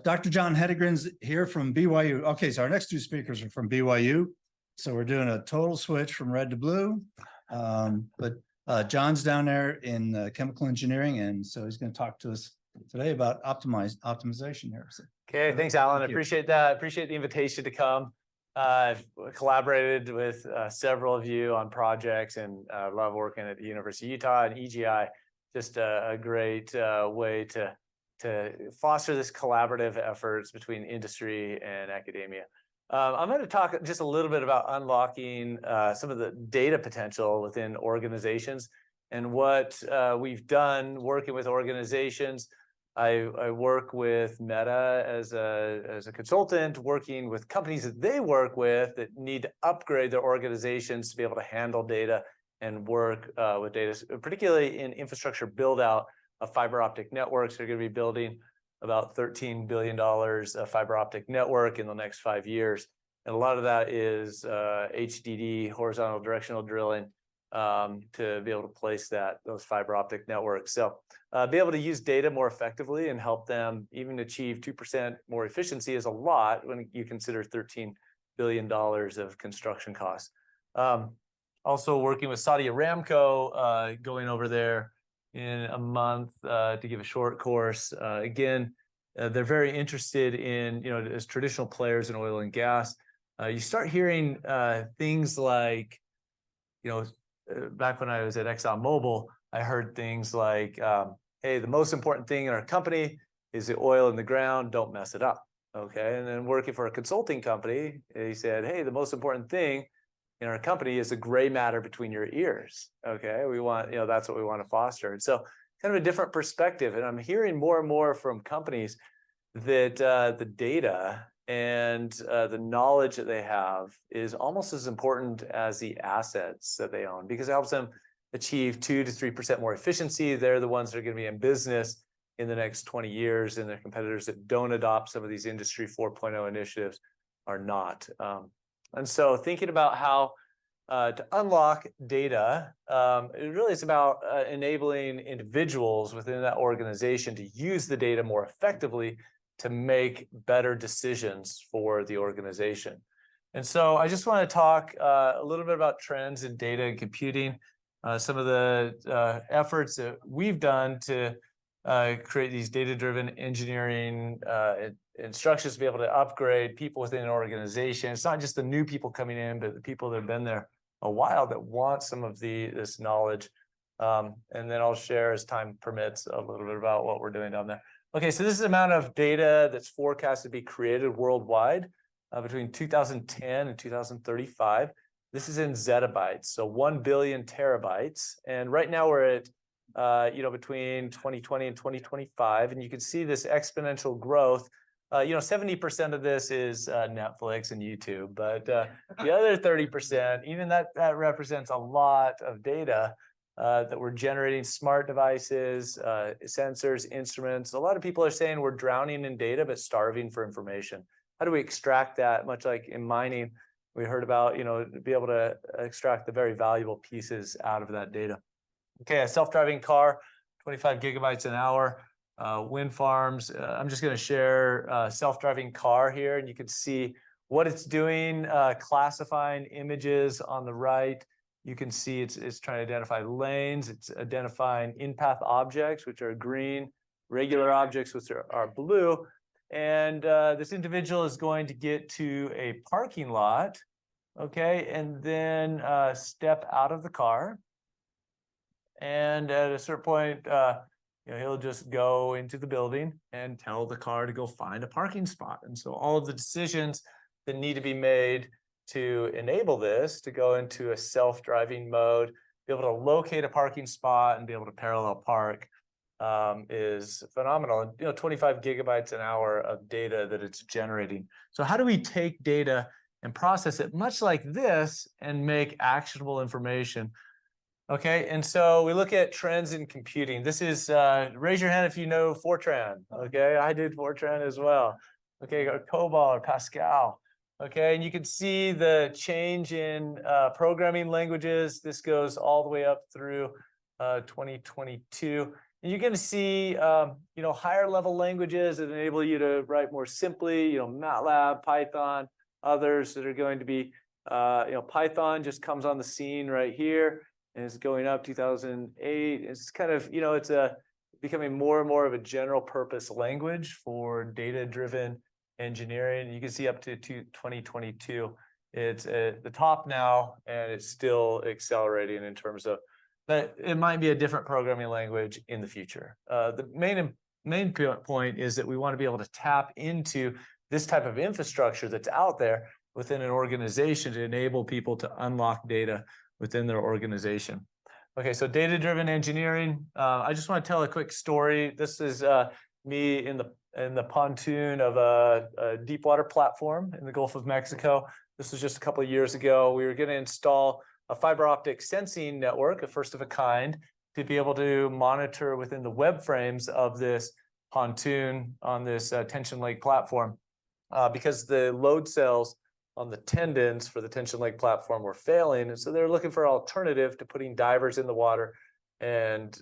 Dr. John Hedegren's here from BYU. Okay, so our next two speakers are from BYU. So we're doing a total switch from red to blue. But John's down there in chemical engineering, and so he's going to talk to us today about optimization here. So, okay, thanks, Alan. I appreciate that. I appreciate the invitation to come. I've collaborated with several of you on projects and love working at the University of Utah and EGI. Just a great way to foster this collaborative efforts between industry and academia. I'm going to talk just a little bit about unlocking some of the data potential within organizations and what we've done working with organizations. I work with Meta as a consultant, working with companies that they work with that need to upgrade their organizations to be able to handle data and work with data, particularly in infrastructure build out of fiber optic networks. They're going to be building about $13 billion of fiber optic network in the next 5 years. And a lot of that is HDD, horizontal directional drilling, to be able to place those fiber optic networks. So be able to use data more effectively and help them even achieve 2% more efficiency is a lot when you consider $13 billion of construction costs. Also working with Saudi Aramco, going over there in a month to give a short course. Again, they're very interested in, as traditional players in oil and gas, you start hearing things like, back when I was at ExxonMobil, I heard things like, hey, the most important thing in our company is the oil in the ground, don't mess it up. Okay. And then working for a consulting company, he said, hey, the most important thing in our company is the gray matter between your ears. Okay. We want, that's what we want to foster. And so kind of a different perspective. And I'm hearing more and more from companies that the data and the knowledge that they have is almost as important as the assets that they own, because it helps them achieve 2 to 3% more efficiency. They're the ones that are going to be in business in the next 20 years, and their competitors that don't adopt some of these Industry 4.0 initiatives are not. And so thinking about how to unlock data, it really is about enabling individuals within that organization to use the data more effectively to make better decisions for the organization. And so I just want to talk a little bit about trends in data and computing, some of the efforts that we've done to create these data-driven engineering instructions to be able to upgrade people within an organization. It's not just the new people coming in, but the people that have been there a while that want some of this knowledge. And then I'll share, as time permits, a little bit about what we're doing down there. Okay, so this is the amount of data that's forecast to be created worldwide between 2010 and 2035. This is in zettabytes, so 1 billion terabytes. And right now we're at, between 2020 and 2025, and you can see this exponential growth. 70% of this is Netflix and YouTube, but the other 30%, even that represents a lot of data that we're generating. Smart devices, sensors, instruments. A lot of people are saying we're drowning in data, but starving for information. How do we extract that? Much like in mining, we heard about, to be able to extract the very valuable pieces out of that data. Okay, a self-driving car, 25 gigabytes an hour. Wind farms. I'm just going to share a self-driving car here, and you can see what it's doing, classifying images on the right. You can see it's trying to identify lanes. It's identifying in-path objects, which are green, regular objects, which are blue. And this individual is going to get to a parking lot, okay, and then step out of the car. And at a certain point, he'll just go into the building and tell the car to go find a parking spot. And so all of the decisions that need to be made to enable this to go into a self-driving mode, be able to locate a parking spot and be able to parallel park is phenomenal. And 25 gigabytes an hour of data that it's generating. So how do we take data and process it much like this and make actionable information? Okay, and so we look at trends in computing. This is, raise your hand if you know Fortran. Okay, I did Fortran as well. Okay, or COBOL or Pascal. Okay, and you can see the change in programming languages. This goes all the way up through 2022. And you're going to see, higher level languages that enable you to write more simply, MATLAB, Python, others that are going to be, Python just comes on the scene right here and is going up 2008. It's kind of, it's becoming more and more of a general purpose language for data-driven engineering. You can see up to 2022, it's at the top now, and it's still accelerating in terms of, but it might be a different programming language in the future. The main point is that we want to be able to tap into this type of infrastructure that's out there within an organization to enable people to unlock data within their organization. Okay, so data-driven engineering. I just want to tell a quick story. This is me in the pontoon of a deep water platform in the Gulf of Mexico. This was just a couple of years ago. We were going to install a fiber optic sensing network, a first of a kind, to be able to monitor within the web frames of this pontoon on this tension leg platform, because the load cells on the tendons for the tension leg platform were failing. And so they're looking for an alternative to putting divers in the water and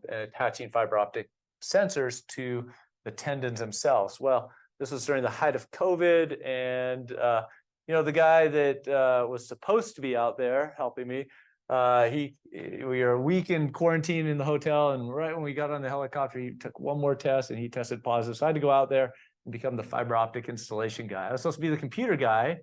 attaching fiber optic sensors to the tendons themselves. Well, this was during the height of COVID, and the guy that was supposed to be out there helping me, we were a week in quarantine in the hotel, and right when we got on the helicopter, he took one more test and he tested positive. So I had to go out there and become the fiber optic installation guy. I was supposed to be the computer guy,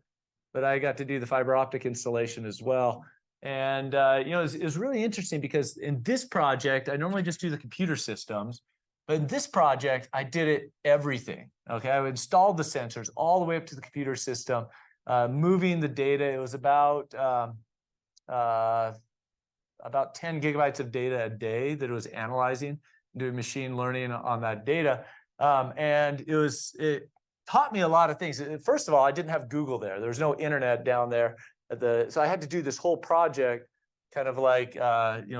but I got to do the fiber optic installation as well. And it was really interesting because in this project, I normally just do the computer systems, but in this project, I did it everything. Okay, I installed the sensors all the way up to the computer system. Moving the data, it was about 10 gigabytes of data a day that it was analyzing, doing machine learning on that data. And it taught me a lot of things. First of all, I didn't have Google there. There was no internet down there so I had to do this whole project kind of like,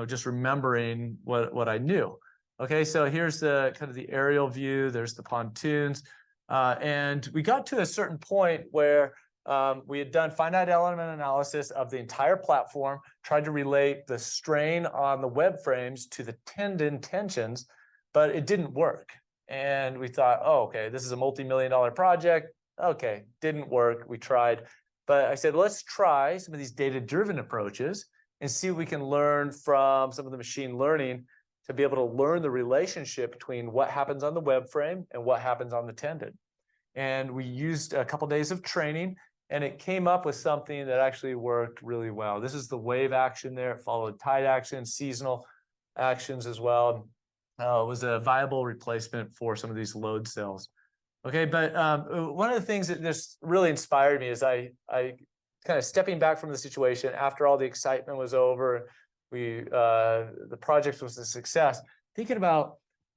just remembering what I knew. Okay, so here's the kind of the aerial view. There's the pontoons. And we got to a certain point where we had done finite element analysis of the entire platform, tried to relate the strain on the web frames to the tendon tensions, but it didn't work. And we thought, oh, okay, this is a multi-million-dollar project. Okay, didn't work. We tried. But I said, let's try some of these data-driven approaches and see what we can learn from some of the machine learning to be able to learn the relationship between what happens on the web frame and what happens on the tendon. And we used a couple days of training, and it came up with something that actually worked really well. This is the wave action there. It followed tide action, seasonal actions as well. It was a viable replacement for some of these load cells. Okay, but one of the things that just really inspired me is I kind of stepping back from the situation after all the excitement was over, the project was a success, thinking about,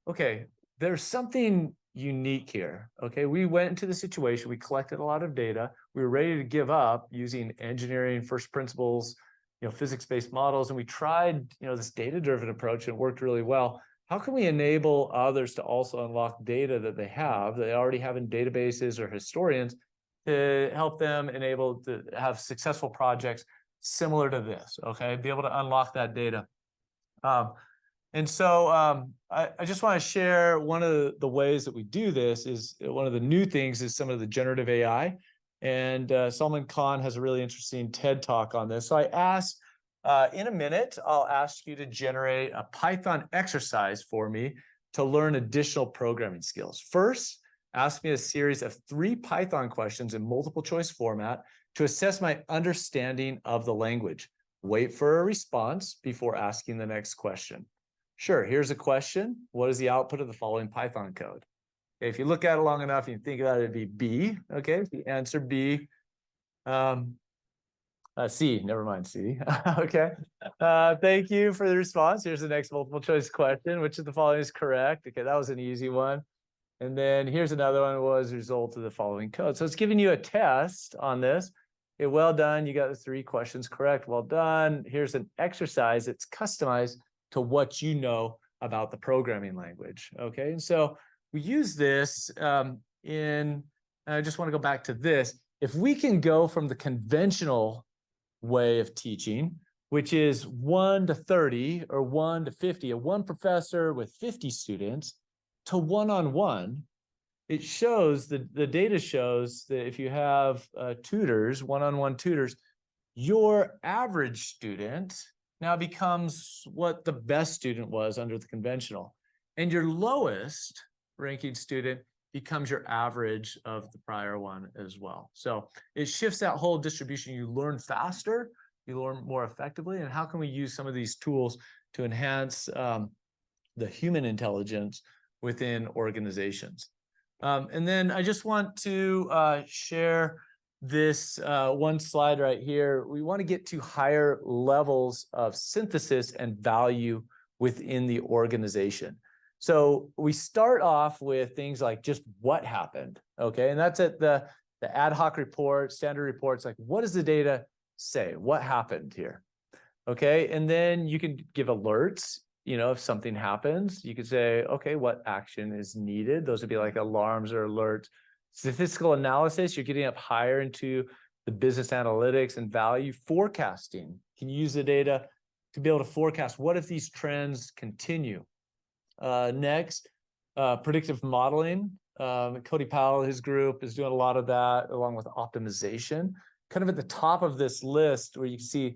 okay, there's something unique here. Okay, we went into the situation, we collected a lot of data, we were ready to give up using engineering first principles, physics-based models, and we tried, this data-driven approach, and it worked really well. How can we enable others to also unlock data that they already have in databases or historians, to help them enable to have successful projects similar to this? Okay, be able to unlock that data. And so I just want to share one of the ways that we do this is one of the new things is some of the generative AI. And Salman Khan has a really interesting TED talk on this. So I asked, in a minute, I'll ask you to generate a Python exercise for me to learn additional programming skills. First, ask me a series of 3 Python questions in multiple choice format to assess my understanding of the language. Wait for a response before asking the next question. Sure, here's a question. What is the output of the following Python code? Okay, if you look at it long enough, you think about it, it'd be B. Okay, the answer B. C, never mind C. Okay, thank you for the response. Here's the next multiple choice question. Which of the following is correct? Okay, that was an easy one. And then here's another one, was the result of the following code. So it's giving you a test on this. Okay, well done. You got the 3 questions correct. Well done. Here's an exercise that's customized to what you know about the programming language. Okay, and so we use this I just want to go back to this. If we can go from the conventional way of teaching, which is 1 to 30 or 1 to 50, a one professor with 50 students, to one-on-one, it shows the data shows that if you have tutors, one-on-one tutors, your average student now becomes what the best student was under the conventional. And your lowest ranking student becomes your average of the prior one as well. So it shifts that whole distribution. You learn faster, you learn more effectively. And how can we use some of these tools to enhance the human intelligence within organizations? And then I just want to share this one slide right here. We want to get to higher levels of synthesis and value within the organization. So we start off with things like just what happened, okay? And that's at the ad hoc report, standard reports, like what does the data say? What happened here? Okay, and then you can give alerts. You know, if something happens, you could say, okay, what action is needed? Those would be like alarms or alerts. Statistical analysis, you're getting up higher into the business analytics and value forecasting. You can use the data to be able to forecast what if these trends continue. Next, predictive modeling. Cody Powell, his group, is doing a lot of that along with optimization. Kind of at the top of this list where you can see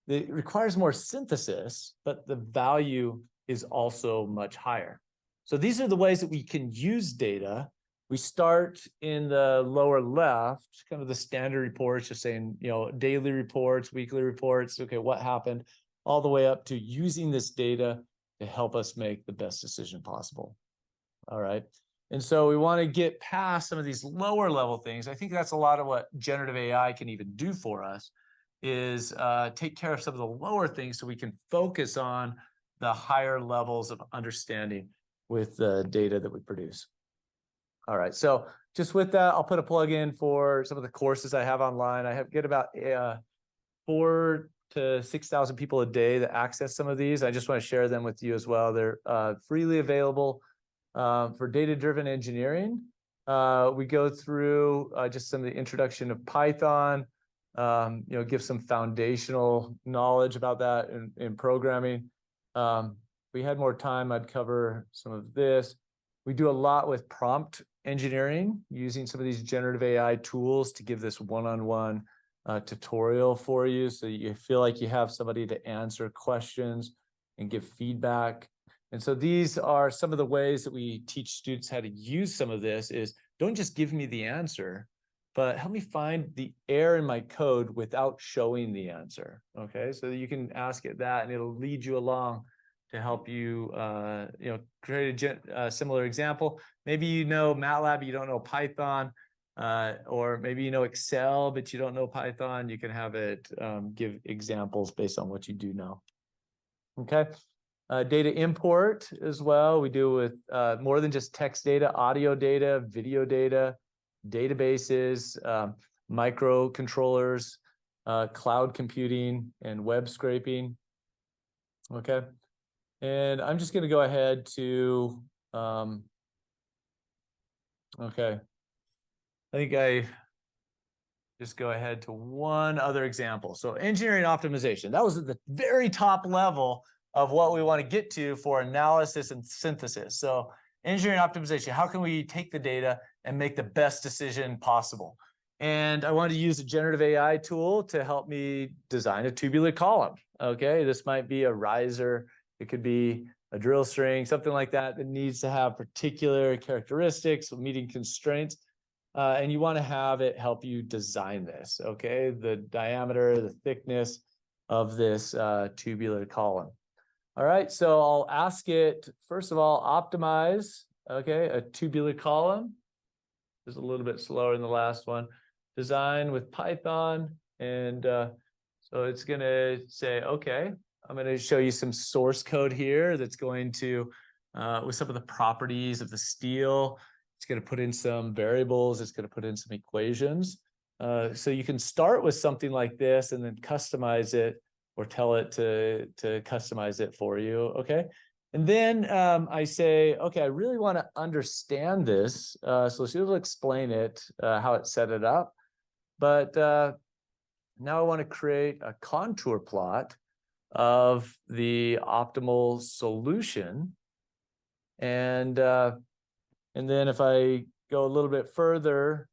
it requires more synthesis, but the value is also much higher. So these are the ways that we can use data. We start in the lower left, kind of the standard reports, just saying, you know, daily reports, weekly reports, okay, what happened, all the way up to using this data to help us make the best decision possible. All right. And so we want to get past some of these lower level things. I think that's a lot of what generative AI can even do for us, is take care of some of the lower things so we can focus on the higher levels of understanding with the data that we produce. All right, so just with that, I'll put a plug in for some of the courses I have online. I get about 4,000 to 6,000 people a day that access some of these. I just want to share them with you as well. They're freely available for data-driven engineering. We go through just some of the introduction of Python, you know, give some foundational knowledge about that in programming. If we had more time, I'd cover some of this. We do a lot with prompt engineering, using some of these generative AI tools to give this one-on-one tutorial for you, so you feel like you have somebody to answer questions and give feedback. And so these are some of the ways that we teach students how to use some of this. Is don't just give me the answer, but help me find the error in my code without showing the answer. Okay, so you can ask it that, and it'll lead you along to help you, you know, create a similar example. Maybe you know MATLAB, you don't know Python, or maybe you know Excel, but you don't know Python. You can have it give examples based on what you do know. Okay. Data import as well. We do with more than just text data, audio data, video data, databases, microcontrollers, cloud computing, and web scraping. Okay. And I'm just going to go ahead to, okay. I think I just go ahead to one other example. So engineering optimization, that was at the very top level of what we want to get to for analysis and synthesis. So engineering optimization, how can we take the data and make the best decision possible? And I wanted to use a generative AI tool to help me design a tubular column. Okay, this might be a riser, it could be a drill string, something like that, that needs to have particular characteristics, meeting constraints. And you want to have it help you design this, okay? The diameter, the thickness of this tubular column. All right, so I'll ask it, first of all, optimize, okay, a tubular column. Just a little bit slower than the last one. Design with Python. And so it's going to say, okay, I'm going to show you some source code here that's going to, with some of the properties of the steel, it's going to put in some variables, it's going to put in some equations. So you can start with something like this and then customize it, or tell it to customize it for you, okay? And then I say, okay, I really want to understand this. So she'll explain it, how it set it up. But now I want to create a contour plot of the optimal solution. And then if I go a little bit further,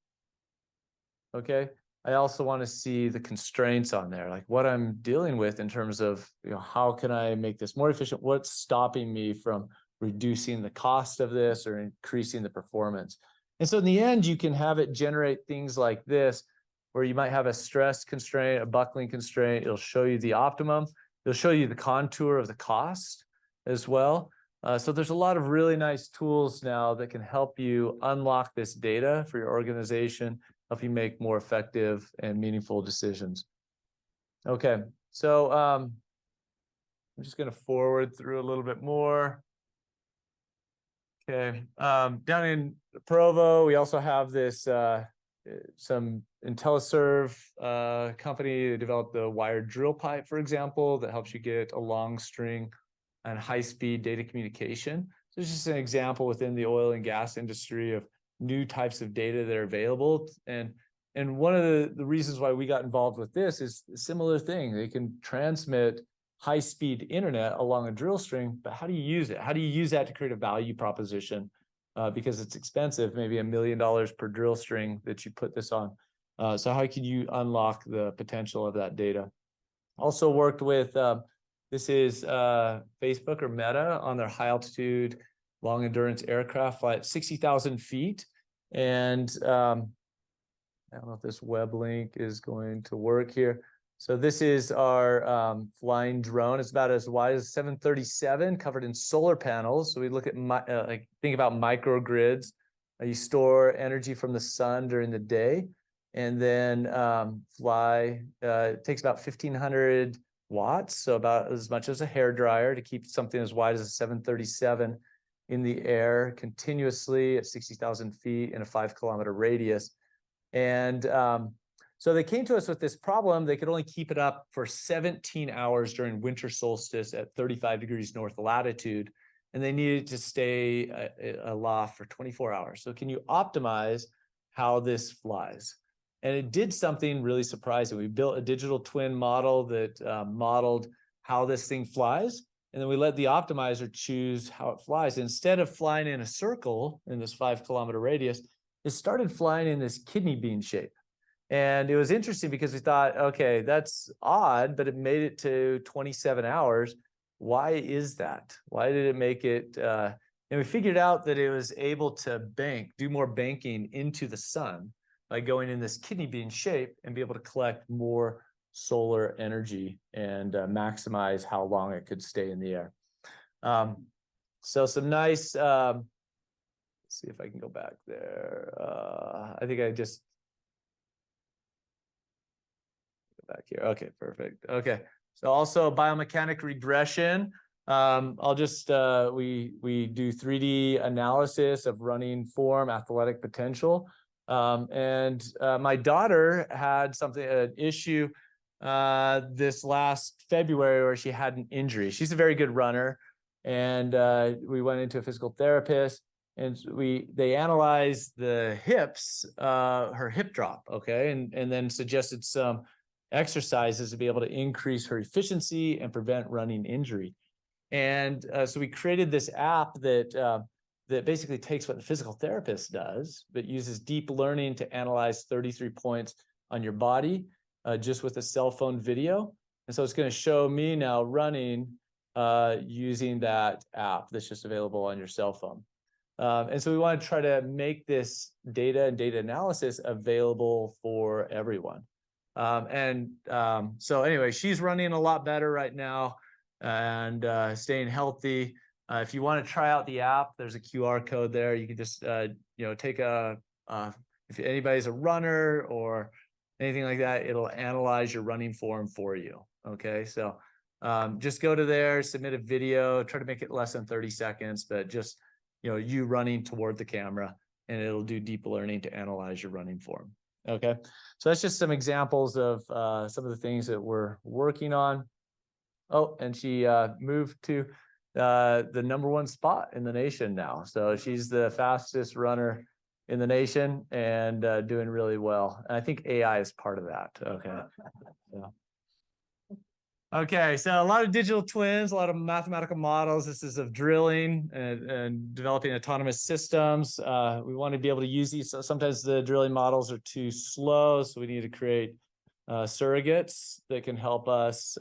okay, I also want to see the constraints on there, like what I'm dealing with in terms of, how can I make this more efficient? What's stopping me from reducing the cost of this or increasing the performance? And so in the end, you can have it generate things like this, where you might have a stress constraint, a buckling constraint. It'll show you the optimum. It'll show you the contour of the cost as well. So there's a lot of really nice tools now that can help you unlock this data for your organization, help you make more effective and meaningful decisions. Okay, so I'm just going to forward through a little bit more. Okay, down in Provo, we also have this some IntelliServe company that developed the wired drill pipe, for example, that helps you get a long string and high-speed data communication. So it's just an example within the oil and gas industry of new types of data that are available. And one of the reasons why we got involved with this is a similar thing. They can transmit high-speed internet along a drill string, but how do you use it? How do you use that to create a value proposition? Because it's expensive, maybe $1 million per drill string that you put this on. So how can you unlock the potential of that data? Also worked with, this is Facebook or Meta on their high altitude, long endurance aircraft fly at 60,000 feet. And I don't know if this web link is going to work here. So this is our flying drone. It's about as wide as 737, covered in solar panels. So we look at think about microgrids. You store energy from the sun during the day, and then fly. It takes about 1,500 watts, so about as much as a hairdryer, to keep something as wide as a 737 in the air continuously at 60,000 feet in a 5-kilometer radius. And so they came to us with this problem. They could only keep it up for 17 hours during winter solstice at 35 degrees north latitude, and they needed to stay aloft for 24 hours. So can you optimize how this flies? And it did something really surprising. We built a digital twin model that modeled how this thing flies, and then we let the optimizer choose how it flies. Instead of flying in a circle in this 5-kilometer radius, it started flying in this kidney bean shape. And it was interesting because we thought, okay, that's odd, but it made it to 27 hours. Why is that? Why did it make it? And we figured out that it was able to do more banking into the sun by going in this kidney bean shape and be able to collect more solar energy and maximize how long it could stay in the air. So some nice, let's see if I can go back there. I think I just, back here. Okay, perfect. Okay, so also biomechanic regression. I'll just we do 3D analysis of running form, athletic potential, and my daughter had an issue this last February where she had an injury. She's a very good runner, and we went into a physical therapist, and they analyzed the hips, her hip drop, okay, and then suggested some exercises to be able to increase her efficiency and prevent running injury. And so we created this app that basically takes what the physical therapist does, but uses deep learning to analyze 33 points on your body just with a cell phone video. And so it's going to show me now running using that app that's just available on your cell phone. And so we want to try to make this data and data analysis available for everyone. So anyway, she's running a lot better right now and staying healthy. If you want to try out the app, there's a QR code there. You can just, take if anybody's a runner or anything like that, it'll analyze your running form for you. Okay. So, just go to there, submit a video, try to make it less than 30 seconds, but just, you running toward the camera, and it'll do deep learning to analyze your running form. Okay. So that's just some examples of some of the things that we're working on. Oh, and she moved to the #1 spot in the nation now. So she's the fastest runner in the nation and doing really well. And I think AI is part of that. Okay. Yeah. Okay, so a lot of digital twins, a lot of mathematical models. This is of drilling and developing autonomous systems. We want to be able to use these. So sometimes the drilling models are too slow, so we need to create surrogates that can help us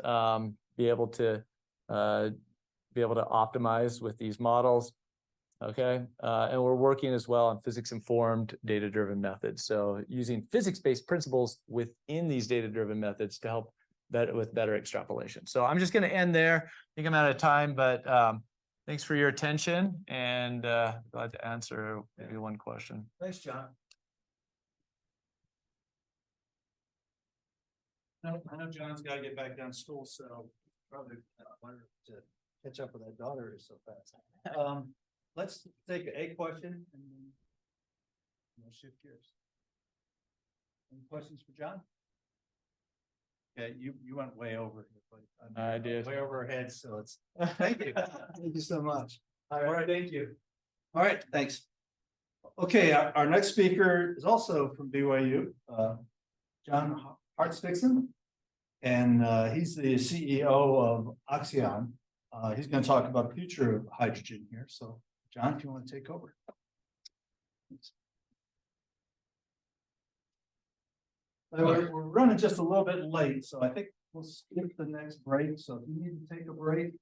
be able to optimize with these models. Okay, and we're working as well on physics-informed, data-driven methods. So using physics-based principles within these data-driven methods to help with better extrapolation. So I'm just going to end there. I think I'm out of time, but thanks for your attention, and glad to answer maybe one question. Thanks, John. I know John's got to get back down to school, so probably wanted to catch up with that daughter so fast. Let's take a question and then we'll shift gears. Any questions for John? Okay, you went way over here, but I did. way over our heads, so it's thank you. Thank you so much. All right, thank you. All right, thanks. Okay, our next speaker is also from BYU, John Hartstickson, and he's the CEO of Oxion. He's going to talk about the future of hydrogen here. So, John, if you want to take over. Thanks. We're running just a little bit late, so I think we'll skip the next break. So if you need to take a break,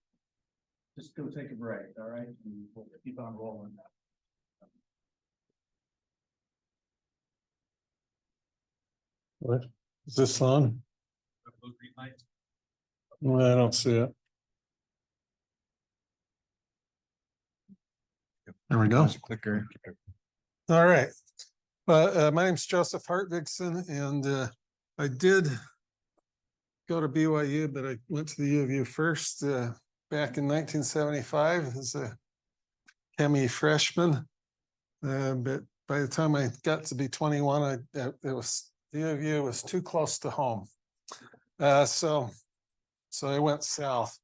just go take a break, all right? And we'll keep on rolling now. What? Is this on? No, I don't see it. There we go. Clicker. All right. My name's Joseph Hartwigson, and I did go to BYU, but I went to the U of U first back in 1975 as a chemie freshman. But by the time I got to be 21, the U of U was too close to home. So I went south.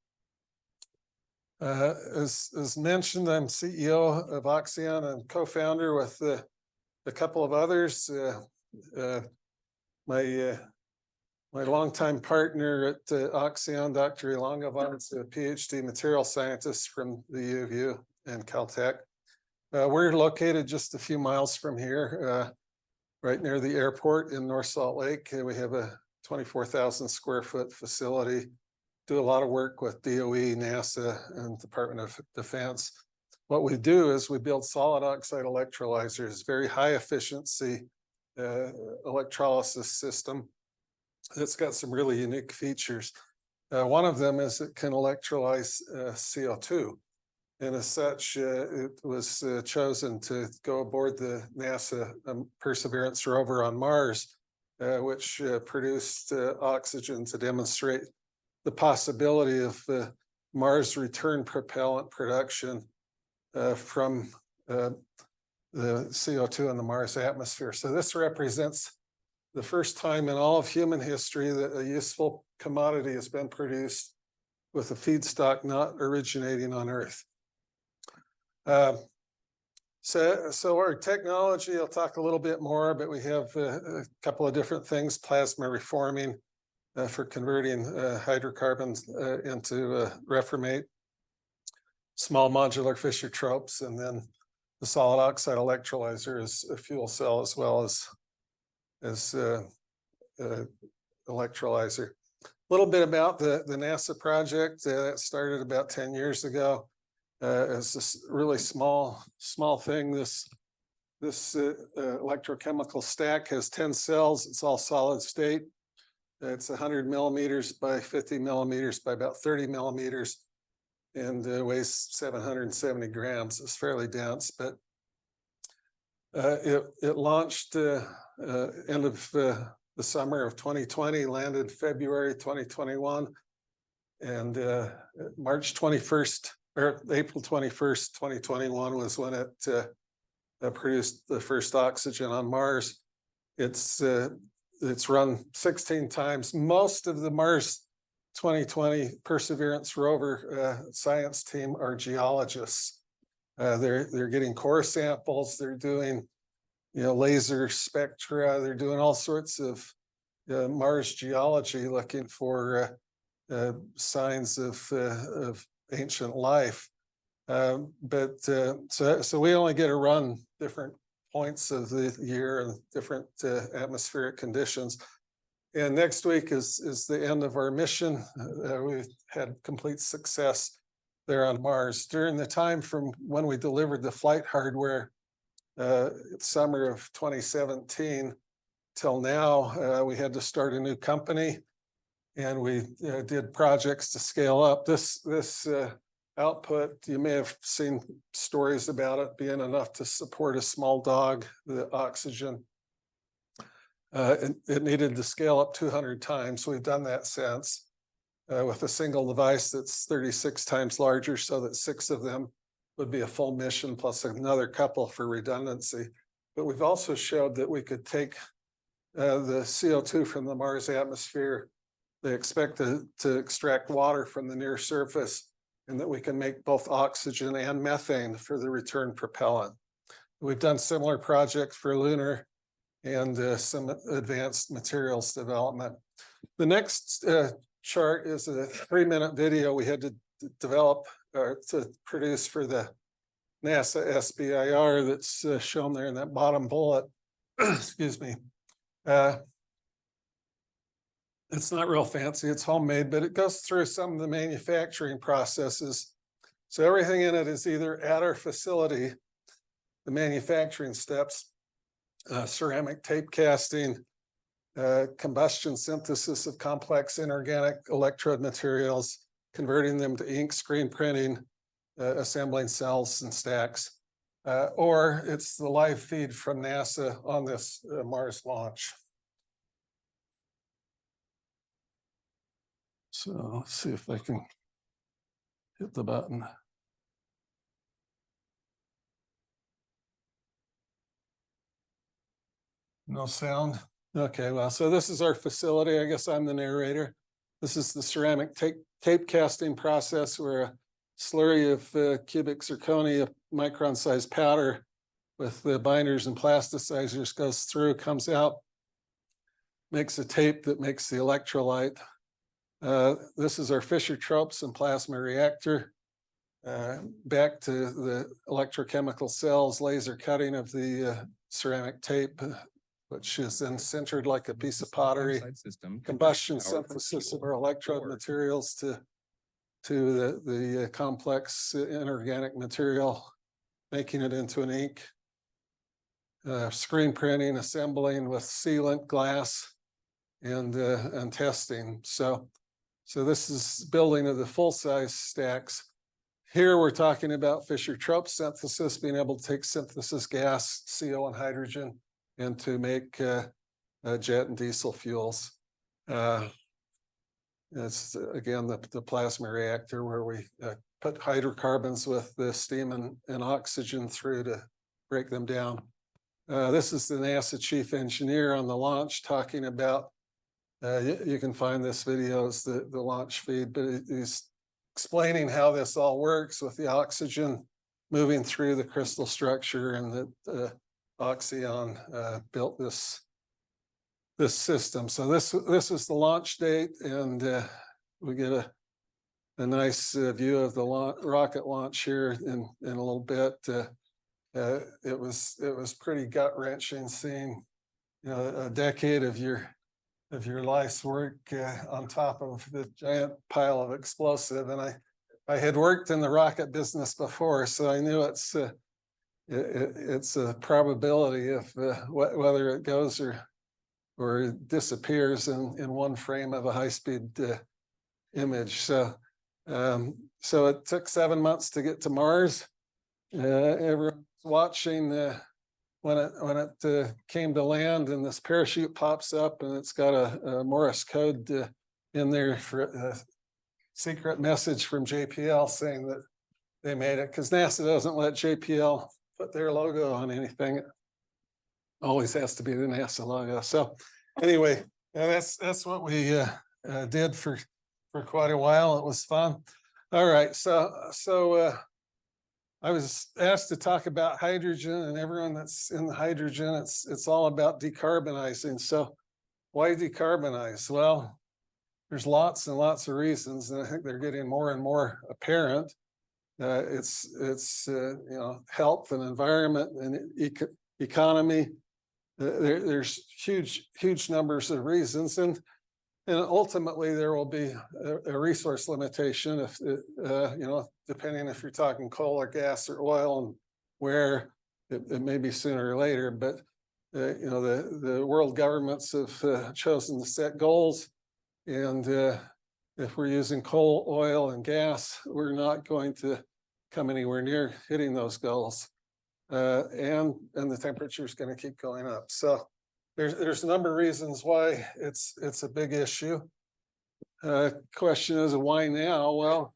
As mentioned, I'm CEO of Oxion and co-founder with a couple of others. My longtime partner at Oxion, Dr. Ilongovan, is a PhD material scientist from the U of U and Caltech. We're located just a few miles from here, right near the airport in North Salt Lake. We have a 24,000 square foot facility. Do a lot of work with DOE, NASA, and Department of Defense. What we do is we build solid oxide electrolyzers, very high efficiency electrolysis system that's got some really unique features. One of them is it can electrolyze CO2. And as such, it was chosen to go aboard the NASA Perseverance rover on Mars, which produced oxygen to demonstrate the possibility of Mars return propellant production from the CO2 in the Mars atmosphere. So this represents the first time in all of human history that a useful commodity has been produced with a feedstock not originating on Earth. So our technology, I'll talk a little bit more, but we have a couple of different things: plasma reforming for converting hydrocarbons into reformate, small modular Fischer-Tropsch, and then the solid oxide electrolyzer is a fuel cell as well as electrolyzer. A little bit about the NASA project that started about 10 years ago. It's this really small thing. This electrochemical stack has 10 cells. It's all solid state. It's 100 millimeters by 50 millimeters by about 30 millimeters, and weighs 770 grams. It's fairly dense, but it launched end of the summer of 2020, landed February 2021, and March 21st or April 21st, 2021 was when it produced the first oxygen on Mars. It's run 16 times. Most of the Mars 2020 Perseverance rover science team are geologists. They're getting core samples. They're doing, laser spectra. They're doing all sorts of Mars geology, looking for signs of ancient life. So we only get to run different points of the year and different atmospheric conditions. And next week is the end of our mission. We've had complete success there on Mars. During the time from when we delivered the flight hardware, summer of 2017 till now, we had to start a new company, and we did projects to scale up. This output, you may have seen stories about it being enough to support a small dog, the oxygen. It needed to scale up 200 times. We've done that since with a single device that's 36 times larger, so that 6 of them would be a full mission plus another couple for redundancy. But we've also showed that we could take the CO2 from the Mars atmosphere. They expect to extract water from the near surface, and that we can make both oxygen and methane for the return propellant. We've done similar projects for lunar and some advanced materials development. The next chart is a 3-minute video we had to develop or to produce for the NASA SBIR that's shown there in that bottom bullet. Excuse me. It's not real fancy, it's homemade, but it goes through some of the manufacturing processes. So everything in it is either at our facility, the manufacturing steps, ceramic tape casting, combustion synthesis of complex inorganic electrode materials, converting them to ink, screen printing, assembling cells and stacks, or it's the live feed from NASA on this Mars launch. So let's see if I can hit the button. No sound. Okay, well, so this is our facility. I guess I'm the narrator. This is the ceramic tape casting process, where a slurry of cubic zirconia, micron-sized powder with the binders and plasticizers goes through, comes out, makes a tape that makes the electrolyte. This is our Fischer-Tropsch and plasma reactor. Back to the electrochemical cells, laser cutting of the ceramic tape, which is then sintered like a piece of pottery. Combustion synthesis of our electrode materials to the complex inorganic material, making it into an ink. Screen printing, assembling with sealant, glass, and testing. So this is building of the full-size stacks. Here we're talking about Fischer-Tropsch synthesis, being able to take synthesis gas, CO and hydrogen, and to make jet and diesel fuels. It's again the plasma reactor, where we put hydrocarbons with the steam and oxygen through to break them down. This is the NASA chief engineer on the launch talking about, you can find this video as the launch feed, but he's explaining how this all works with the oxygen moving through the crystal structure, and that Oxeon built this system. So this is the launch date, and we get a nice view of the rocket launch here in a little bit. It was pretty gut-wrenching seeing, a decade of your life's work on top of the giant pile of explosive. And I had worked in the rocket business before, so I knew it's a probability of whether it goes or disappears in one frame of a high-speed image. So it took 7 months to get to Mars. Everyone's watching when it came to land, and this parachute pops up, and it's got a Morse code in there for a secret message from JPL saying that they made it, because NASA doesn't let JPL put their logo on anything. It always has to be the NASA logo. So anyway, that's what we did for quite a while. It was fun. All right, so I was asked to talk about hydrogen, and everyone that's in the hydrogen, it's all about decarbonizing. So why decarbonize? Well, there's lots and lots of reasons, and I think they're getting more and more apparent. It's you know, health and environment and economy. There's huge numbers of reasons, and ultimately there will be a resource limitation if you know, depending if you're talking coal or gas or oil, and where it may be sooner or later. But you know, the world governments have chosen to set goals, and if we're using coal, oil, and gas, we're not going to come anywhere near hitting those goals, and the temperature is going to keep going up. So there's a number of reasons why it's a big issue. Question is, why now? Well,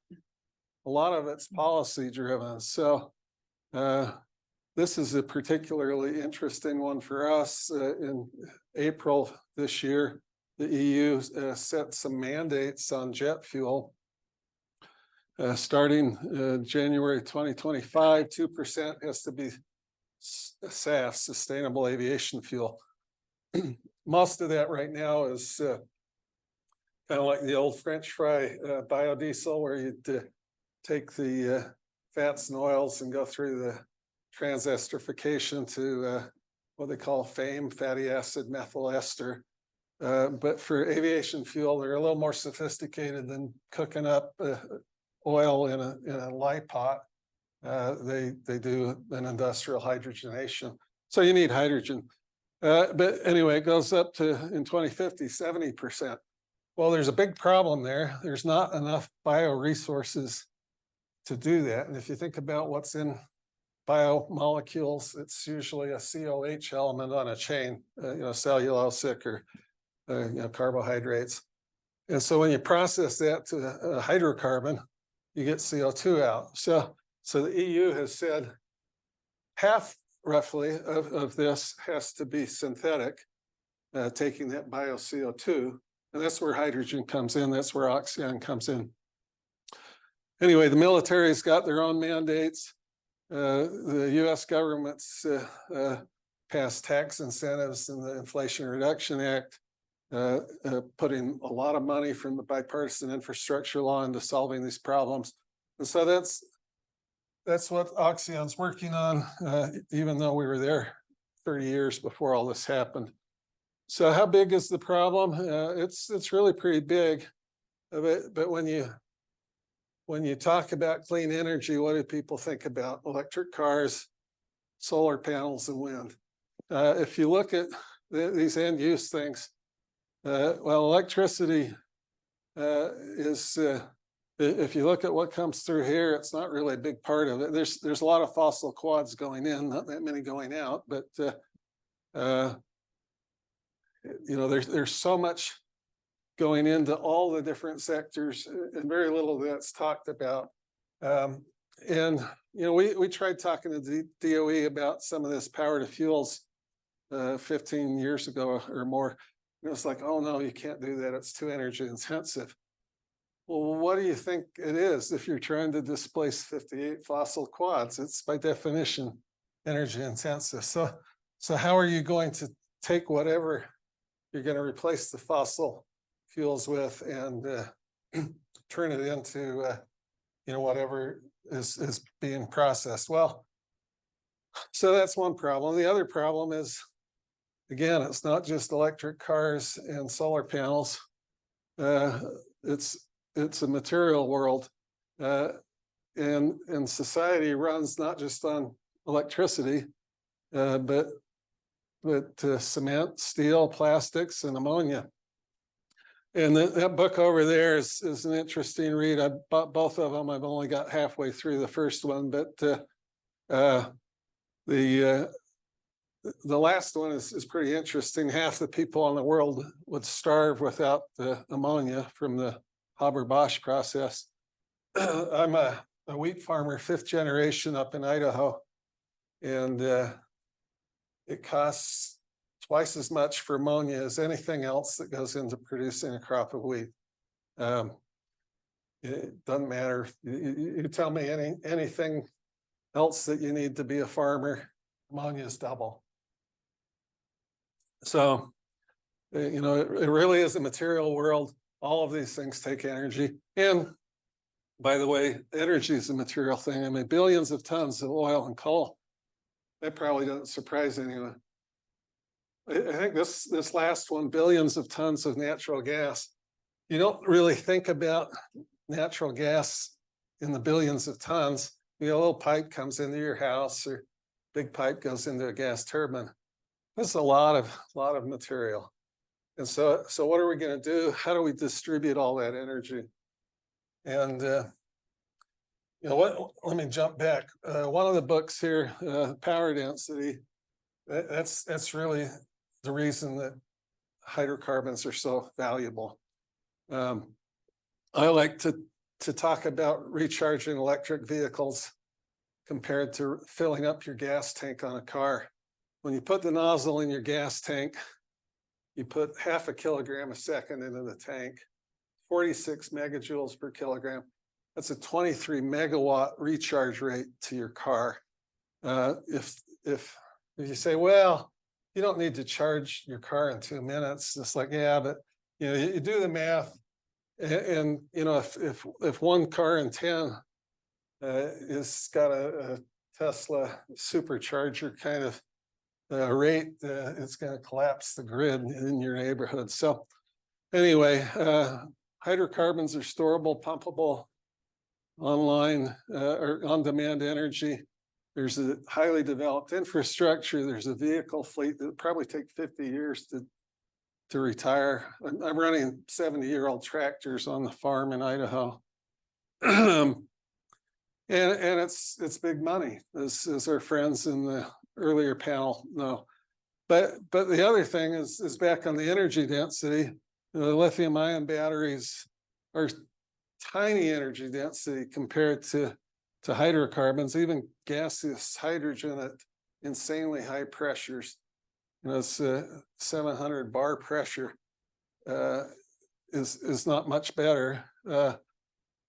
a lot of it's policy driven. So this is a particularly interesting one for us. In April this year, the EU set some mandates on jet fuel. Starting January 2025, 2% has to be SAF, sustainable aviation fuel. Most of that right now is kind of like the old French fry biodiesel, where you'd take the fats and oils and go through the transesterification to what they call FAME, fatty acid methyl ester. But for aviation fuel, they're a little more sophisticated than cooking up oil in a lye pot. They do an industrial hydrogenation. So you need hydrogen. But anyway, it goes up to, in 2050, 70%. Well, there's a big problem there. There's not enough bioresources to do that. And if you think about what's in biomolecules, it's usually a COH element on a chain, you know, cellulosic or you know, carbohydrates. And so when you process that to a hydrocarbon, you get CO2 out. So the EU has said half roughly of this has to be synthetic, taking that bio CO2, and that's where hydrogen comes in. That's where Oxeon comes in. Anyway, the military's got their own mandates. The US government's passed tax incentives in the Inflation Reduction Act, putting a lot of money from the bipartisan infrastructure law into solving these problems. And so that's what Oxeon's working on, even though we were there 30 years before all this happened. So how big is the problem? It's really pretty big. But when you talk about clean energy, what do people think about? Electric cars, solar panels, and wind. If you look at these end use things, well, electricity is, if you look at what comes through here, it's not really a big part of it. There's a lot of fossil quads going in, not that many going out, but you know, there's so much going into all the different sectors, and very little that's talked about. And you know, we tried talking to the DOE about some of this power to fuels 15 years ago or more. And it was like, oh no, you can't do that. It's too energy intensive. Well, what do you think it is if you're trying to displace 58 fossil quads? It's by definition energy intensive. So how are you going to take whatever you're going to replace the fossil fuels with and turn it into you know, whatever is being processed? Well, so that's one problem. The other problem is, again, it's not just electric cars and solar panels. It's a material world, and society runs not just on electricity, but cement, steel, plastics, and ammonia. And that book over there is an interesting read. I bought both of them. I've only got halfway through the first one, but the last one is pretty interesting. Half the people in the world would starve without the ammonia from the Haber-Bosch process. I'm a wheat farmer, 5th generation up in Idaho, and it costs twice as much for ammonia as anything else that goes into producing a crop of wheat. It doesn't matter. You tell me anything else that you need to be a farmer, ammonia is double. So, you know, it really is a material world. All of these things take energy. And by the way, energy is a material thing. I mean, billions of tons of oil and coal. That probably doesn't surprise anyone. I think this last one, billions of tons of natural gas. You don't really think about natural gas in the billions of tons. You know, a little pipe comes into your house, or big pipe goes into a gas turbine. That's a lot of material. And so what are we going to do? How do we distribute all that energy? And you know what? Let me jump back. One of the books here, Power Density. That's really the reason that hydrocarbons are so valuable. I like to talk about recharging electric vehicles compared to filling up your gas tank on a car. When you put the nozzle in your gas tank, you put 0.5 kilogram a second into the tank, 46 megajoules per kilogram. That's a 23 megawatt recharge rate to your car. If you say, well, you don't need to charge your car in 2 minutes, it's like, yeah, but you know, you do the math, and you know, if 1 car in 10 is got a Tesla supercharger kind of rate, it's going to collapse the grid in your neighborhood. So anyway, hydrocarbons are storable, pumpable, online or on-demand energy. There's a highly developed infrastructure. There's a vehicle fleet that probably take 50 years to retire. I'm running 70-year-old tractors on the farm in Idaho. And it's big money, as our friends in the earlier panel know. But the other thing is back on the energy density. You know, the lithium-ion batteries are tiny energy density compared to hydrocarbons. Even gaseous hydrogen at insanely high pressures, you know, it's 700 bar pressure, is not much better.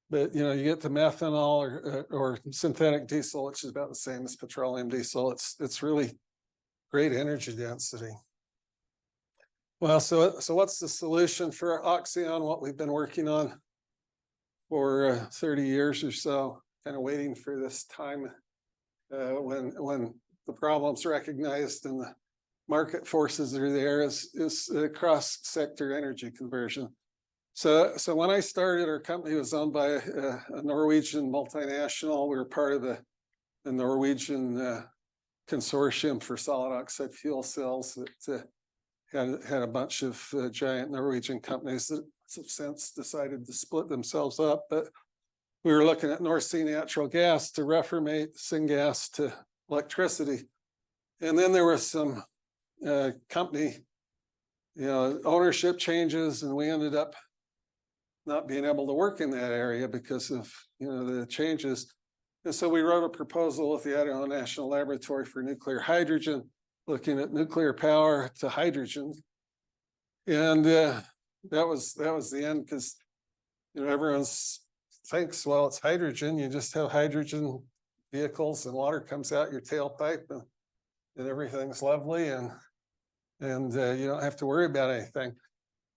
But you know, you get to methanol or synthetic diesel, which is about the same as petroleum diesel. It's really great energy density. Well, so what's the solution for Oxeon? What we've been working on for 30 years or so, kind of waiting for this time when the problem's recognized and the market forces are there, is cross-sector energy conversion. So when I started, our company was owned by a Norwegian multinational. We were part of the Norwegian consortium for solid oxide fuel cells that had a bunch of giant Norwegian companies that have since decided to split themselves up. But we were looking at North Sea natural gas to reformate syngas to electricity. And then there was some company, you know, ownership changes, and we ended up not being able to work in that area because of, you know, the changes. And so we wrote a proposal with the Idaho National Laboratory for Nuclear Hydrogen, looking at nuclear power to hydrogen. And that was the end, because, you know, everyone thinks, well, it's hydrogen. You just have hydrogen vehicles and water comes out your tailpipe and everything's lovely, and you don't have to worry about anything.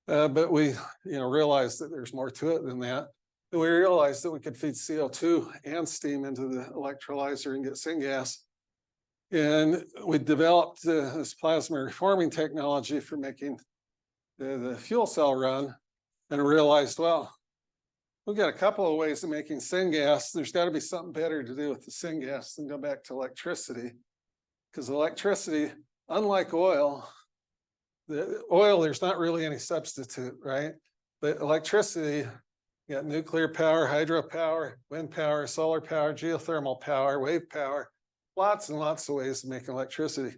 But we, you know, realized that there's more to it than that. And we realized that we could feed CO2 and steam into the electrolyzer and get syngas. And we developed this plasma reforming technology for making the fuel cell run, and realized, well, we've got a couple of ways of making syngas. There's got to be something better to do with the syngas than go back to electricity, because electricity, unlike oil, the oil, there's not really any substitute, right? But electricity, you got nuclear power, hydropower, wind power, solar power, geothermal power, wave power, lots and lots of ways of making electricity.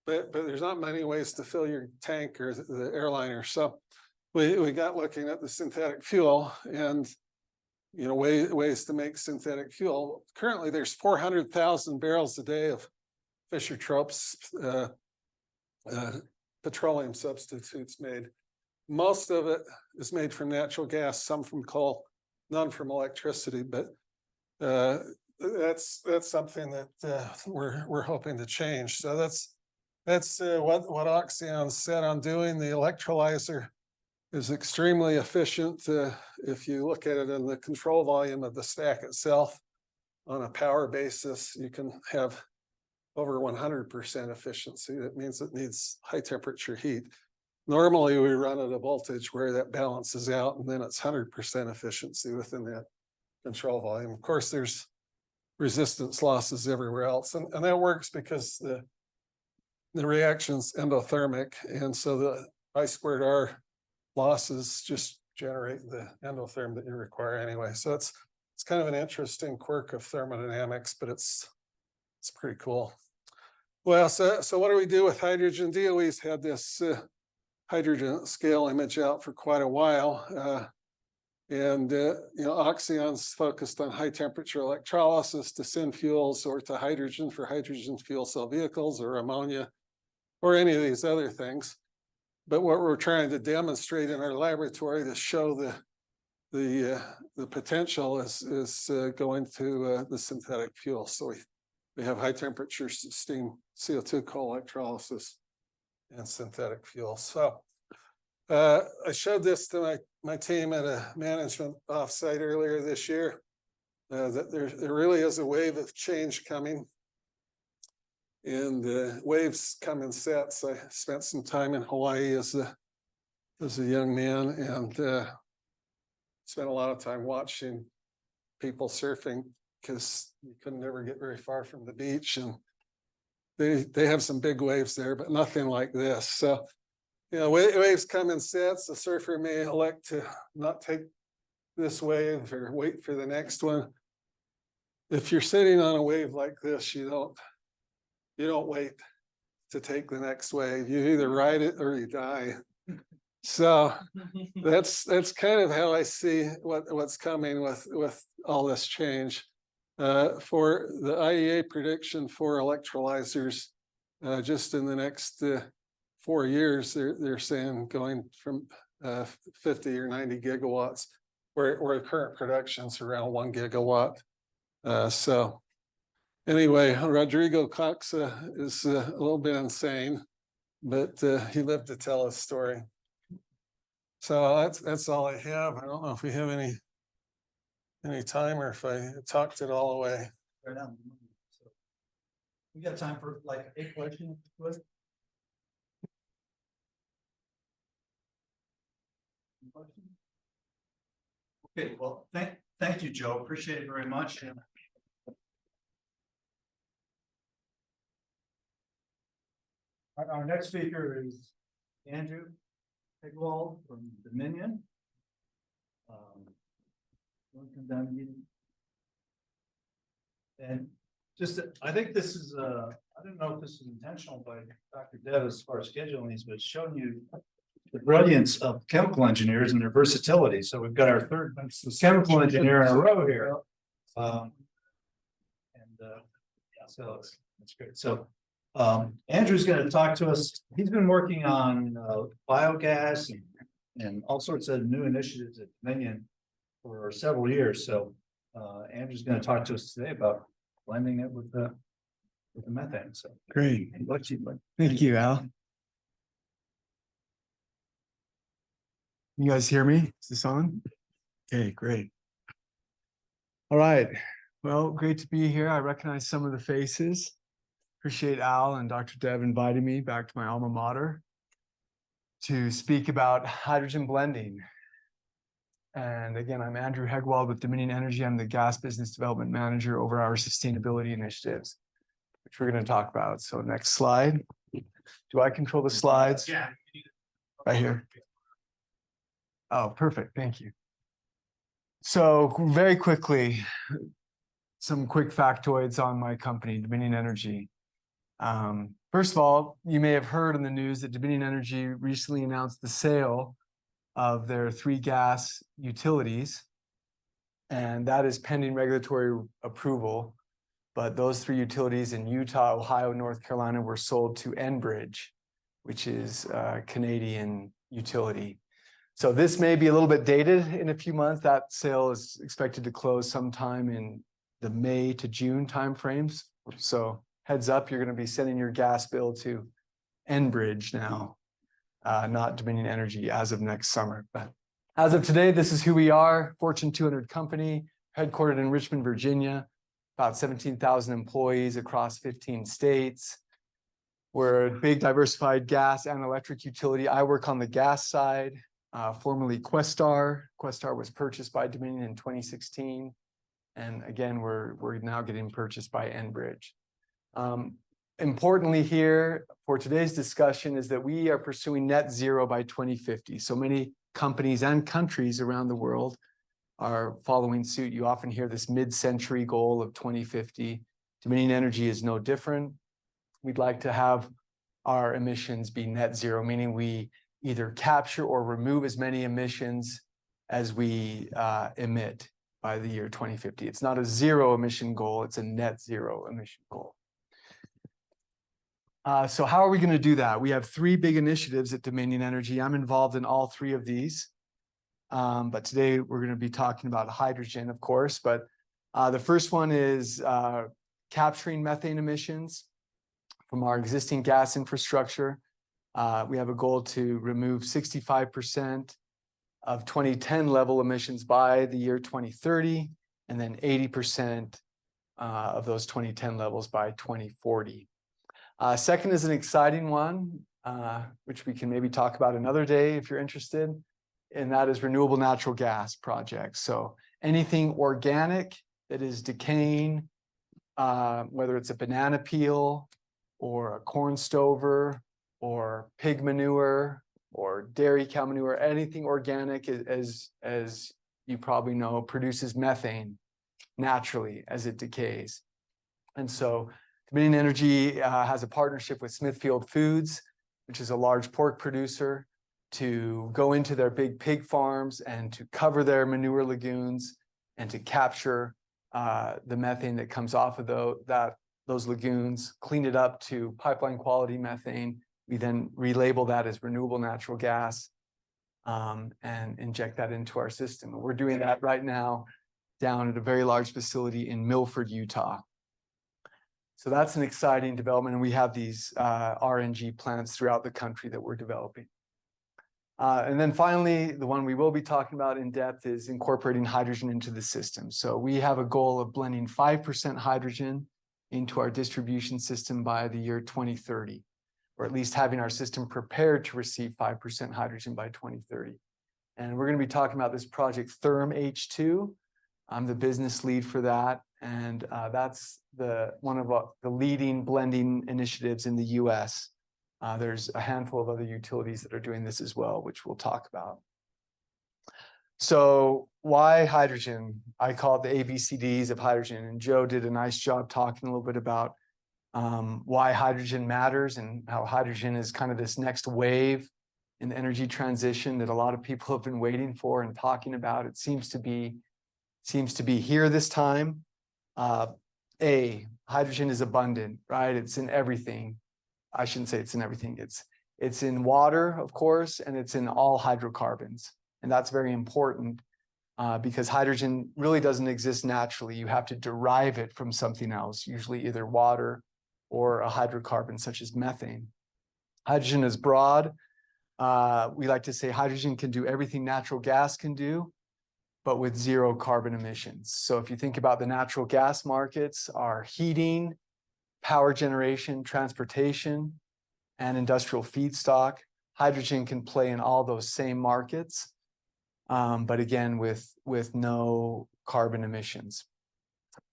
But there's not many ways to fill your tank or the airliner. So we got looking at the synthetic fuel and, you know, ways to make synthetic fuel. Currently, there's 400,000 barrels a day of Fischer-Tropsch petroleum substitutes made. Most of it is made from natural gas, some from coal, none from electricity. But that's something that we're hoping to change. So that's what Oxeon's set on doing. The electrolyzer is extremely efficient. If you look at it in the control volume of the stack itself, on a power basis, you can have over 100% efficiency. That means it needs high temperature heat. Normally, we run at a voltage where that balances out, and then it's 100% efficiency within that control volume. Of course, there's resistance losses everywhere else, and that works because the reaction's endothermic, and so the I squared R losses just generate the endotherm that you require anyway. So it's kind of an interesting quirk of thermodynamics, but it's pretty cool. Well, so what do we do with hydrogen? DOE's had this hydrogen scale image out for quite a while. Oxion's focused on high temperature electrolysis to synfuels or to hydrogen for hydrogen fuel cell vehicles or ammonia or any of these other things. But what we're trying to demonstrate in our laboratory to show the potential is going to the synthetic fuel. So we have high temperature steam CO2 co-electrolysis and synthetic fuel. So I showed this to my team at a management offsite earlier this year, that there really is a wave of change coming. And waves come in sets. I spent some time in Hawaii as a young man, and spent a lot of time watching people surfing because you couldn't ever get very far from the beach. And they have some big waves there, but nothing like this. So, waves come in sets. The surfer may elect to not take this wave or wait for the next one. If you're sitting on a wave like this, you don't wait to take the next wave. You either ride it or you die. So that's kind of how I see what's coming with all this change. For the IEA prediction for electrolyzers, just in the next 4 years, they're saying going from 50 or 90 gigawatts, where current production's around 1 gigawatt. So anyway, Rodrigo Cox is a little bit insane, but he lived to tell his story. So that's all I have. I don't know if we have any time or if I talked it all away. Right now. So we got time for like 8 questions. Okay, well, thank you, Joe. Appreciate it very much. Our next speaker is Andrew Hegwald from Dominion. And just, I think this is, I don't know if this is intentional by Dr. Dev as far as scheduling these, but it's showing you the brilliance of chemical engineers and their versatility. So we've got our third chemical engineer in a row here. So that's great. So Andrew's going to talk to us. He's been working on biogas and all sorts of new initiatives at Dominion for several years. So Andrew's going to talk to us today about blending it with the methane. So great. Thank you, Al. You guys hear me? Is this on? Okay, great. All right. Well, great to be here. I recognize some of the faces. Appreciate Al and Dr. Dev inviting me back to my alma mater to speak about hydrogen blending. And again, I'm Andrew Hegwald with Dominion Energy. I'm the gas business development manager over our sustainability initiatives, which we're going to talk about. So next slide. Do I control the slides? Yeah. Right here. Oh, perfect. Thank you. So very quickly, some quick factoids on my company, Dominion Energy. First of all, you may have heard in the news that Dominion Energy recently announced the sale of their 3 gas utilities, and that is pending regulatory approval. But those 3 utilities in Utah, Ohio, North Carolina were sold to Enbridge, which is a Canadian utility. So this may be a little bit dated in a few months. That sale is expected to close sometime in the May to June timeframes. So heads up, you're going to be sending your gas bill to Enbridge now. not Dominion Energy as of next summer. But as of today, this is who we are, Fortune 200 company, headquartered in Richmond, Virginia, about 17,000 employees across 15 states. We're a big diversified gas and electric utility. I work on the gas side, formerly Questar. Questar was purchased by Dominion in 2016. And again, we're now getting purchased by Enbridge. Importantly here for today's discussion is that we are pursuing net zero by 2050. So many companies and countries around the world are following suit. You often hear this mid-century goal of 2050. Dominion Energy is no different. We'd like to have our emissions be net zero, meaning we either capture or remove as many emissions as we emit by the year 2050. It's not a zero emission goal, it's a net zero emission goal. So how are we going to do that? We have three big initiatives at Dominion Energy. I'm involved in all three of these. But today we're going to be talking about hydrogen, of course. But the first one is capturing methane emissions from our existing gas infrastructure. We have a goal to remove 65% of 2010 level emissions by the year 2030, and then 80% of those 2010 levels by 2040. Second is an exciting one, which we can maybe talk about another day if you're interested, and that is renewable natural gas projects. So anything organic that is decaying, whether it's a banana peel or a corn stover or pig manure or dairy cow manure, anything organic, as you probably know, produces methane naturally as it decays. And so Dominion Energy has a partnership with Smithfield Foods, which is a large pork producer, to go into their big pig farms and to cover their manure lagoons and to capture the methane that comes off of those lagoons, clean it up to pipeline quality methane. We then relabel that as renewable natural gas and inject that into our system. And we're doing that right now down at a very large facility in Milford, Utah. So that's an exciting development. And we have these RNG plants throughout the country that we're developing. And then finally, the one we will be talking about in depth is incorporating hydrogen into the system. So we have a goal of blending 5% hydrogen into our distribution system by the year 2030, or at least having our system prepared to receive 5% hydrogen by 2030. And we're going to be talking about this project Therm H2. I'm the business lead for that. And that's one of the leading blending initiatives in the US. There's a handful of other utilities that are doing this as well, which we'll talk about. So why hydrogen? I call it the ABCDs of hydrogen. And Joe did a nice job talking a little bit about why hydrogen matters and how hydrogen is kind of this next wave in the energy transition that a lot of people have been waiting for and talking about. It seems to be here this time. Hydrogen is abundant, right? It's in everything. I shouldn't say it's in everything. It's in water, of course, and it's in all hydrocarbons. And that's very important because hydrogen really doesn't exist naturally. You have to derive it from something else, usually either water or a hydrocarbon such as methane. Hydrogen is broad. We like to say hydrogen can do everything natural gas can do, but with zero carbon emissions. So if you think about the natural gas markets, are heating, power generation, transportation, and industrial feedstock. Hydrogen can play in all those same markets, but again, with no carbon emissions.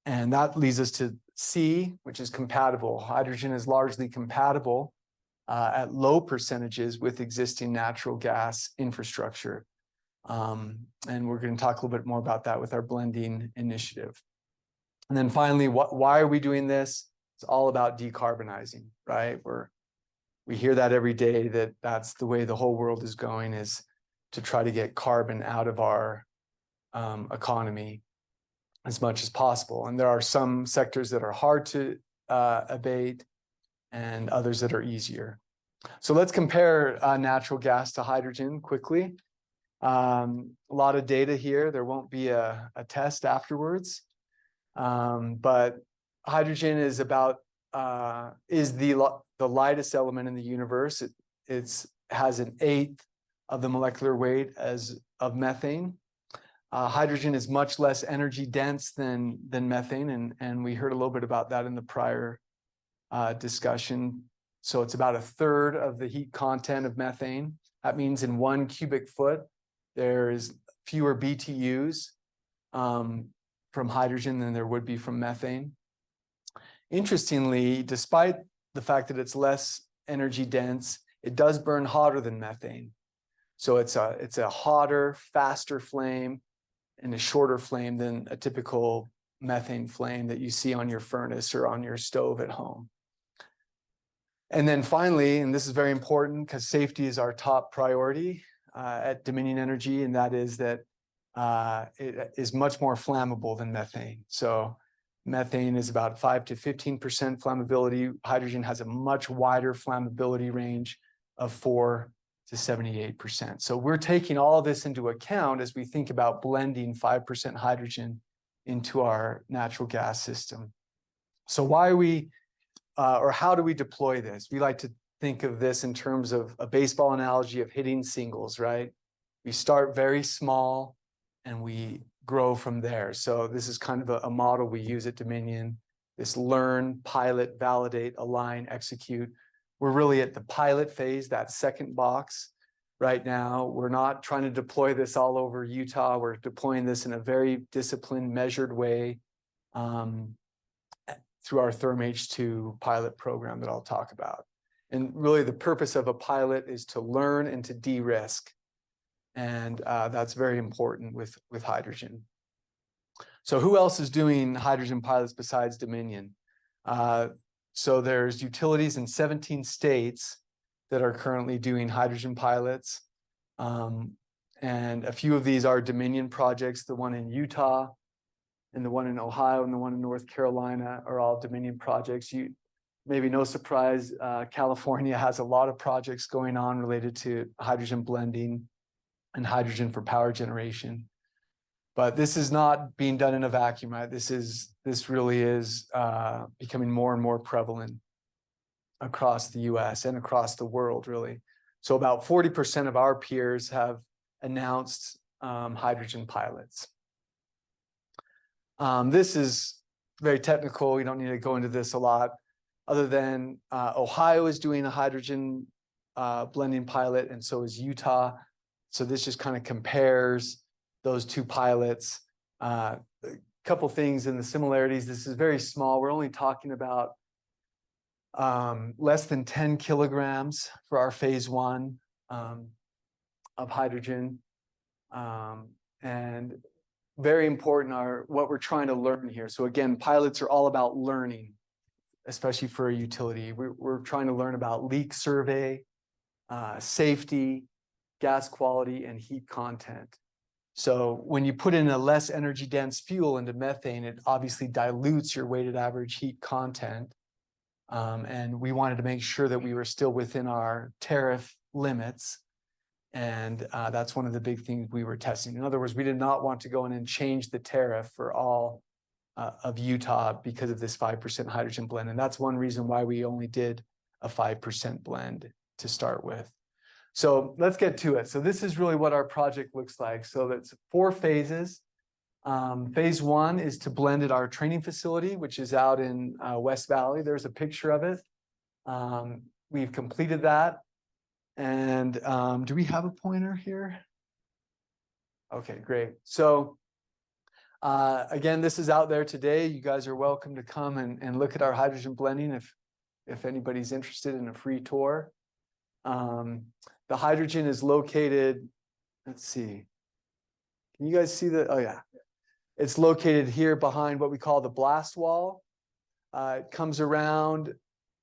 And that leads us to C, which is compatible. Hydrogen is largely compatible at low percentages with existing natural gas infrastructure. And we're going to talk a little bit more about that with our blending initiative. And then finally, why are we doing this? It's all about decarbonizing, right? We hear that every day, that's the way the whole world is going, is to try to get carbon out of our economy as much as possible. And there are some sectors that are hard to abate and others that are easier. So let's compare natural gas to hydrogen quickly. A lot of data here. There won't be a test afterwards. But hydrogen is the lightest element in the universe. It's has an eighth of the molecular weight as of methane. Hydrogen is much less energy dense than methane, and we heard a little bit about that in the prior discussion. So it's about a third of the heat content of methane. That means in 1 cubic foot, there's fewer BTUs from hydrogen than there would be from methane. Interestingly, despite the fact that it's less energy dense, it does burn hotter than methane. So it's a hotter, faster flame and a shorter flame than a typical methane flame that you see on your furnace or on your stove at home. And then finally, and this is very important because safety is our top priority at Dominion Energy, and that is that it is much more flammable than methane. So methane is about 5 to 15% flammability. Hydrogen has a much wider flammability range of 4 to 78%. So we're taking all of this into account as we think about blending 5% hydrogen into our natural gas system. So why are we or how do we deploy this? We like to think of this in terms of a baseball analogy of hitting singles, right? We start very small and we grow from there. So this is kind of a model we use at Dominion, this learn, pilot, validate, align, execute. We're really at the pilot phase, that second box right now. We're not trying to deploy this all over Utah. We're deploying this in a very disciplined, measured way through our ThermH2 pilot program that I'll talk about. And really the purpose of a pilot is to learn and to de-risk. And that's very important with hydrogen. So who else is doing hydrogen pilots besides Dominion? So there's utilities in 17 states that are currently doing hydrogen pilots. And a few of these are Dominion projects. The one in Utah and the one in Ohio and the one in North Carolina are all Dominion projects. Maybe no surprise, California has a lot of projects going on related to hydrogen blending and hydrogen for power generation. But this is not being done in a vacuum, right? This really is becoming more and more prevalent across the US and across the world, really. So about 40% of our peers have announced hydrogen pilots. This is very technical. We don't need to go into this a lot, other than Ohio is doing a hydrogen blending pilot, and so is Utah. So this just kind of compares those two pilots. A couple things in the similarities. This is very small. We're only talking about less than 10 kilograms for our phase 1 of hydrogen. And very important are what we're trying to learn here. So again, pilots are all about learning, especially for a utility. We're trying to learn about leak survey, safety, gas quality, and heat content. So when you put in a less energy dense fuel into methane, it obviously dilutes your weighted average heat content. And we wanted to make sure that we were still within our tariff limits. And that's one of the big things we were testing. In other words, we did not want to go in and change the tariff for all of Utah because of this 5% hydrogen blend. And that's one reason why we only did a 5% blend to start with. So let's get to it. So this is really what our project looks like. So that's 4 phases. Phase 1 is to blend at our training facility, which is out in West Valley. There's a picture of it. We've completed that. And do we have a pointer here? Okay, great. So again, this is out there today. You guys are welcome to come and look at our hydrogen blending if anybody's interested in a free tour. The hydrogen is located, let's see. Can you guys see the, oh yeah. It's located here behind what we call the blast wall. It comes around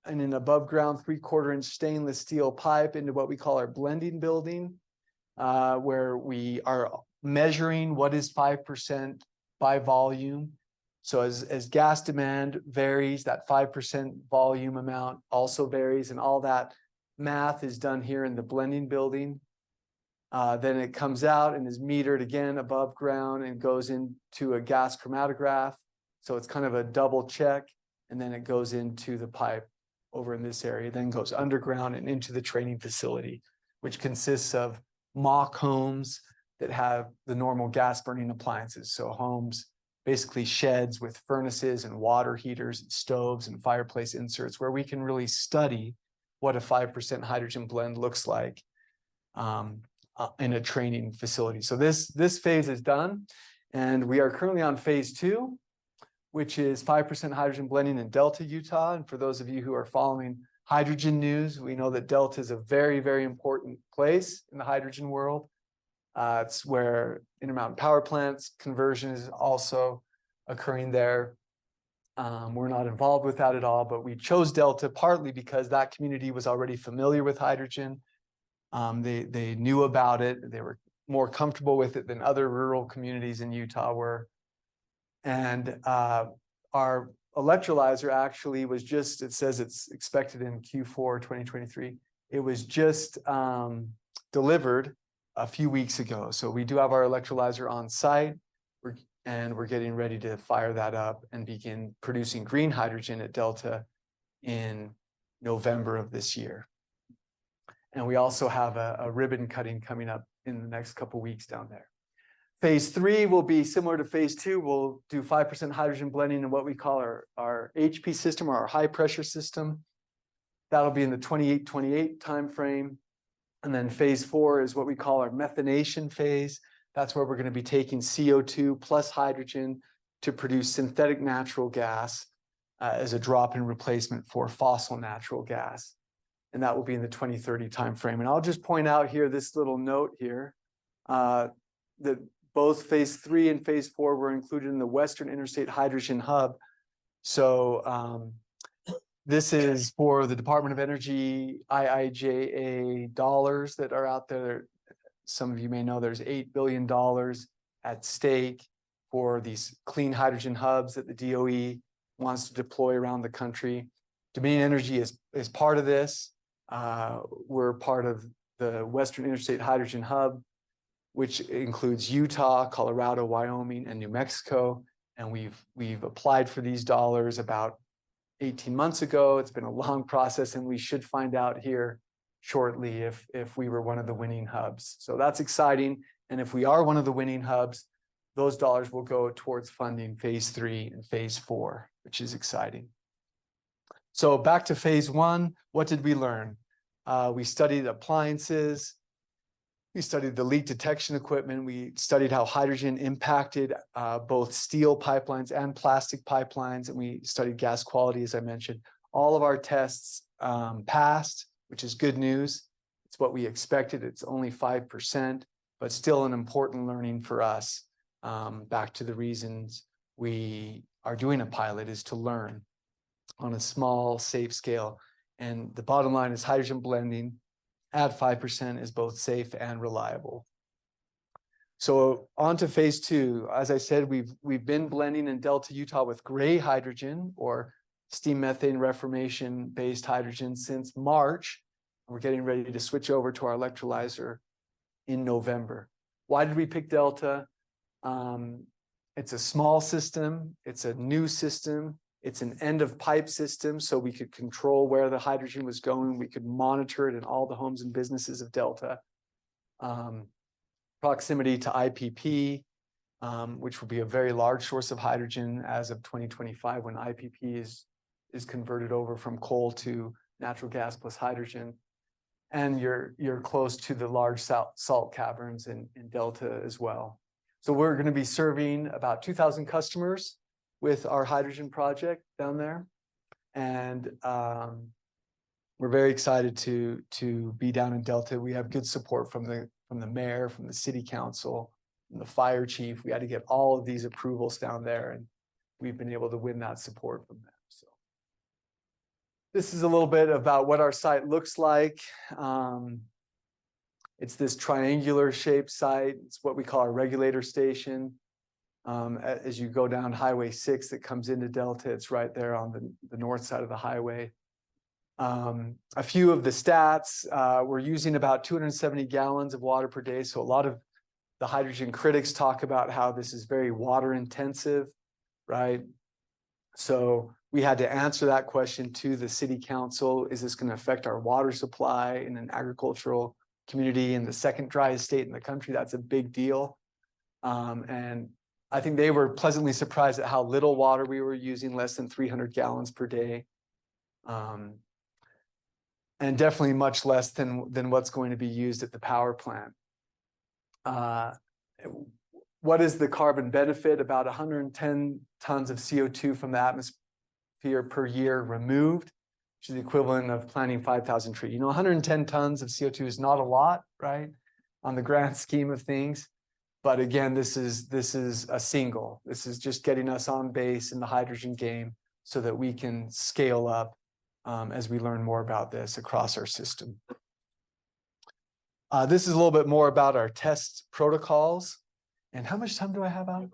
in an above ground 3/4 inch stainless steel pipe into what we call our blending building, where we are measuring what is 5% by volume. So as gas demand varies, that 5% volume amount also varies, and all that math is done here in the blending building. Then it comes out and is metered again above ground and goes into a gas chromatograph. So it's kind of a double check, and then it goes into the pipe over in this area, then goes underground and into the training facility. which consists of mock homes that have the normal gas burning appliances. So homes, basically sheds with furnaces and water heaters, and stoves and fireplace inserts, where we can really study what a 5% hydrogen blend looks like in a training facility. So this phase is done, and we are currently on phase 2, which is 5% hydrogen blending in Delta, Utah. And for those of you who are following hydrogen news, we know that Delta is a very, very important place in the hydrogen world. It's where Intermountain Power Plants conversion is also occurring there. We're not involved with that at all, but we chose Delta partly because that community was already familiar with hydrogen. They knew about it. They were more comfortable with it than other rural communities in Utah were. And our electrolyzer actually was just, it says it's expected in Q4 2023. It was just delivered a few weeks ago. So we do have our electrolyzer on site, and we're getting ready to fire that up and begin producing green hydrogen at Delta in November of this year. And we also have a ribbon cutting coming up in the next couple weeks down there. Phase 3 will be similar to phase 2. We'll do 5% hydrogen blending in what we call our HP system, or our high pressure system. That'll be in the 28 timeframe. And then phase 4 is what we call our methanation phase. That's where we're going to be taking CO2 plus hydrogen to produce synthetic natural gas as a drop-in replacement for fossil natural gas. And that will be in the 2030 timeframe. And I'll just point out here this little note here that both phase 3 and phase 4 were included in the Western Interstate Hydrogen Hub. So this is for the Department of Energy IIJA dollars that are out there. Some of you may know there's $8 billion at stake for these clean hydrogen hubs that the DOE wants to deploy around the country. Dominion Energy is part of this. We're part of the Western Interstate Hydrogen Hub, which includes Utah, Colorado, Wyoming, and New Mexico. And we've applied for these dollars about 18 months ago. It's been a long process, and we should find out here shortly if we were one of the winning hubs. So that's exciting. And if we are one of the winning hubs, those dollars will go towards funding phase 3 and phase 4, which is exciting. So back to phase 1, what did we learn? We studied appliances. We studied the leak detection equipment. We studied how hydrogen impacted both steel pipelines and plastic pipelines. And we studied gas quality, as I mentioned. All of our tests passed, which is good news. It's what we expected. It's only 5%, but still an important learning for us. Back to the reasons we are doing a pilot is to learn on a small, safe scale. And the bottom line is hydrogen blending at 5% is both safe and reliable. So on to phase 2. As I said, we've been blending in Delta, Utah with gray hydrogen, or steam methane reformation based hydrogen, since March. We're getting ready to switch over to our electrolyzer in November. Why did we pick Delta? It's a small system. It's a new system. It's an end of pipe system, so we could control where the hydrogen was going. We could monitor it in all the homes and businesses of Delta. Proximity to IPP, which will be a very large source of hydrogen as of 2025, when IPP is converted over from coal to natural gas plus hydrogen. And you're close to the large salt caverns in Delta as well. So we're going to be serving about 2,000 customers with our hydrogen project down there. And we're very excited to be down in Delta. We have good support from the mayor, from the city council, from the fire chief. We had to get all of these approvals down there, and we've been able to win that support from them. So this is a little bit about what our site looks like. It's this triangular shaped site. It's what we call our regulator station. As you go down Highway 6 that comes into Delta, it's right there on the north side of the highway. A few of the stats, we're using about 270 gallons of water per day. So a lot of the hydrogen critics talk about how this is very water intensive, right? So we had to answer that question to the city council. Is this going to affect our water supply in an agricultural community in the second driest state in the country. That's a big deal. And I think they were pleasantly surprised at how little water we were using, less than 300 gallons per day. And definitely much less than what's going to be used at the power plant. What is the carbon benefit? About 110 tons of CO2 from the atmosphere per year removed, which is the equivalent of planting 5,000 trees. 110 tons of CO2 is not a lot, right? On the grand scheme of things. But again, this is a single. This is just getting us on base in the hydrogen game so that we can scale up as we learn more about this across our system. This is a little bit more about our test protocols. And how much time do I have out?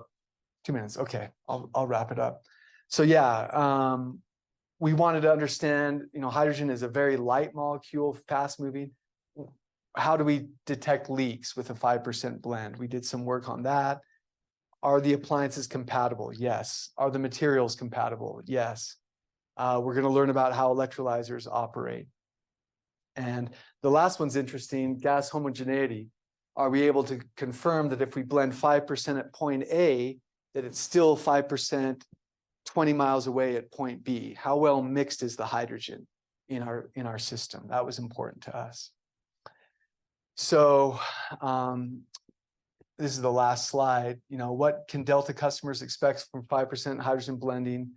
2 minutes. Okay, I'll wrap it up. So yeah, we wanted to understand, hydrogen is a very light molecule, fast moving. How do we detect leaks with a 5% blend? We did some work on that. Are the appliances compatible? Yes. Are the materials compatible? Yes. We're going to learn about how electrolyzers operate. And the last one's interesting, gas homogeneity. Are we able to confirm that if we blend 5% at point A, that it's still 5% 20 miles away at point B? How well mixed is the hydrogen in our system? That was important to us. So this is the last slide. What can Delta customers expect from 5% hydrogen blending?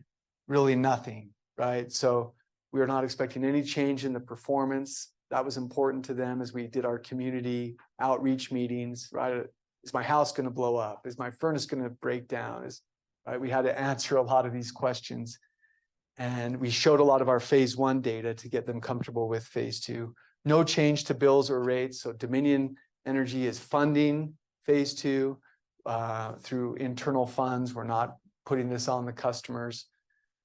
Really nothing, right? So we are not expecting any change in the performance. That was important to them as we did our community outreach meetings, right? Is my house going to blow up? Is my furnace going to break down? Right? We had to answer a lot of these questions. And we showed a lot of our phase 1 data to get them comfortable with phase 2. No change to bills or rates. So Dominion Energy is funding phase 2 through internal funds. We're not putting this on the customers.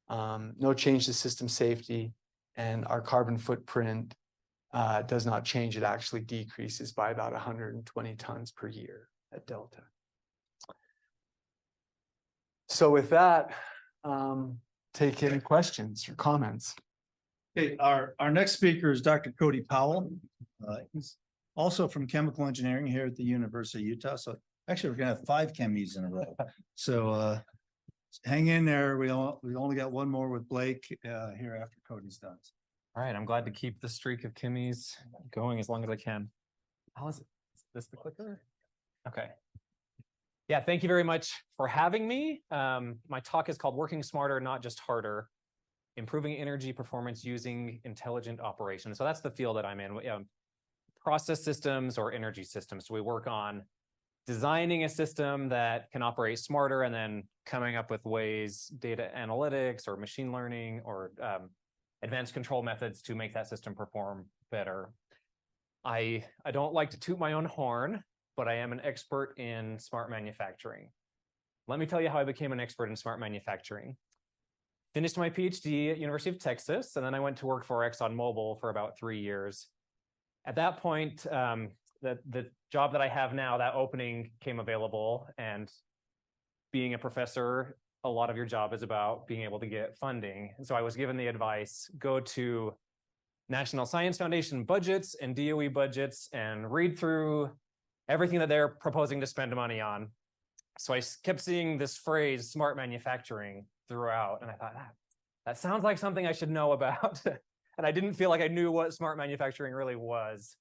No change to system safety, and our carbon footprint does not change. It actually decreases by about 120 tons per year at Delta. So with that, take any questions or comments. Okay, our next speaker is Dr. Cody Powell. He's also from chemical engineering here at the University of Utah. So actually, we're gonna have 5 chemies in a row. So hang in there. We only got one more with Blake here after Cody's done. All right, I'm glad to keep the streak of Kimmy's going as long as I can. How is it? Is this the clicker? Okay. Yeah, thank you very much for having me. My talk is called Working Smarter, Not Just Harder, Improving Energy Performance Using Intelligent Operations. So that's the field that I'm in, process systems or energy systems. So we work on designing a system that can operate smarter and then coming up with ways, data analytics or machine learning or advanced control methods to make that system perform better. I don't like to toot my own horn, but I am an expert in smart manufacturing. Let me tell you how I became an expert in smart manufacturing. Finished my PhD at University of Texas, and then I went to work for ExxonMobil for about 3 years. At that point, the job that I have now, that opening came available, and being a professor, a lot of your job is about being able to get funding. And so I was given the advice, go to National Science Foundation budgets and DOE budgets and read through everything that they're proposing to spend money on. So I kept seeing this phrase, smart manufacturing, throughout. And I thought, that sounds like something I should know about. And I didn't feel like I knew what smart manufacturing really was.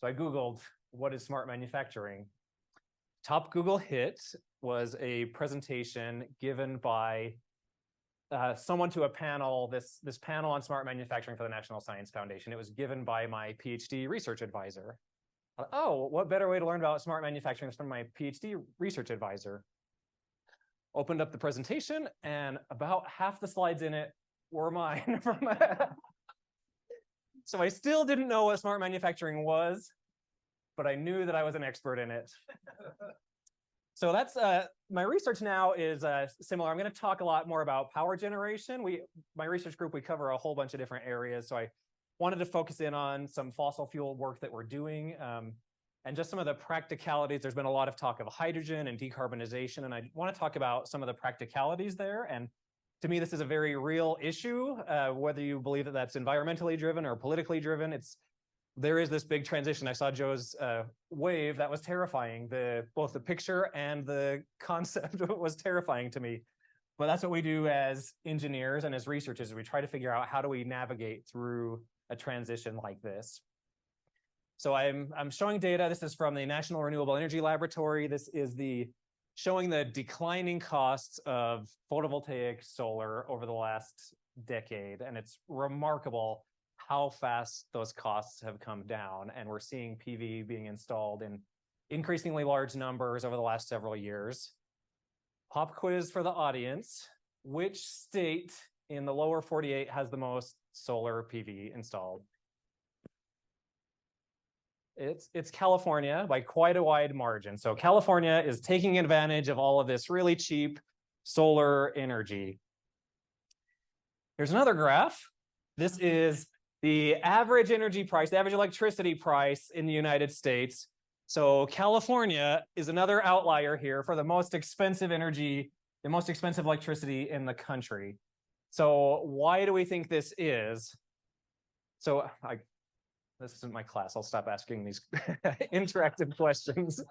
So I Googled, what is smart manufacturing? Top Google hit was a presentation given by someone to a panel, this panel on smart manufacturing for the National Science Foundation. It was given by my PhD research advisor. Oh, what better way to learn about smart manufacturing than from my PhD research advisor? Opened up the presentation, and about half the slides in it were mine. So I still didn't know what smart manufacturing was, but I knew that I was an expert in it. So that's my research now is similar. I'm going to talk a lot more about power generation. My research group, we cover a whole bunch of different areas. So I wanted to focus in on some fossil fuel work that we're doing and just some of the practicalities. There's been a lot of talk of hydrogen and decarbonization, and I want to talk about some of the practicalities there. And to me, this is a very real issue, whether you believe that that's environmentally driven or politically driven. It's there is this big transition. I saw Joe's wave. That was terrifying. Both the picture and the concept was terrifying to me. But that's what we do as engineers and as researchers. We try to figure out how do we navigate through a transition like this. So I'm showing data. This is from the National Renewable Energy Laboratory. This is showing the declining costs of photovoltaic solar over the last decade. And it's remarkable how fast those costs have come down. And we're seeing PV being installed in increasingly large numbers over the last several years. Pop quiz for the audience. Which state in the lower 48 has the most solar PV installed? It's California by quite a wide margin. So California is taking advantage of all of this really cheap solar energy. Here's another graph. This is the average energy price, the average electricity price in the United States. So California is another outlier here for the most expensive energy, the most expensive electricity in the country. So why do we think this is? So this isn't my class. I'll stop asking these interactive questions.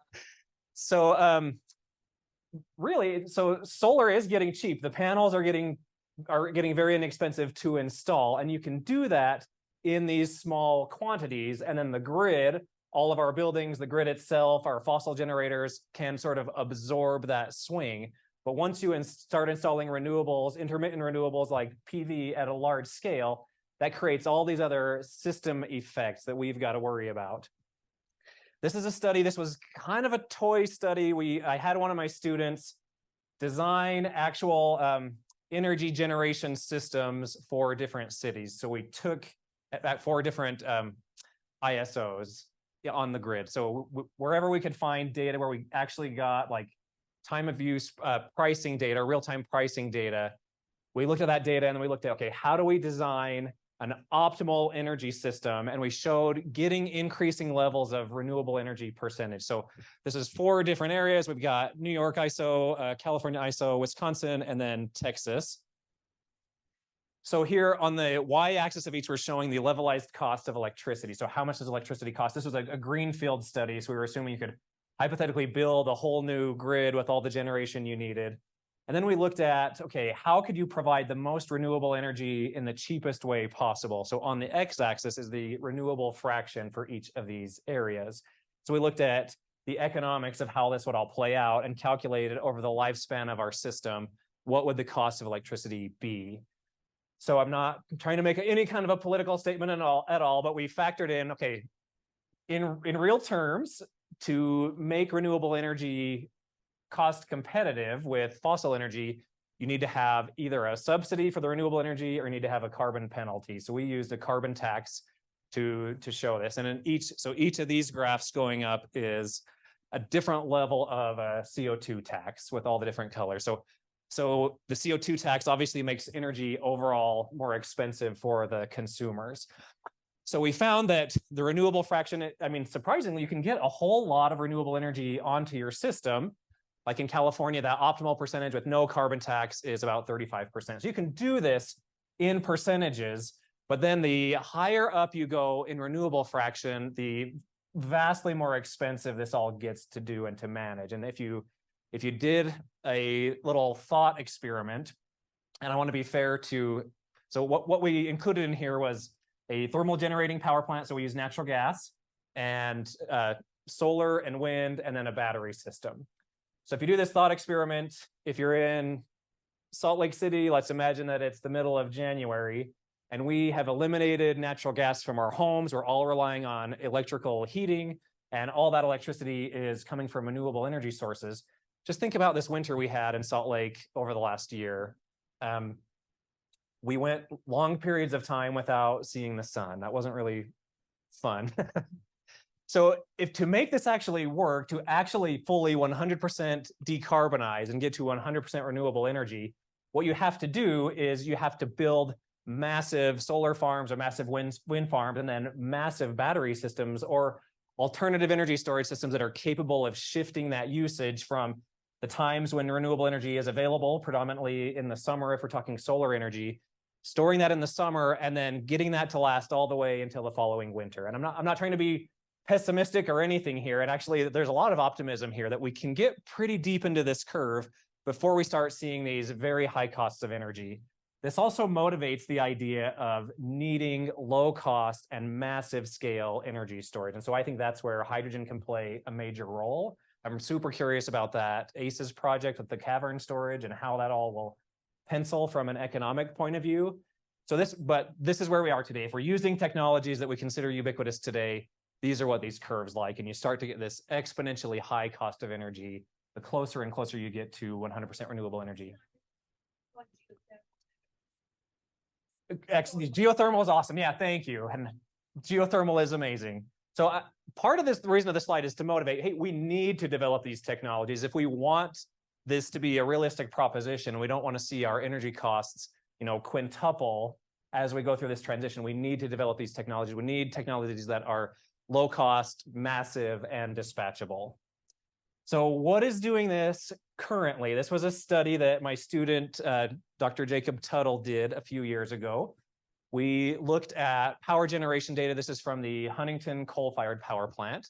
So really, so solar is getting cheap. The panels are getting very inexpensive to install, and you can do that in these small quantities. And then the grid, all of our buildings, the grid itself, our fossil generators can sort of absorb that swing. But once you start installing renewables, intermittent renewables like PV at a large scale, that creates all these other system effects that we've got to worry about. This is a study. This was kind of a toy study. I had one of my students design actual energy generation systems for different cities. So we took at 4 different ISOs on the grid. So wherever we could find data where we actually got like time of use pricing data, real-time pricing data, we looked at that data and we looked at, okay, how do we design an optimal energy system? And we showed getting increasing levels of renewable energy percentage. So this is 4 different areas. We've got New York ISO, California ISO, Wisconsin, and then Texas. So here on the y-axis of each, we're showing the levelized cost of electricity. So how much does electricity cost? This was a greenfield study. So we were assuming you could hypothetically build a whole new grid with all the generation you needed. And then we looked at, okay, how could you provide the most renewable energy in the cheapest way possible? So on the x-axis is the renewable fraction for each of these areas. So we looked at the economics of how this would all play out and calculated over the lifespan of our system, what would the cost of electricity be? So I'm not trying to make any kind of a political statement at all, but we factored in, okay, in real terms, to make renewable energy cost competitive with fossil energy, you need to have either a subsidy for the renewable energy or you need to have a carbon penalty. So we used a carbon tax to show this. And in each of these graphs going up is a different level of a CO2 tax with all the different colors. So the CO2 tax obviously makes energy overall more expensive for the consumers. So we found that the renewable fraction, I mean, surprisingly, you can get a whole lot of renewable energy onto your system. Like in California, that optimal percentage with no carbon tax is about 35%. So you can do this in percentages, but then the higher up you go in renewable fraction, the vastly more expensive this all gets to do and to manage. And if you did a little thought experiment, and I want to be fair to, so what we included in here was a thermal generating power plant. So we use natural gas and solar and wind, and then a battery system. So if you do this thought experiment, if you're in Salt Lake City, let's imagine that it's the middle of January, and we have eliminated natural gas from our homes. We're all relying on electrical heating, and all that electricity is coming from renewable energy sources. Just think about this winter we had in Salt Lake over the last year. We went long periods of time without seeing the sun. That wasn't really fun. So to make this actually work, to actually fully 100% decarbonize and get to 100% renewable energy, what you have to do is you have to build massive solar farms or massive wind farms, and then massive battery systems or alternative energy storage systems that are capable of shifting that usage from the times when renewable energy is available, predominantly in the summer if we're talking solar energy, storing that in the summer, and then getting that to last all the way until the following winter. And I'm not trying to be pessimistic or anything here. And actually, there's a lot of optimism here that we can get pretty deep into this curve before we start seeing these very high costs of energy. This also motivates the idea of needing low cost and massive scale energy storage. And so I think that's where hydrogen can play a major role. I'm super curious about that ACES project with the cavern storage and how that all will pencil from an economic point of view. So this is where we are today. If we're using technologies that we consider ubiquitous today, these are what these curves like, and you start to get this exponentially high cost of energy the closer and closer you get to 100% renewable energy. Geothermal is awesome. Yeah, thank you. And geothermal is amazing. So part of this, the reason of this slide is to motivate, hey, we need to develop these technologies. If we want this to be a realistic proposition, we don't want to see our energy costs, quintuple as we go through this transition. We need to develop these technologies. We need technologies that are low cost, massive, and dispatchable. So what is doing this currently? This was a study that my student, Dr. Jacob Tuttle, did a few years ago. We looked at power generation data. This is from the Huntington coal-fired power plant.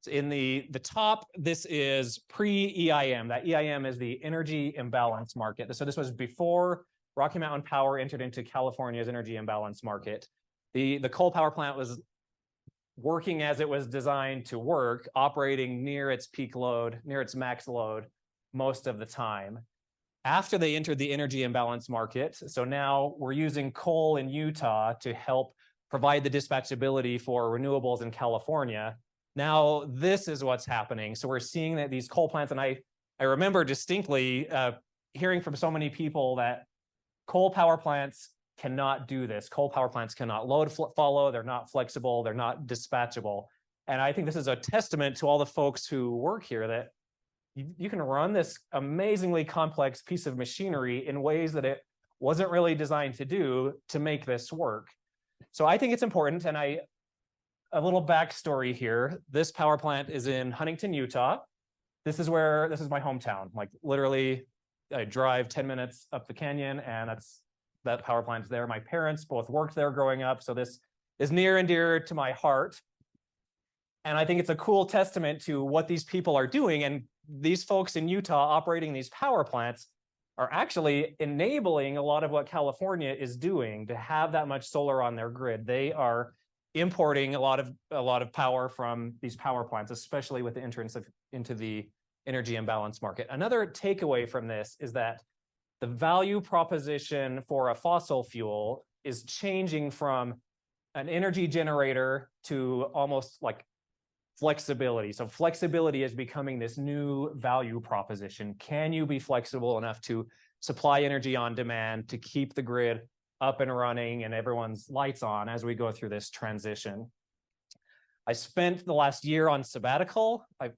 In the top, this is pre-EIM. That EIM is the energy imbalance market. So this was before Rocky Mountain Power entered into California's energy imbalance market. The coal power plant was working as it was designed to work, operating near its peak load, near its max load most of the time. After they entered the energy imbalance market, so now we're using coal in Utah to help provide the dispatchability for renewables in California. Now this is what's happening. So we're seeing that these coal plants, and I remember distinctly hearing from so many people that coal power plants cannot do this. Coal power plants cannot load follow, they're not flexible, they're not dispatchable. And I think this is a testament to all the folks who work here that you can run this amazingly complex piece of machinery in ways that it wasn't really designed to do to make this work. So I think it's important, and a little backstory here. This power plant is in Huntington, Utah. This is my hometown. Like literally, I drive 10 minutes up the canyon, and that power plant's there. My parents both worked there growing up, so this is near and dear to my heart. And I think it's a cool testament to what these people are doing. And these folks in Utah operating these power plants are actually enabling a lot of what California is doing to have that much solar on their grid. They are importing a lot of power from these power plants, especially with the entrance into the energy imbalance market. Another takeaway from this is that the value proposition for a fossil fuel is changing from an energy generator to almost like flexibility. So flexibility is becoming this new value proposition. Can you be flexible enough to supply energy on demand to keep the grid up and running and everyone's lights on as we go through this transition? I spent the last year on sabbatical. I'm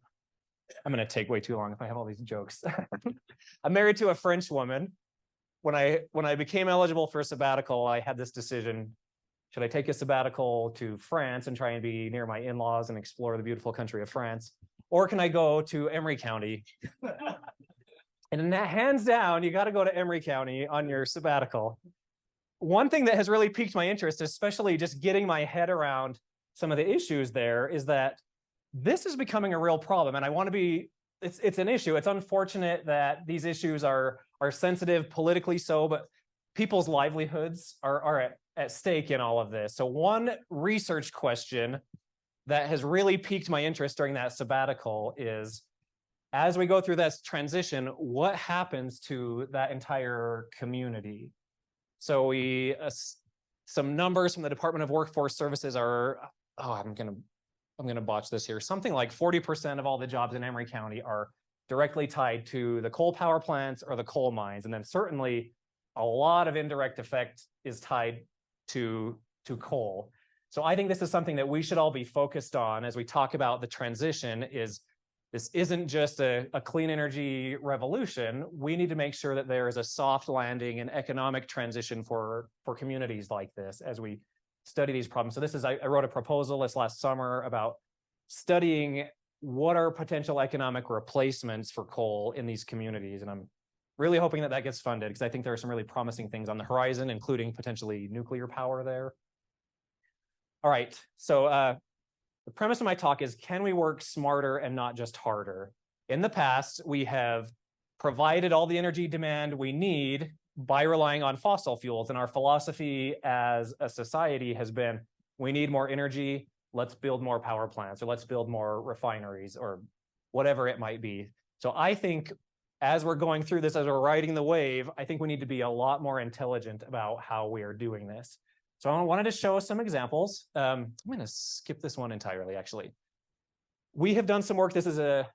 going to take way too long if I have all these jokes. I'm married to a French woman. When I became eligible for a sabbatical, I had this decision. Should I take a sabbatical to France and try and be near my in-laws and explore the beautiful country of France? Or can I go to Emery County? And hands down, you got to go to Emery County on your sabbatical. One thing that has really piqued my interest, especially just getting my head around some of the issues there, is that this is becoming a real problem. And I want to be, it's an issue. It's unfortunate that these issues are sensitive politically so, but people's livelihoods are at stake in all of this. So one research question that has really piqued my interest during that sabbatical is, as we go through this transition, what happens to that entire community? So some numbers from the Department of Workforce Services are, I'm gonna botch this here. Something like 40% of all the jobs in Emery County are directly tied to the coal power plants or the coal mines. And then certainly a lot of indirect effect is tied to coal. So I think this is something that we should all be focused on as we talk about the transition. This isn't just a clean energy revolution. We need to make sure that there is a soft landing and economic transition for communities like this as we study these problems. So I wrote a proposal this last summer about studying what are potential economic replacements for coal in these communities. And I'm really hoping that that gets funded because I think there are some really promising things on the horizon, including potentially nuclear power there. All right, so the premise of my talk is, can we work smarter and not just harder? In the past, we have provided all the energy demand we need by relying on fossil fuels. And our philosophy as a society has been, we need more energy, let's build more power plants, or let's build more refineries, or whatever it might be. So I think as we're going through this, as we're riding the wave, I think we need to be a lot more intelligent about how we are doing this. So I wanted to show some examples. I'm going to skip this one entirely, actually. We have done some work. This is an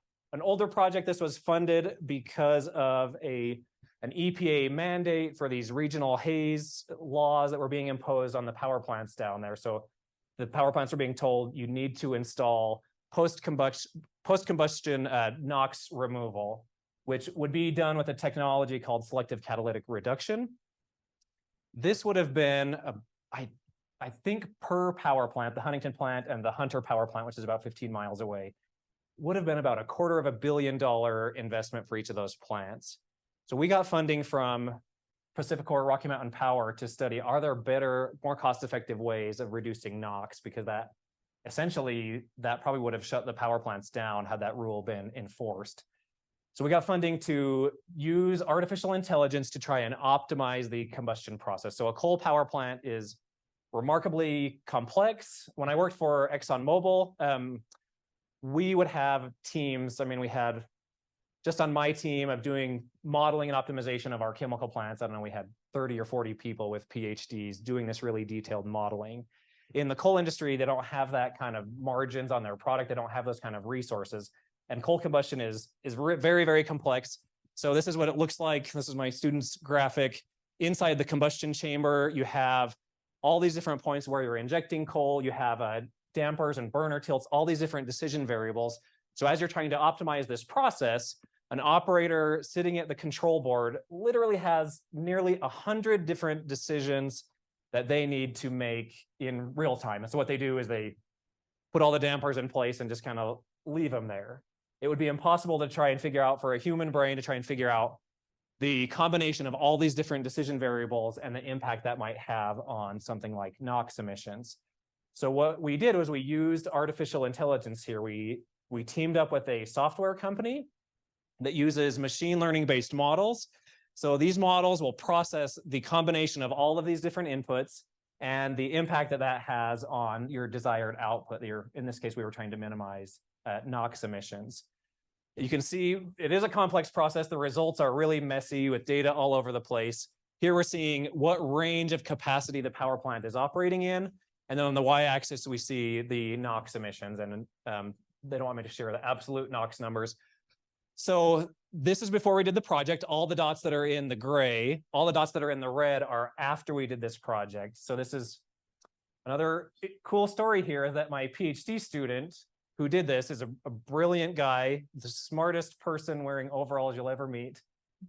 older project. This was funded because of an EPA mandate for these regional haze laws that were being imposed on the power plants down there. So the power plants are being told you need to install post-combustion NOx removal, which would be done with a technology called selective catalytic reduction. This would have been, I think per power plant, the Huntington plant and the Hunter power plant, which is about 15 miles away, would have been about $250 million investment for each of those plants. So we got funding from Pacificor Rocky Mountain Power to study, are there better, more cost-effective ways of reducing NOx? Because that essentially, that probably would have shut the power plants down had that rule been enforced. So we got funding to use artificial intelligence to try and optimize the combustion process. So a coal power plant is remarkably complex. When I worked for ExxonMobil, we would have teams. I mean, we had, just on my team of doing modeling and optimization of our chemical plants, I don't know, we had 30 or 40 people with PhDs doing this really detailed modeling. In the coal industry, they don't have that kind of margins on their product. They don't have those kind of resources. And coal combustion is very, very complex. So this is what it looks like. This is my student's graphic. Inside the combustion chamber, you have all these different points where you're injecting coal. You have dampers and burner tilts, all these different decision variables. So as you're trying to optimize this process, an operator sitting at the control board literally has nearly 100 different decisions that they need to make in real time. And so what they do is they put all the dampers in place and just kind of leave them there. It would be impossible to try and figure out for a human brain to try and figure out the combination of all these different decision variables and the impact that might have on something like NOx emissions. So what we did was we used artificial intelligence here. We teamed up with a software company that uses machine learning based models. So these models will process the combination of all of these different inputs and the impact that that has on your desired output. In this case, we were trying to minimize NOx emissions. You can see it is a complex process. The results are really messy with data all over the place. Here we're seeing what range of capacity the power plant is operating in. And then on the y-axis, we see the NOx emissions. And they don't want me to share the absolute NOx numbers. So this is before we did the project. All the dots that are in the gray, all the dots that are in the red are after we did this project. So this is another cool story here, that my PhD student who did this is a brilliant guy, the smartest person wearing overalls you'll ever meet.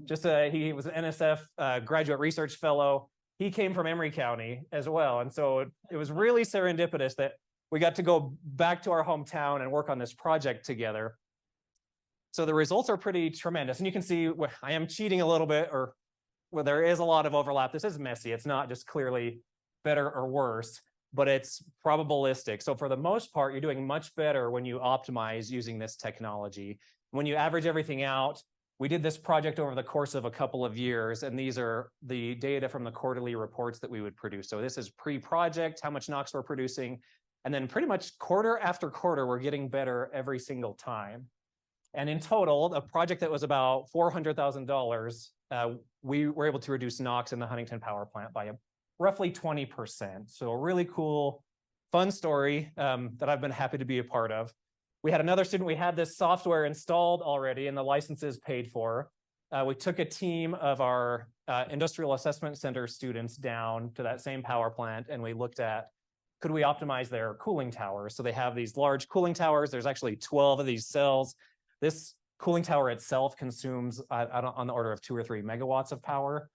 He was an NSF graduate research fellow. He came from Emery County as well. And so it was really serendipitous that we got to go back to our hometown and work on this project together. So the results are pretty tremendous. And you can see I am cheating a little bit, or there is a lot of overlap. This is messy. It's not just clearly better or worse, but it's probabilistic. So for the most part, you're doing much better when you optimize using this technology. When you average everything out, we did this project over the course of a couple of years, and these are the data from the quarterly reports that we would produce. So this is pre-project, how much NOx we're producing, and then pretty much quarter after quarter, we're getting better every single time. And in total, a project that was about $400,000, we were able to reduce NOx in the Huntington power plant by roughly 20%. So a really cool, fun story that I've been happy to be a part of. We had another student, we had this software installed already and the licenses paid for. We took a team of our Industrial Assessment Center students down to that same power plant, and we looked at, could we optimize their cooling towers? So they have these large cooling towers. There's actually 12 of these cells. This cooling tower itself consumes on the order of 2 or 3 megawatts of power.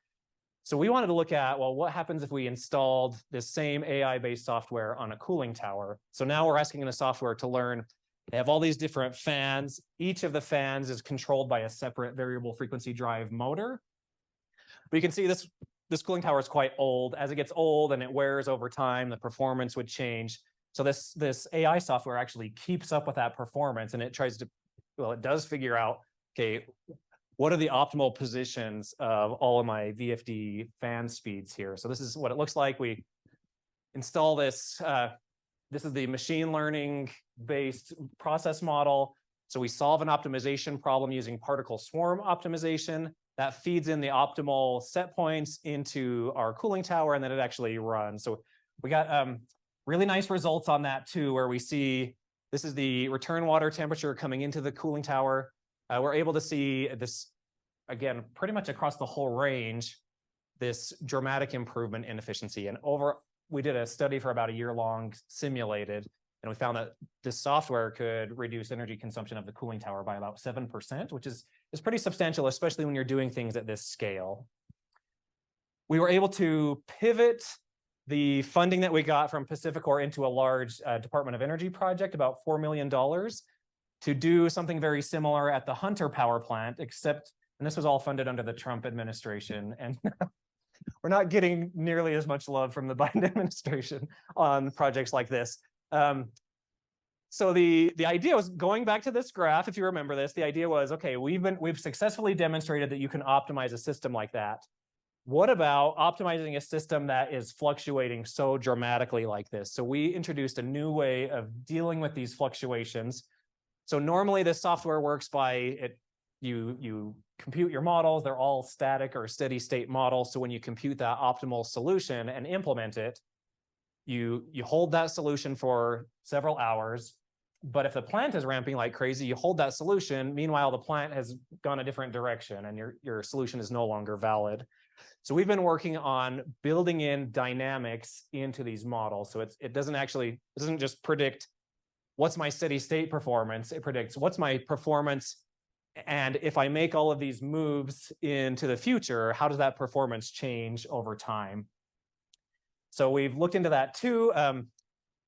So we wanted to look at, well, what happens if we installed this same AI-based software on a cooling tower? So now we're asking the software to learn. They have all these different fans. Each of the fans is controlled by a separate variable frequency drive motor. But you can see this cooling tower is quite old. As it gets old and it wears over time, the performance would change. So this AI software actually keeps up with that performance, and it tries to, well, it does figure out, okay, what are the optimal positions of all of my VFD fan speeds here? So this is what it looks like. We install this. This is the machine learning based process model. So we solve an optimization problem using particle swarm optimization that feeds in the optimal set points into our cooling tower, and then it actually runs. So we got really nice results on that too, where we see this is the return water temperature coming into the cooling tower. We're able to see this, again, pretty much across the whole range, this dramatic improvement in efficiency. And we did a study for about a year long, simulated, and we found that this software could reduce energy consumption of the cooling tower by about 7%, which is pretty substantial, especially when you're doing things at this scale. We were able to pivot the funding that we got from PacifiCorp into a large Department of Energy project, about $4 million, to do something very similar at the Hunter power plant, except, and this was all funded under the Trump administration, and we're not getting nearly as much love from the Biden administration on projects like this. So the idea was, going back to this graph, if you remember this, the idea was, okay, we've successfully demonstrated that you can optimize a system like that. What about optimizing a system that is fluctuating so dramatically like this? So we introduced a new way of dealing with these fluctuations. So normally this software works by you compute your models, they're all static or steady state models. So when you compute that optimal solution and implement it, you hold that solution for several hours. But if the plant is ramping like crazy, you hold that solution. Meanwhile, the plant has gone a different direction and your solution is no longer valid. So we've been working on building in dynamics into these models. So it doesn't just predict what's my steady state performance. It predicts what's my performance. And if I make all of these moves into the future, how does that performance change over time? So we've looked into that too.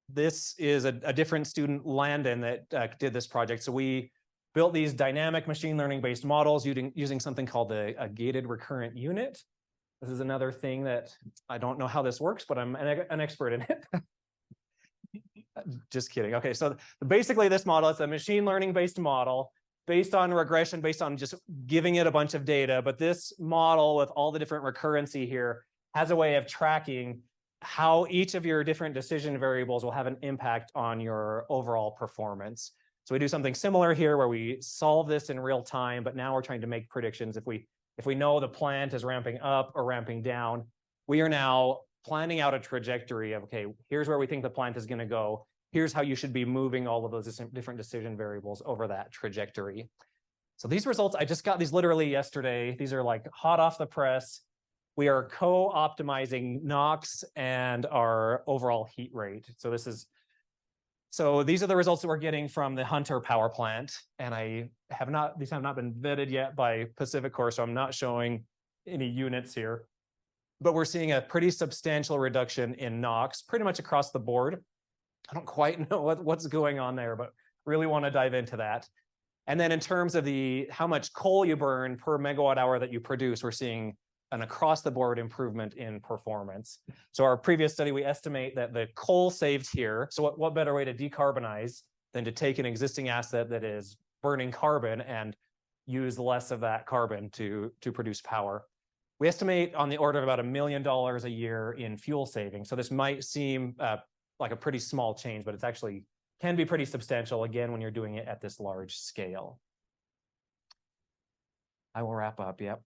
This is a different student, Landon, that did this project. So we built these dynamic machine learning based models using something called a gated recurrent unit. This is another thing that I don't know how this works, but I'm an expert in it. Just kidding. Okay, so basically this model, it's a machine learning based model based on regression, based on just giving it a bunch of data. But this model with all the different recurrency here has a way of tracking how each of your different decision variables will have an impact on your overall performance. So we do something similar here where we solve this in real time, but now we're trying to make predictions. If we know the plant is ramping up or ramping down, we are now planning out a trajectory of, okay, here's where we think the plant is going to go. Here's how you should be moving all of those different decision variables over that trajectory. So these results, I just got these literally yesterday. These are like hot off the press. We are co-optimizing NOx and our overall heat rate. So these are the results that we're getting from the Hunter power plant. And these have not been vetted yet by PacifiCorp, so I'm not showing any units here. But we're seeing a pretty substantial reduction in NOx pretty much across the board. I don't quite know what's going on there, but really want to dive into that. And then in terms of how much coal you burn per megawatt hour that you produce, we're seeing an across the board improvement in performance. So our previous study, we estimate that the coal saved here. So what better way to decarbonize than to take an existing asset that is burning carbon and use less of that carbon to produce power. We estimate on the order of about $1 million a year in fuel savings. So this might seem like a pretty small change, but it's actually can be pretty substantial, again, when you're doing it at this large scale. I will wrap up, yep.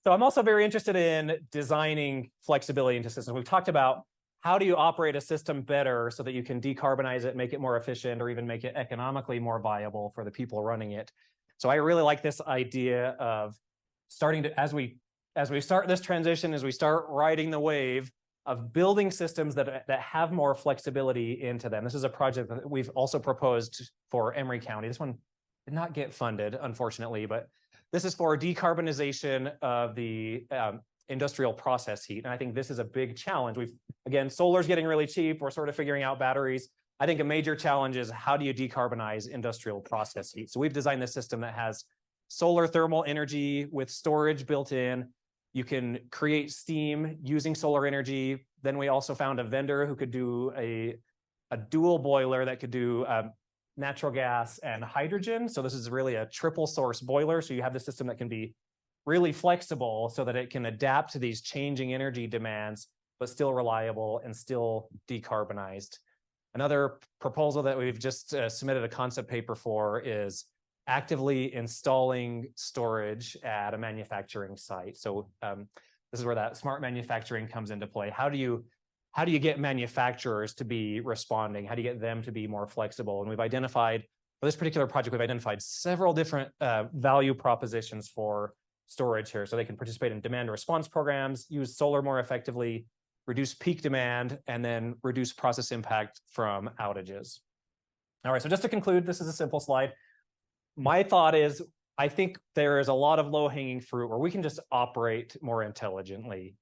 So I'm also very interested in designing flexibility into systems. We've talked about how do you operate a system better so that you can decarbonize it, make it more efficient, or even make it economically more viable for the people running it. So I really like this idea of starting to, as we start this transition, as we start riding the wave of building systems that have more flexibility into them. This is a project that we've also proposed for Emery County. This one did not get funded, unfortunately, but this is for decarbonization of the industrial process heat. And I think this is a big challenge. Again, solar's getting really cheap. We're sort of figuring out batteries. I think a major challenge is how do you decarbonize industrial process heat? So we've designed this system that has solar thermal energy with storage built in. You can create steam using solar energy. Then we also found a vendor who could do a dual boiler that could do natural gas and hydrogen. So this is really a triple source boiler. So you have the system that can be really flexible so that it can adapt to these changing energy demands, but still reliable and still decarbonized. Another proposal that we've just submitted a concept paper for is actively installing storage at a manufacturing site. So this is where that smart manufacturing comes into play. How do you get manufacturers to be responding? How do you get them to be more flexible? And we've identified, for this particular project, we've identified several different value propositions for storage here. So they can participate in demand response programs, use solar more effectively, reduce peak demand, and then reduce process impact from outages. All right, so just to conclude, this is a simple slide. My thought is, I think there is a lot of low-hanging fruit where we can just operate more intelligently.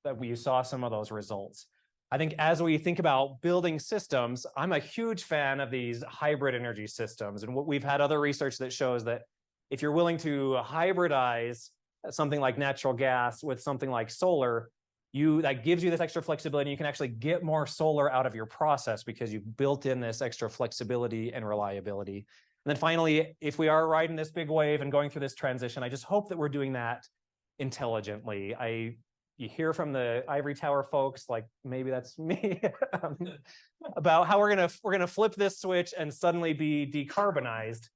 That we saw some of those results. I think as we think about building systems, I'm a huge fan of these hybrid energy systems. And what we've had other research that shows that if you're willing to hybridize something like natural gas with something like solar, that gives you this extra flexibility. You can actually get more solar out of your process because you've built in this extra flexibility and reliability. And then finally, if we are riding this big wave and going through this transition, I just hope that we're doing that intelligently. You hear from the ivory tower folks, like maybe that's me, about how we're gonna flip this switch and suddenly be decarbonized.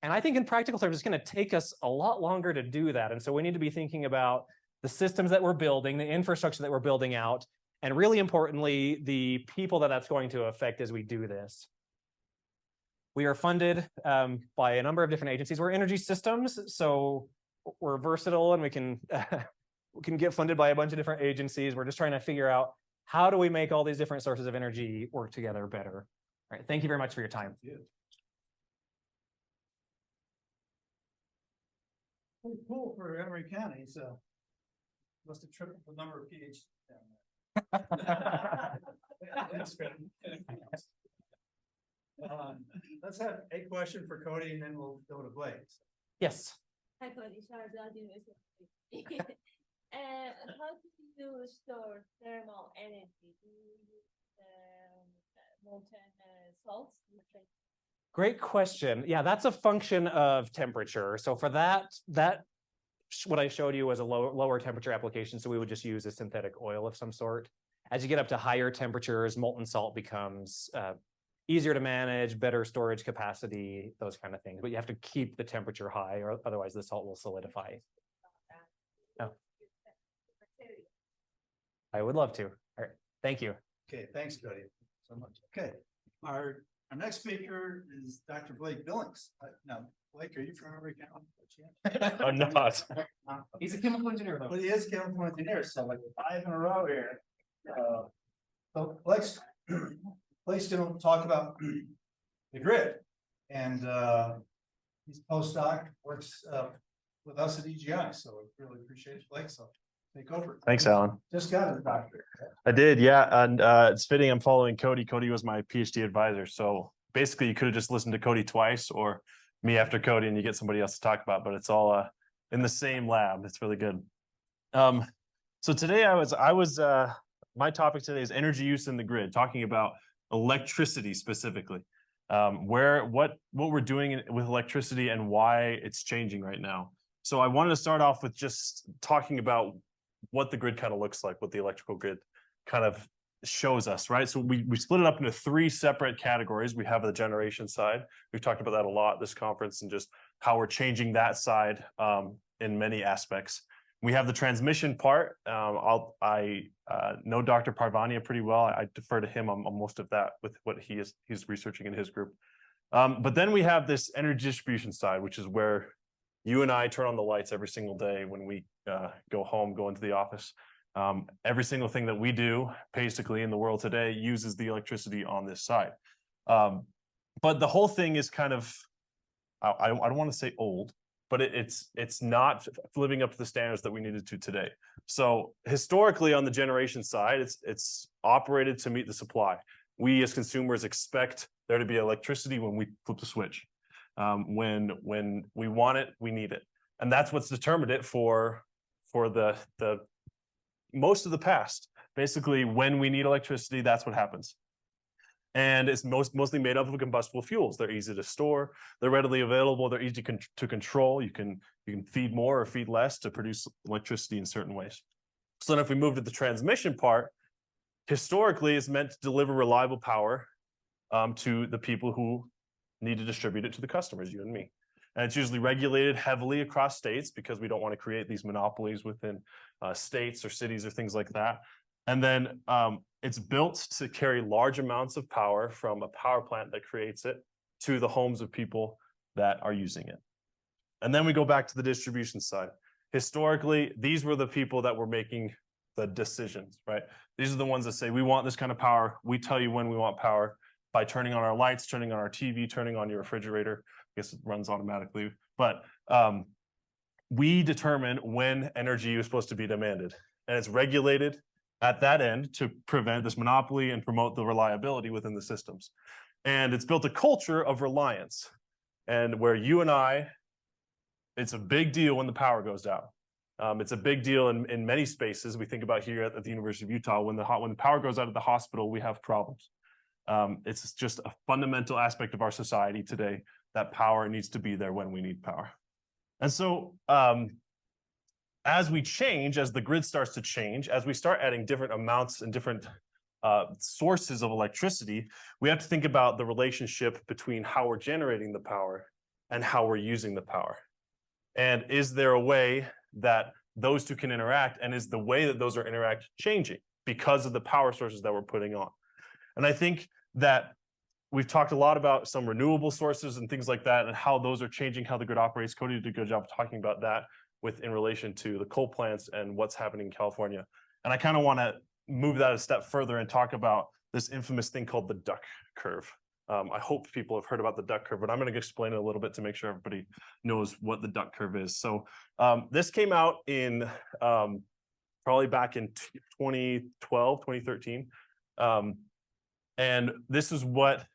And I think in practical terms, it's gonna take us a lot longer to do that. And so we need to be thinking about the systems that we're building, the infrastructure that we're building out, and really importantly, the people that that's going to affect as we do this. We are funded by a number of different agencies. We're energy systems, so we're versatile and we can get funded by a bunch of different agencies. We're just trying to figure out how do we make all these different sources of energy work together better. All right, thank you very much for your time. Pretty cool for Emory County, so must have tripled the number of PhDs down there. That's good. Let's have a question for Cody and then we'll go to Blake. Yes. Hi, Cody. Charlotte University. How do you store thermal energy? Do you use molten salts? Great question. Yeah, that's a function of temperature. So for that what I showed you was a lower temperature application. So we would just use a synthetic oil of some sort. As you get up to higher temperatures, molten salt becomes easier to manage, better storage capacity, those kind of things. But you have to keep the temperature high, or otherwise the salt will solidify. Oh. I would love to. All right, thank you. Okay, thanks, Cody, so much. Okay, our next speaker is Dr. Blake Billings. Now, Blake, are you from Emory County? I'm not. He's a chemical engineer, though. Well, he is a chemical engineer, so like 5 in a row here. So Blake's going to talk about the grid, and he's a postdoc, works with us at EGI, so we really appreciate it, Blake. So take over. Thanks, Alan. Just got his doctorate. I did, yeah, and it's fitting I'm following Cody. Cody was my PhD advisor, so basically you could have just listened to Cody twice, or me after Cody, and you get somebody else to talk about. But it's all in the same lab. It's really good. So today my topic today is energy use in the grid, talking about electricity specifically, what we're doing with electricity and why it's changing right now. So I wanted to start off with just talking about what the grid kind of looks like, what the electrical grid kind of shows us, right? So we split it up into 3 separate categories. We have the generation side. We've talked about that a lot this conference, and just how we're changing that side in many aspects. We have the transmission part. I know Dr. Parvania pretty well. I defer to him on most of that with what he's researching in his group. But then we have this energy distribution side, which is where you and I turn on the lights every single day when we go home, go into the office. Every single thing that we do basically in the world today uses the electricity on this side. But the whole thing is kind of, I don't want to say old, but it's not living up to the standards that we needed to today. So historically on the generation side, it's operated to meet the supply. We as consumers expect there to be electricity when we flip the switch. When we want it, we need it. And that's what's determined it for the most of the past. Basically, when we need electricity, that's what happens. And it's mostly made up of combustible fuels. They're easy to store, they're readily available, they're easy to control. You can feed more or feed less to produce electricity in certain ways. So then if we move to the transmission part, historically it's meant to deliver reliable power to the people who need to distribute it to the customers, you and me. And it's usually regulated heavily across states because we don't want to create these monopolies within states or cities or things like that. And then it's built to carry large amounts of power from a power plant that creates it to the homes of people that are using it. And then we go back to the distribution side. Historically, these were the people that were making the decisions, right? These are the ones that say, we want this kind of power. We tell you when we want power by turning on our lights, turning on our TV, turning on your refrigerator. I guess it runs automatically, but we determine when energy is supposed to be demanded, and it's regulated at that end to prevent this monopoly and promote the reliability within the systems. And it's built a culture of reliance, and where you and I, it's a big deal when the power goes out. It's a big deal in many spaces. We think about here at the University of Utah, when the power goes out at the hospital, we have problems. It's just a fundamental aspect of our society today that power needs to be there when we need power. And so as we change, as the grid starts to change, as we start adding different amounts and different sources of electricity, we have to think about the relationship between how we're generating the power and how we're using the power. And is there a way that those two can interact? And is the way that those are interact changing because of the power sources that we're putting on? And I think that we've talked a lot about some renewable sources and things like that and how those are changing how the grid operates. Cody did a good job talking about that in relation to the coal plants and what's happening in California. And I kind of want to move that a step further and talk about this infamous thing called the duck curve. I hope people have heard about the duck curve, but I'm going to explain it a little bit to make sure everybody knows what the duck curve is. So this came out in probably back in 2012, 2013. And this is what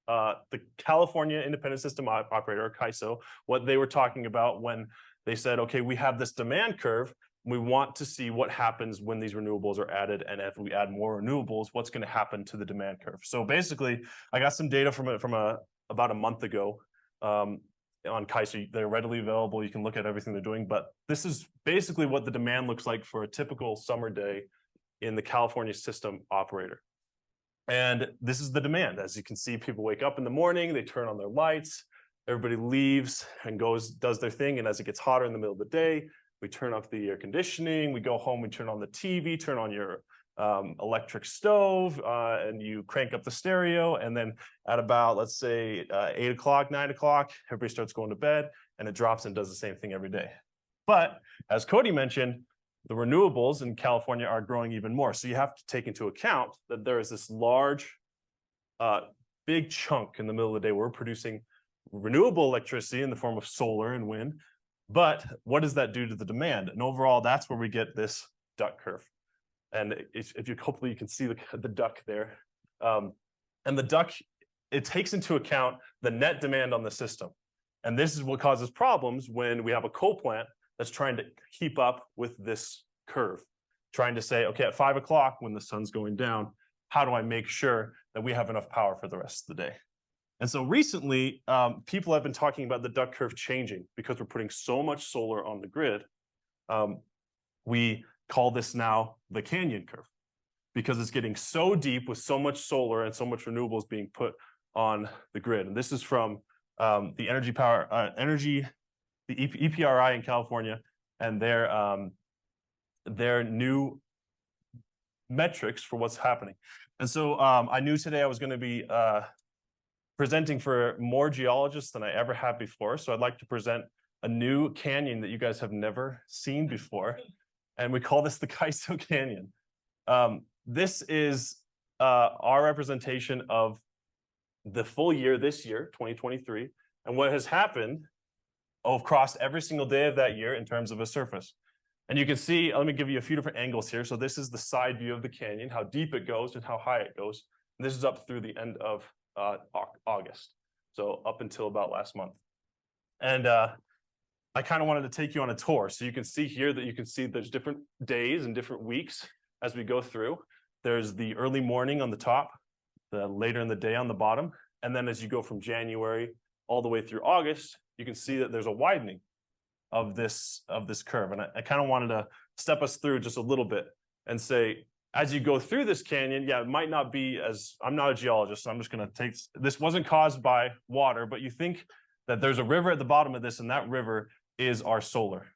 the California Independent System Operator, CAISO, what they were talking about when they said, okay, we have this demand curve. We want to see what happens when these renewables are added. And if we add more renewables, what's going to happen to the demand curve? So basically, I got some data from about a month ago on CAISO. They're readily available. You can look at everything they're doing. But this is basically what the demand looks like for a typical summer day in the California System Operator. And this is the demand. As you can see, people wake up in the morning, they turn on their lights, everybody leaves and does their thing. And as it gets hotter in the middle of the day, we turn off the air conditioning, we go home, we turn on the TV, turn on your electric stove, and you crank up the stereo. And then at about, let's say 8 o'clock, 9 o'clock, everybody starts going to bed, and it drops and does the same thing every day. But as Cody mentioned, the renewables in California are growing even more. So you have to take into account that there is this large, big chunk in the middle of the day where we're producing renewable electricity in the form of solar and wind. But what does that do to the demand? And overall, that's where we get this duck curve. And if you hopefully you can see the duck there. And the duck, it takes into account the net demand on the system. And this is what causes problems when we have a coal plant that's trying to keep up with this curve, trying to say, okay, at 5 o'clock when the sun's going down, how do I make sure that we have enough power for the rest of the day? And so recently, people have been talking about the duck curve changing because we're putting so much solar on the grid. We call this now the canyon curve because it's getting so deep with so much solar and so much renewables being put on the grid. And this is from the EPRI in California and their new metrics for what's happening. And so I knew today I was going to be presenting for more geologists than I ever have before. So I'd like to present a new canyon that you guys have never seen before. And we call this the CAISO Canyon. This is our representation of the full year this year, 2023, and what has happened across every single day of that year in terms of a surface. And you can see, let me give you a few different angles here. So this is the side view of the canyon, how deep it goes and how high it goes. And this is up through the end of August, so up until about last month. And I kind of wanted to take you on a tour. So you can see here that you can see there's different days and different weeks as we go through. There's the early morning on the top, the later in the day on the bottom. And then as you go from January all the way through August, you can see that there's a widening of this curve. And I kind of wanted to step us through just a little bit and say, as you go through this canyon, yeah, it might not be as, I'm not a geologist, so I'm just going to take, this wasn't caused by water, but you think that there's a river at the bottom of this, and that river is our solar.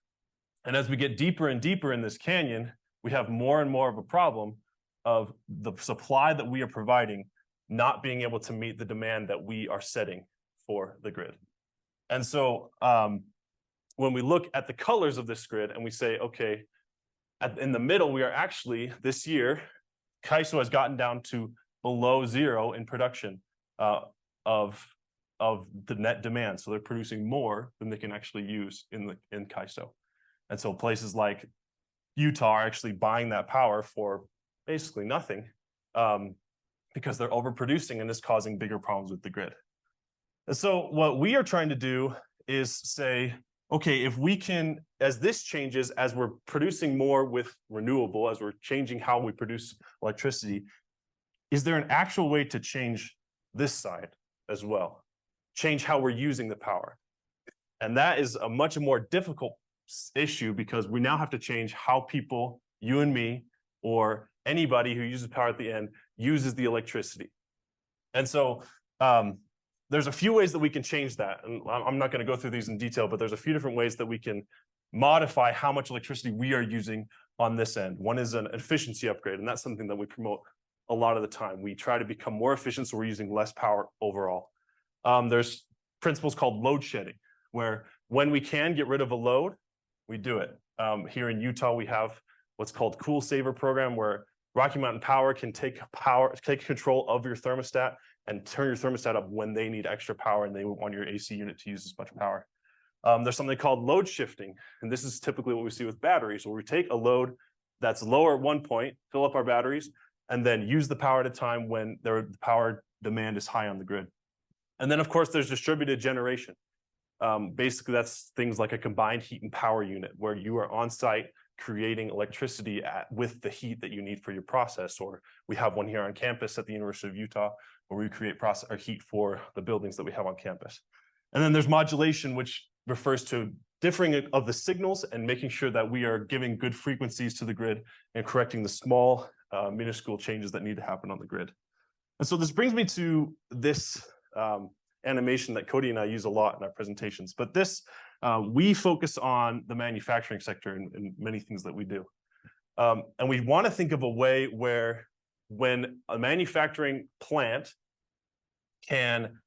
And as we get deeper and deeper in this canyon, we have more and more of a problem of the supply that we are providing not being able to meet the demand that we are setting for the grid. And so when we look at the colors of this grid and we say, okay, in the middle, we are actually, this year, CAISO has gotten down to below zero in production of the net demand. So they're producing more than they can actually use in CAISO. And so places like Utah are actually buying that power for basically nothing because they're overproducing and it's causing bigger problems with the grid. And so what we are trying to do is say, okay, if we can, as this changes, as we're producing more with renewable, as we're changing how we produce electricity, is there an actual way to change this side as well? Change how we're using the power. And that is a much more difficult issue because we now have to change how people, you and me, or anybody who uses power at the end, uses the electricity. And so there's a few ways that we can change that. And I'm not going to go through these in detail, but there's a few different ways that we can modify how much electricity we are using on this end. One is an efficiency upgrade, and that's something that we promote a lot of the time. We try to become more efficient so we're using less power overall. There's principles called load shedding, where when we can get rid of a load, we do it. Here in Utah, we have what's called Cool Saver program, where Rocky Mountain Power can take control of your thermostat and turn your thermostat up when they need extra power and they want your AC unit to use as much power. There's something called load shifting, and this is typically what we see with batteries, where we take a load that's lower at one point, fill up our batteries, and then use the power at a time when the power demand is high on the grid. And then, of course, there's distributed generation. Basically, that's things like a combined heat and power unit, where you are on site creating electricity with the heat that you need for your process. Or we have one here on campus at the University of Utah, where we create heat for the buildings that we have on campus. And then there's modulation, which refers to differing of the signals and making sure that we are giving good frequencies to the grid and correcting the small, minuscule changes that need to happen on the grid. And so this brings me to this animation that Cody and I use a lot in our presentations. But this, we focus on the manufacturing sector in many things that we do. And we want to think of a way where when a manufacturing plant can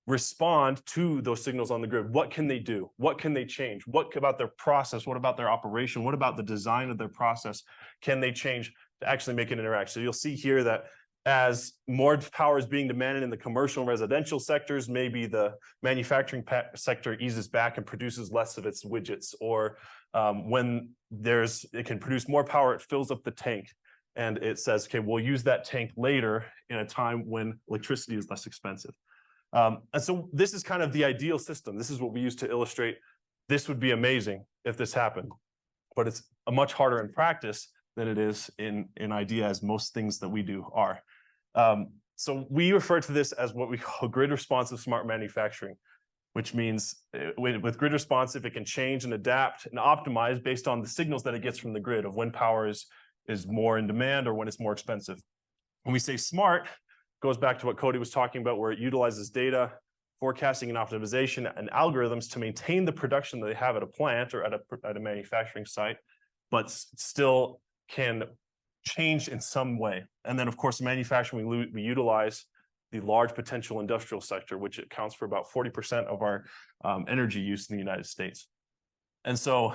respond to those signals on the grid, what can they do? What can they change? What about their process? What about their operation? What about the design of their process? Can they change to actually make it interact? So you'll see here that as more power is being demanded in the commercial and residential sectors, maybe the manufacturing sector eases back and produces less of its widgets. Or when it can produce more power, it fills up the tank. And it says, okay, we'll use that tank later in a time when electricity is less expensive. And so this is kind of the ideal system. This is what we use to illustrate this would be amazing if this happened. But it's much harder in practice than it is in idea, as most things that we do are. So we refer to this as what we call grid responsive smart manufacturing, which means with grid responsive, it can change and adapt and optimize based on the signals that it gets from the grid of when power is more in demand or when it's more expensive. When we say smart, goes back to what Cody was talking about, where it utilizes data, forecasting and optimization and algorithms to maintain the production that they have at a plant or at a manufacturing site, but still can change in some way. And then, of course, in manufacturing, we utilize the large potential industrial sector, which accounts for about 40% of our energy use in the United States. And so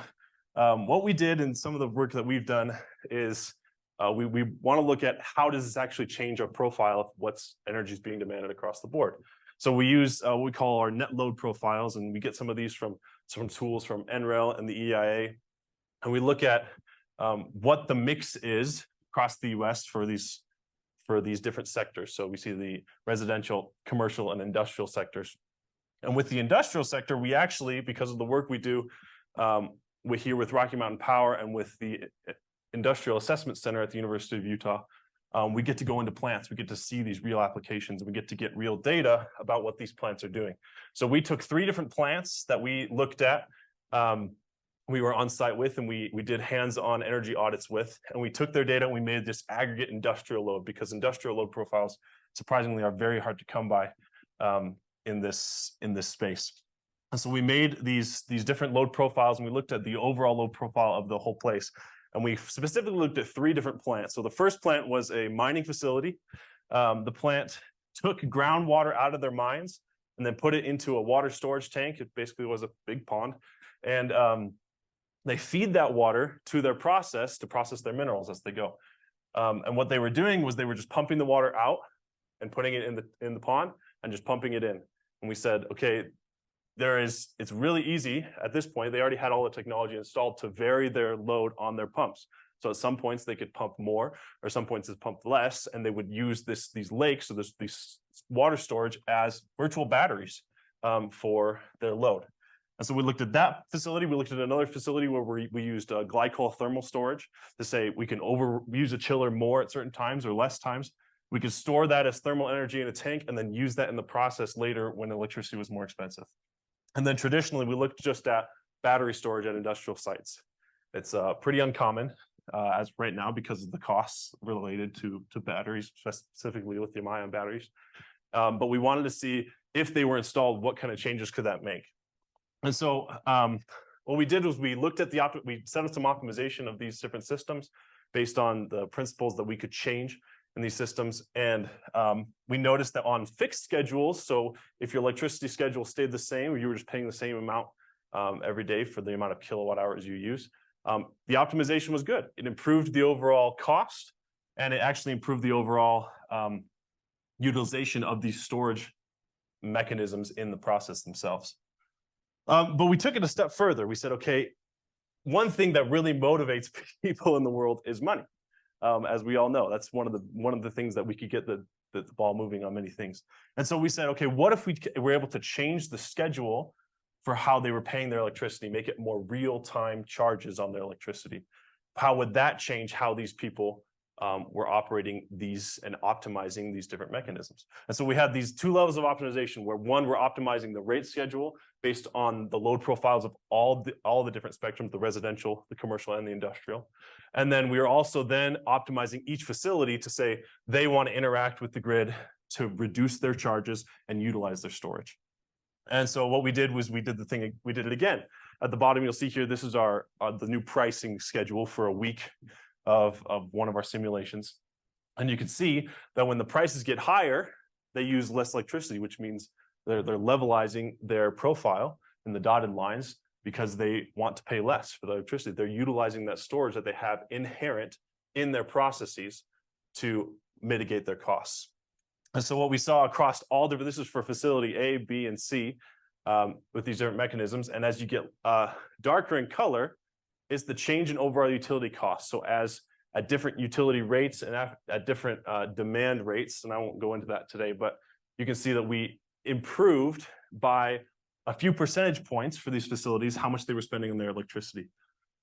what we did in some of the work that we've done is we want to look at how does this actually change our profile of what's energy is being demanded across the board. So we use what we call our net load profiles, and we get some of these from some tools from NREL and the EIA. And we look at what the mix is across the US for these different sectors. So we see the residential, commercial, and industrial sectors. And with the industrial sector, we actually, because of the work we do, we're here with Rocky Mountain Power and with the Industrial Assessment Center at the University of Utah, we get to go into plants, we get to see these real applications, we get to get real data about what these plants are doing. So we took 3 different plants that we looked at, we were on site with, and we did hands-on energy audits with, and we took their data and we made this aggregate industrial load, because industrial load profiles surprisingly are very hard to come by in this space. And so we made these different load profiles, and we looked at the overall load profile of the whole place. And we specifically looked at 3 different plants. So the first plant was a mining facility. The plant took groundwater out of their mines and then put it into a water storage tank. It basically was a big pond. And they feed that water to their process to process their minerals as they go. And what they were doing was they were just pumping the water out and putting it in the pond and just pumping it in. And we said, okay, it's really easy at this point. They already had all the technology installed to vary their load on their pumps. So at some points they could pump more, or some points they pump less, and they would use these lakes, so these water storage, as virtual batteries for their load. And so we looked at that facility. We looked at another facility where we used glycol thermal storage to say we can use a chiller more at certain times or less times. We could store that as thermal energy in a tank and then use that in the process later when electricity was more expensive. And then traditionally, we looked just at battery storage at industrial sites. It's pretty uncommon as right now because of the costs related to batteries, specifically lithium-ion batteries. But we wanted to see if they were installed, what kind of changes could that make? And so what we did was we looked at we set up some optimization of these different systems based on the principles that we could change in these systems. And we noticed that on fixed schedules, so if your electricity schedule stayed the same, or you were just paying the same amount every day for the amount of kilowatt hours you use, the optimization was good. It improved the overall cost, and it actually improved the overall utilization of these storage mechanisms in the process themselves. But we took it a step further. We said, okay, one thing that really motivates people in the world is money. As we all know, that's one of the things that we could get the ball moving on many things. And so we said, okay, what if we were able to change the schedule for how they were paying their electricity, make it more real-time charges on their electricity? How would that change how these people were operating these and optimizing these different mechanisms? And so we had these 2 levels of optimization, where one, we're optimizing the rate schedule based on the load profiles of all the different spectrums, the residential, the commercial, and the industrial. And then we are also then optimizing each facility to say they want to interact with the grid to reduce their charges and utilize their storage. And so what we did was we did it again. At the bottom, you'll see here, this is the new pricing schedule for a week of one of our simulations. And you can see that when the prices get higher, they use less electricity, which means they're levelizing their profile in the dotted lines because they want to pay less for the electricity. They're utilizing that storage that they have inherent in their processes to mitigate their costs. And so what we saw across all different, this is for facility A, B, and C, with these different mechanisms. And as you get darker in color, is the change in overall utility costs. So as at different utility rates and at different demand rates, and I won't go into that today, but you can see that we improved by a few percentage points for these facilities how much they were spending on their electricity.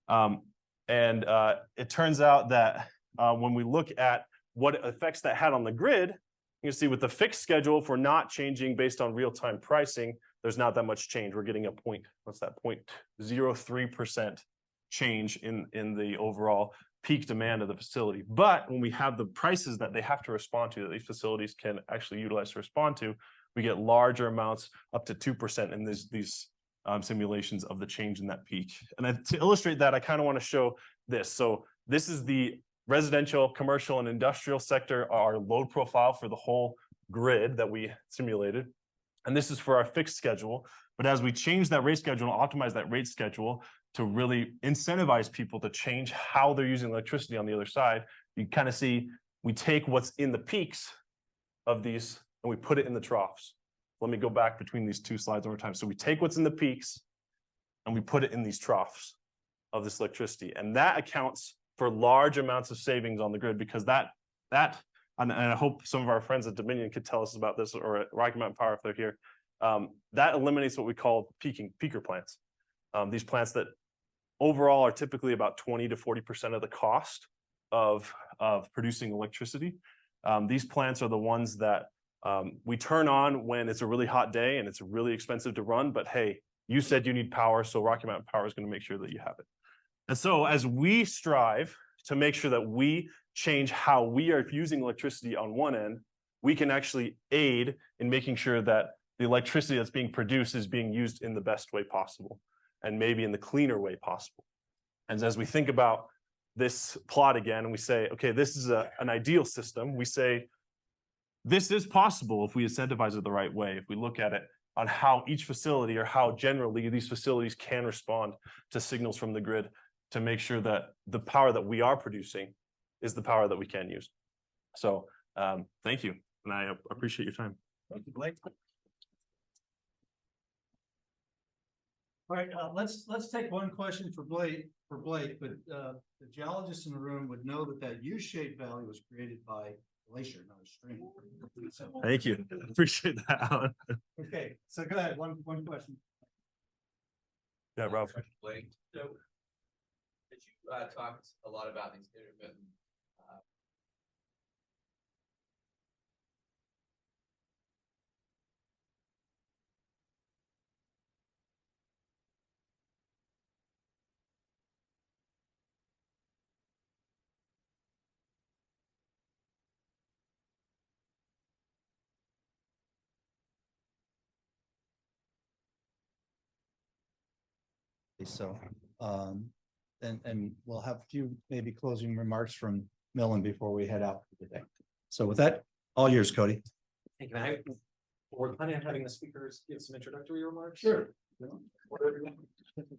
It turns out that when we look at what effects that had on the grid, you can see with the fixed schedule, if we're not changing based on real-time pricing, there's not that much change. We're getting a 0.03% change in the overall peak demand of the facility. But when we have the prices that they have to respond to, that these facilities can actually utilize to respond to, we get larger amounts, up to 2% in these simulations of the change in that peak. And to illustrate that, I kind of want to show this. So this is the residential, commercial, and industrial sector, our load profile for the whole grid that we simulated. And this is for our fixed schedule. But as we change that rate schedule and optimize that rate schedule to really incentivize people to change how they're using electricity on the other side, you kind of see we take what's in the peaks of these and we put it in the troughs. Let me go back between these 2 slides one more time. So we take what's in the peaks and we put it in these troughs of this electricity. And that accounts for large amounts of savings on the grid, because and I hope some of our friends at Dominion could tell us about this, or at Rocky Mountain Power if they're here. That eliminates what we call peaker plants. These plants that overall are typically about 20 to 40% of the cost of producing electricity. These plants are the ones that we turn on when it's a really hot day and it's really expensive to run, but hey, you said you need power, so Rocky Mountain Power is going to make sure that you have it. And so as we strive to make sure that we change how we are using electricity on one end, we can actually aid in making sure that the electricity that's being produced is being used in the best way possible, and maybe in the cleaner way possible. And as we think about this plot again, and we say, okay, this is an ideal system, we say, this is possible if we incentivize it the right way, if we look at it on how each facility or how generally these facilities can respond to signals from the grid to make sure that the power that we are producing is the power that we can use. So thank you, and I appreciate your time. Thank you, Blake. All right, let's take one question for Blake, but the geologists in the room would know that U-shaped valley was created by glacier, not a stream. So, Thank you. Appreciate that, Alan. okay, so go ahead, one question. Yeah, Rob. Blake, so did you talked a lot about these intermittent So, and we'll have a few maybe closing remarks from Millen before we head out for the day. So with that, all yours, Cody. Thank you, man. We're planning on having the speakers give some introductory remarks. Sure. Do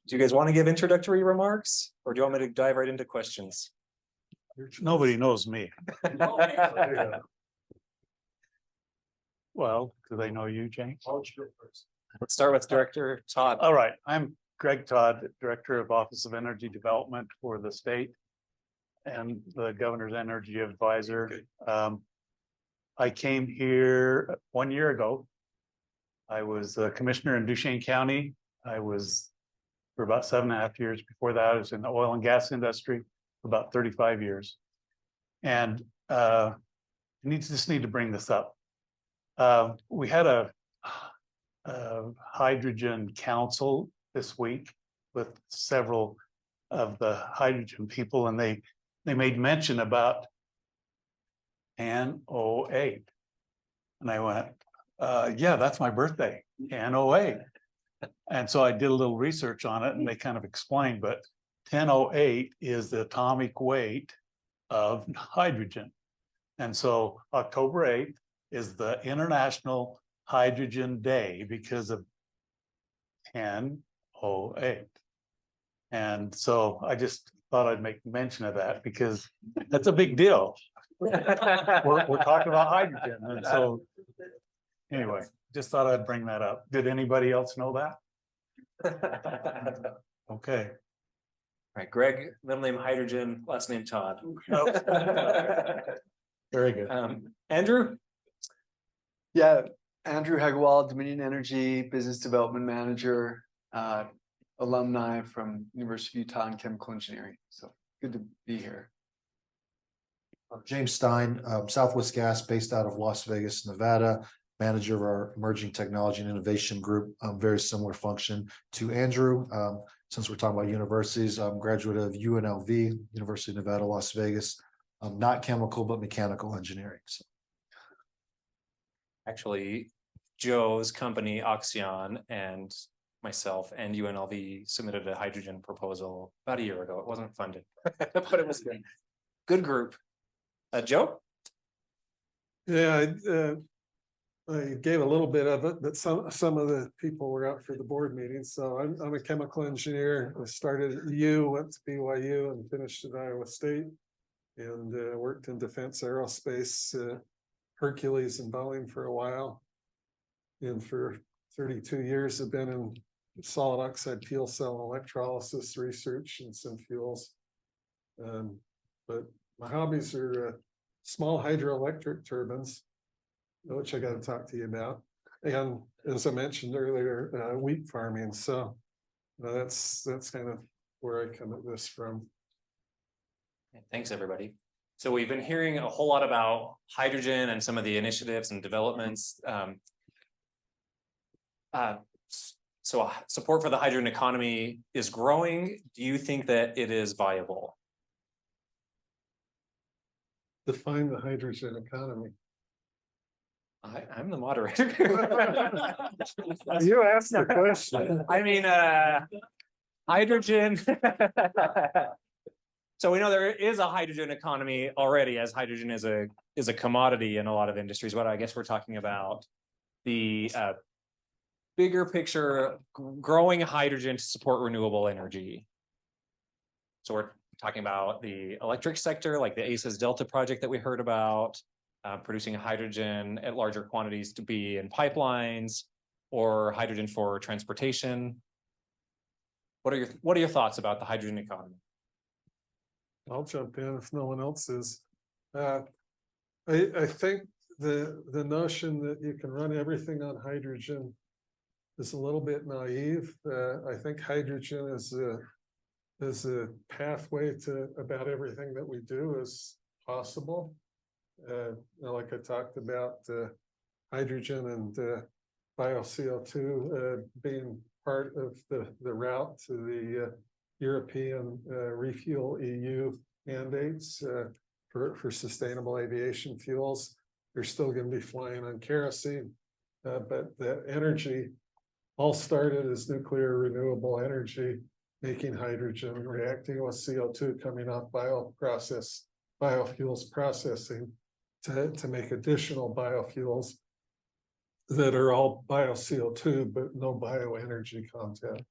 you guys want to give introductory remarks, or do you want me to dive right into questions? Nobody knows me. Well, do they know you, James? Let's start with Director Todd. All right, I'm Greg Todd, Director of Office of Energy Development for the state and the Governor's Energy Advisor. I came here 1 year ago. I was a commissioner in Duchesne County. I was for about 7.5 years. Before that, I was in the oil and gas industry for about 35 years. And just need to bring this up. We had a hydrogen council this week with several of the hydrogen people, and they made mention about N08. And I went, yeah, that's my birthday, N08. And so I did a little research on it, and they kind of explained, but 1008 is the atomic weight of hydrogen. And so October 8th is the International Hydrogen Day because of 1008. And so I just thought I'd make mention of that because that's a big deal. We're talking about hydrogen. And so anyway, just thought I'd bring that up. Did anybody else know that? Okay. All right, Greg, middle name Hydrogen, last name Todd. Very good. Andrew? Yeah, Andrew Hegwald, Dominion Energy Business Development Manager, alumni from University of Utah in chemical engineering. So good to be here. James Stein, Southwest Gas, based out of Las Vegas, Nevada, manager of our emerging technology and innovation group. Very similar function to Andrew. Since we're talking about universities, I'm graduate of UNLV, University of Nevada, Las Vegas. Not chemical, but mechanical engineering. So. Actually, Joe's company, Oxion, and myself and UNLV submitted a hydrogen proposal about a year ago. It wasn't funded, but it was good. Good group. Joe? Yeah, I gave a little bit of it, but some of the people were out for the board meeting. So I'm a chemical engineer. I started at U, went to BYU, and finished at Iowa State, and worked in defense aerospace, Hercules and Boeing for a while. And for 32 years, I've been in solid oxide fuel cell electrolysis research and some fuels. But my hobbies are small hydroelectric turbines, which I got to talk to you about, And as I mentioned earlier, wheat farming, so that's kind of where I come at this from. Thanks, everybody. So we've been hearing a whole lot about hydrogen and some of the initiatives and developments. So support for the hydrogen economy is growing. Do you think that it is viable? Define the hydrogen economy. I'm the moderator. You asked the question. I mean, hydrogen. So we know there is a hydrogen economy already, as hydrogen is a commodity in a lot of industries. But I guess we're talking about the bigger picture, growing hydrogen to support renewable energy. So we're talking about the electric sector, like the ACES Delta project that we heard about, producing hydrogen at larger quantities to be in pipelines, or hydrogen for transportation. What are your thoughts about the hydrogen economy? I'll jump in if no one else is. I think the notion that you can run everything on hydrogen is a little bit naive. I think hydrogen is a pathway to about everything that we do is possible. Like I talked about, hydrogen and bio CO2 being part of the route to the European refuel EU mandates for sustainable aviation fuels. They're still going to be flying on kerosene, but the energy all started as nuclear renewable energy, making hydrogen, reacting with CO2 coming off biofuels processing to make additional biofuels that are all bio CO2, but no bioenergy content.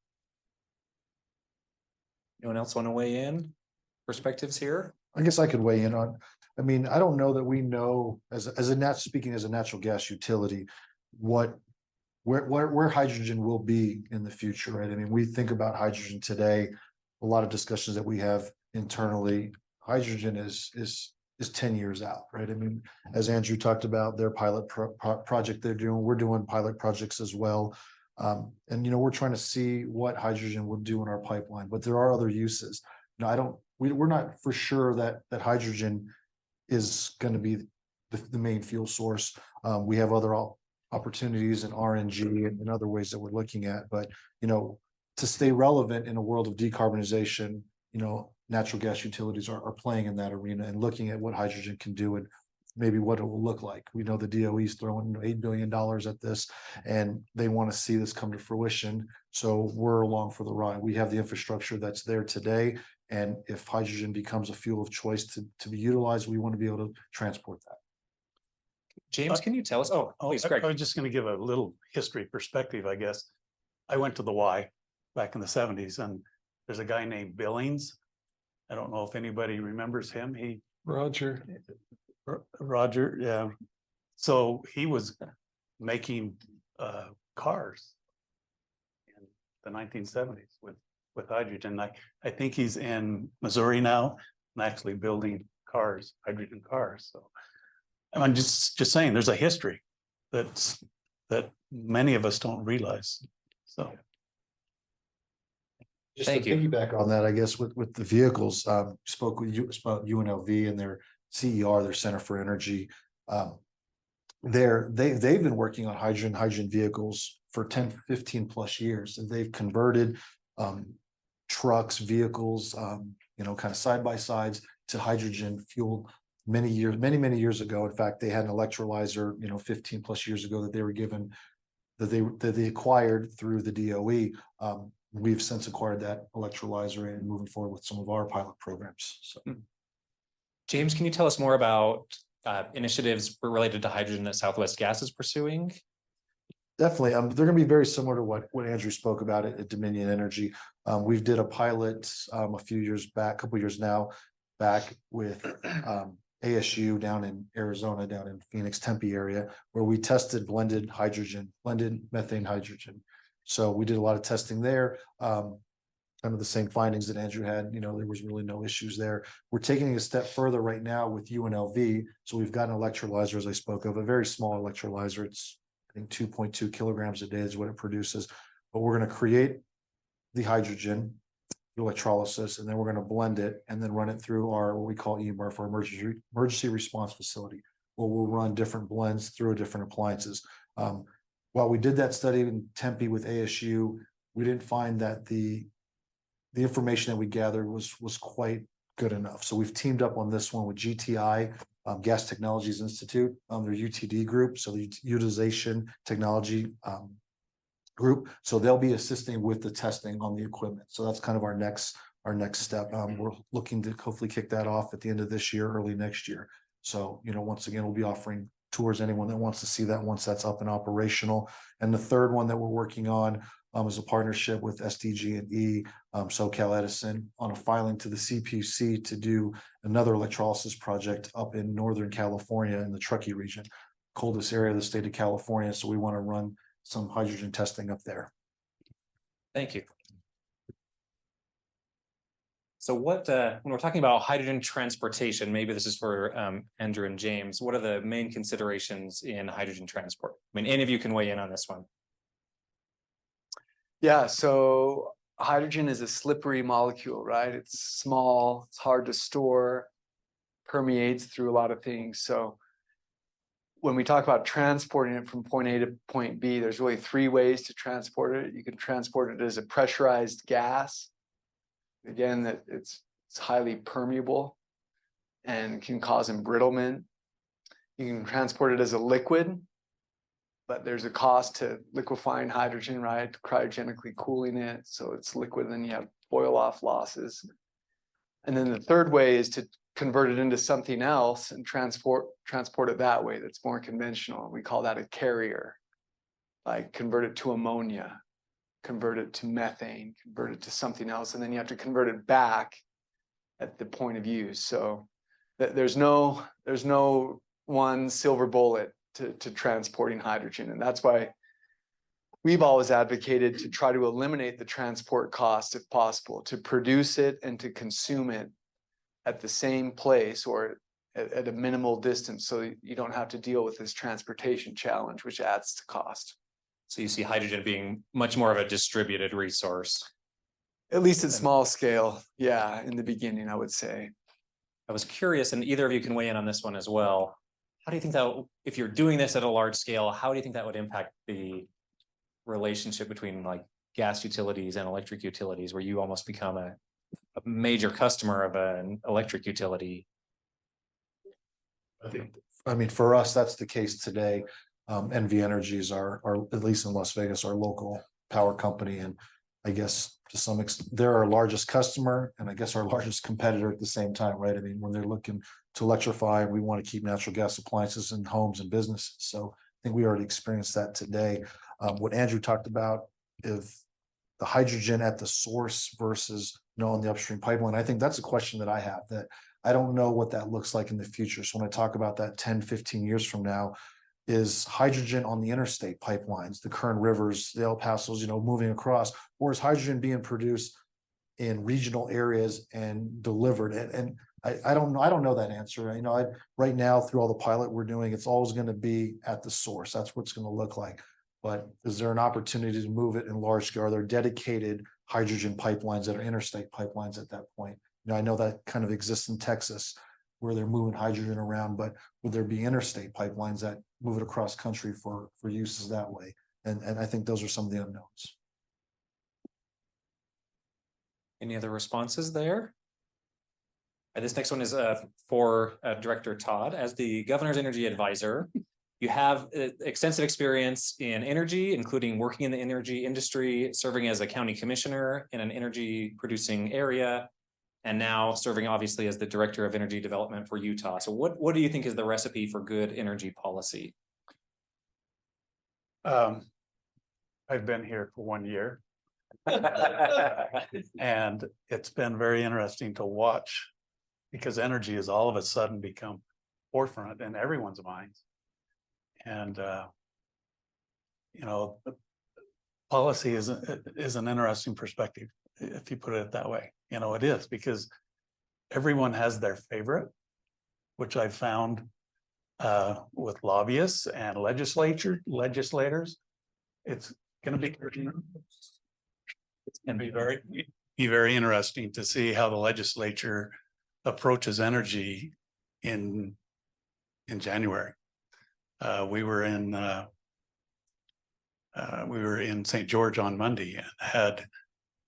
Anyone else want to weigh in? Perspectives here? I guess I could weigh in on, I mean, I don't know that we know speaking as a natural gas utility, where hydrogen will be in the future, right? I mean, we think about hydrogen today, a lot of discussions that we have internally, hydrogen is 10 years out, right? I mean, as Andrew talked about their pilot project they're doing, we're doing pilot projects as well. And, we're trying to see what hydrogen will do in our pipeline, but there are other uses. We're not for sure that hydrogen is going to be the main fuel source. We have other opportunities in RNG and other ways that we're looking at, but, to stay relevant in a world of decarbonization, natural gas utilities are playing in that arena and looking at what hydrogen can do and maybe what it will look like. We know the DOE is throwing $8 billion at this and they want to see this come to fruition. So we're along for the ride. We have the infrastructure that's there today. And if hydrogen becomes a fuel of choice to be utilized, we want to be able to transport that. James, can you tell us? Oh, please, Greg. I was just going to give a little history perspective, I guess. I went to the Y back in the 70s, and there's a guy named Billings. I don't know if anybody remembers him. Roger, yeah. So he was making cars in the 1970s with hydrogen. I think he's in Missouri now and actually building cars, hydrogen cars. So I'm just saying there's a history that many of us don't realize. So just to piggyback on that, I guess with the vehicles, spoke with you about UNLV and their CER, their Center for Energy. They've been working on hydrogen vehicles for 10, 15 plus years, and they've converted trucks, vehicles, kind of side by sides to hydrogen fuel many years ago. In fact, they had an electrolyzer, 15 plus years ago that they were given, that they acquired through the DOE. We've since acquired that electrolyzer and moving forward with some of our pilot programs. So. James, can you tell us more about initiatives related to hydrogen that Southwest Gas is pursuing? Definitely. They're going to be very similar to what Andrew spoke about at Dominion Energy. We did a pilot a couple years now back with ASU down in Arizona, down in Phoenix, Tempe area, where we tested blended methane hydrogen. So we did a lot of testing there. Kind of the same findings that Andrew had, there was really no issues there. We're taking it a step further right now with UNLV. So we've got an electrolyzer, as I spoke of, a very small electrolyzer. It's think 2.2 kilograms a day is what it produces. But we're going to create the hydrogen, electrolysis, and then we're going to blend it and then run it through our, what we call EMR, for emergency response facility, where we'll run different blends through different appliances. While we did that study in Tempe with ASU, we didn't find that the information that we gathered was quite good enough. So we've teamed up on this one with GTI, Gas Technologies Institute, their UTD group, so the utilization technology group. So they'll be assisting with the testing on the equipment. So that's kind of our next step. We're looking to hopefully kick that off at the end of this year, early next year. So, once again, we'll be offering tours, anyone that wants to see that once that's up and operational. And the third one that we're working on is a partnership with SDG&E, SoCal Edison, on a filing to the CPUC to do another electrolysis project up in Northern California in the Truckee region, coldest area of the state of California. So we want to run some hydrogen testing up there. Thank you. So what, when we're talking about hydrogen transportation, maybe this is for Andrew and James, what are the main considerations in hydrogen transport? I mean, any of you can weigh in on this one. Yeah, so hydrogen is a slippery molecule, right? It's small, it's hard to store, permeates through a lot of things. So when we talk about transporting it from point A to point B, there's really three ways to transport it. You can transport it as a pressurized gas. Again, that it's highly permeable and can cause embrittlement. You can transport it as a liquid, but there's a cost to liquefying hydrogen, right? Cryogenically cooling it, so it's liquid, and then you have boil off losses. And then the third way is to convert it into something else and transport it that way. That's more conventional. We call that a carrier. Like convert it to ammonia, convert it to methane, convert it to something else, and then you have to convert it back at the point of use. So there's no one silver bullet to transporting hydrogen. And that's why we've always advocated to try to eliminate the transport cost if possible, to produce it and to consume it at the same place or at a minimal distance, so you don't have to deal with this transportation challenge, which adds to cost. So you see hydrogen being much more of a distributed resource. At least at small scale, yeah, in the beginning, I would say. I was curious, and either of you can weigh in on this one as well. How do you think that, if you're doing this at a large scale, how do you think that would impact the relationship between like gas utilities and electric utilities, where you almost become a major customer of an electric utility? I mean, for us, that's the case today. NV Energy is our, at least in Las Vegas, our local power company. And I guess to some extent, they're our largest customer and I guess our largest competitor at the same time, right? I mean, when they're looking to electrify, we want to keep natural gas appliances in homes and businesses. So I think we already experienced that today. What Andrew talked about, if the hydrogen at the source versus on the upstream pipeline, I think that's a question that I have, that I don't know what that looks like in the future. So when I talk about that 10, 15 years from now, is hydrogen on the interstate pipelines, the Kern Rivers, the El Pasos, moving across, or is hydrogen being produced in regional areas and delivered? And I don't know that answer. Right now, through all the pilot we're doing, it's always going to be at the source. That's what it's going to look like. But is there an opportunity to move it in large scale? Are there dedicated hydrogen pipelines that are interstate pipelines at that point? I know that kind of exists in Texas, where they're moving hydrogen around, but would there be interstate pipelines that move it across country for uses that way? And I think those are some of the unknowns. Any other responses there? This next one is for Director Todd. As the governor's energy advisor, you have extensive experience in energy, including working in the energy industry, serving as a county commissioner in an energy producing area, and now serving obviously as the director of energy development for Utah. So what do you think is the recipe for good energy policy? I've been here for 1 year. And it's been very interesting to watch, because energy has all of a sudden become forefront in everyone's minds. And policy is an interesting perspective, if you put it that way. It is, because everyone has their favorite, which I found with lobbyists and legislators. It's gonna be. It's gonna be very interesting to see how the legislature approaches energy in January. We were in St. George on Monday and had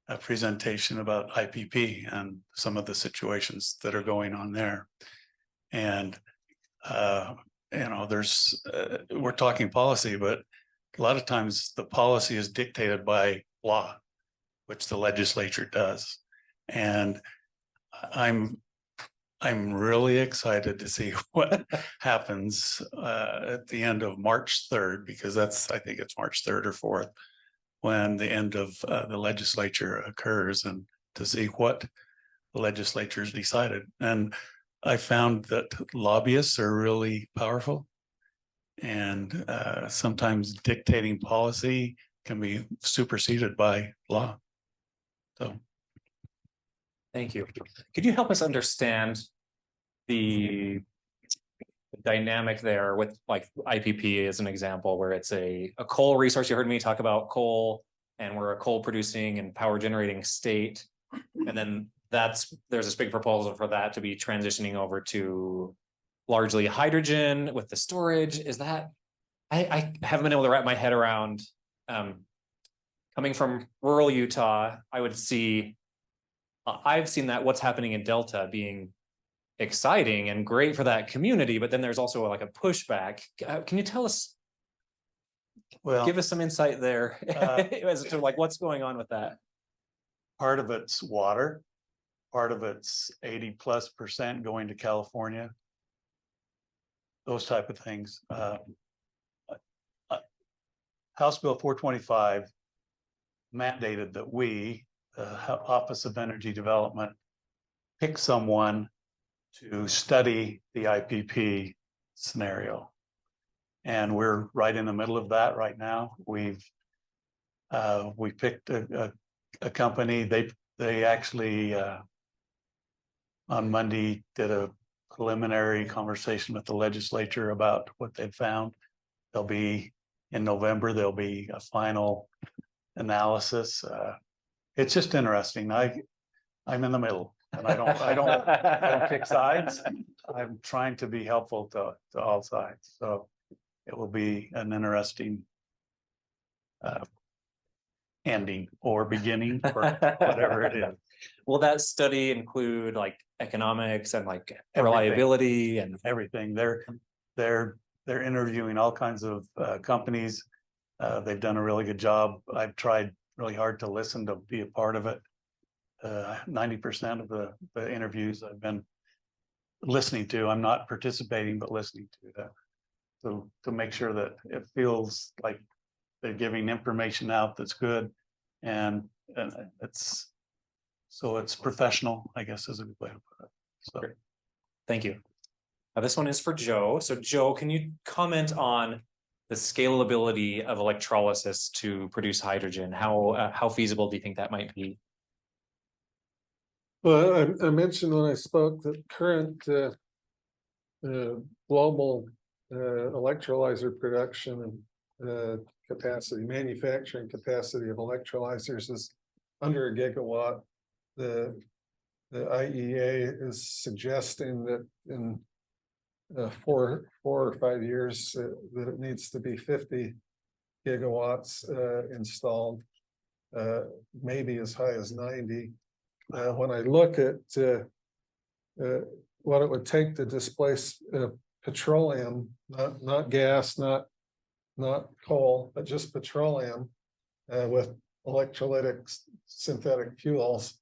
a presentation about IPP and some of the situations that are going on there. And there's we're talking policy, but a lot of times the policy is dictated by law, which the legislature does. And I'm really excited to see what happens at the end of March 3rd, because I think it's March 3rd or 4th, when the end of the legislature occurs, and to see what the legislature's decided. And I found that lobbyists are really powerful, and sometimes dictating policy can be superseded by law. So. Thank you. Could you help us understand the dynamic there with like IPP as an example, where it's a coal resource? You heard me talk about coal, and we're a coal producing and power generating state. And then there's this big proposal for that to be transitioning over to largely hydrogen with the storage. Is that, I haven't been able to wrap my head around, coming from rural Utah, I've seen that what's happening in Delta being exciting and great for that community, but then there's also like a pushback. Can you tell us, give us some insight there as to like what's going on with that? Part of it's water, part of it's 80+% going to California. Those type of things. House Bill 425 mandated that we, Office of Energy Development, pick someone to study the IPP scenario. And we're right in the middle of that right now. We picked a company. They actually on Monday did a preliminary conversation with the legislature about what they'd found. There'll be, in November, there'll be a final analysis. It's just interesting. I'm in the middle, and I don't pick sides. I'm trying to be helpful to all sides. So it will be an interesting ending or beginning, or whatever it is. Will that study include like economics and like Everything. reliability and Everything? They're interviewing all kinds of companies. They've done a really good job. I've tried really hard to listen, to be a part of it. 90% of the interviews I've been listening to. I'm not participating, but listening to that, to make sure that it feels like they're giving information out that's good, and it's professional, I guess, is a good way to put it. So, great. Thank you. Now this one is for Joe. So Joe, can you comment on the scalability of electrolysis to produce hydrogen? How feasible do you think that might be? Well, I mentioned when I spoke that current global electrolyzer production capacity, manufacturing capacity of electrolyzers is under 1 gigawatt. The IEA is suggesting that in 4 or 5 years that it needs to be 50 gigawatts installed, maybe as high as 90. When I look at what it would take to displace petroleum, not gas, not coal, but just petroleum with electrolytic synthetic fuels,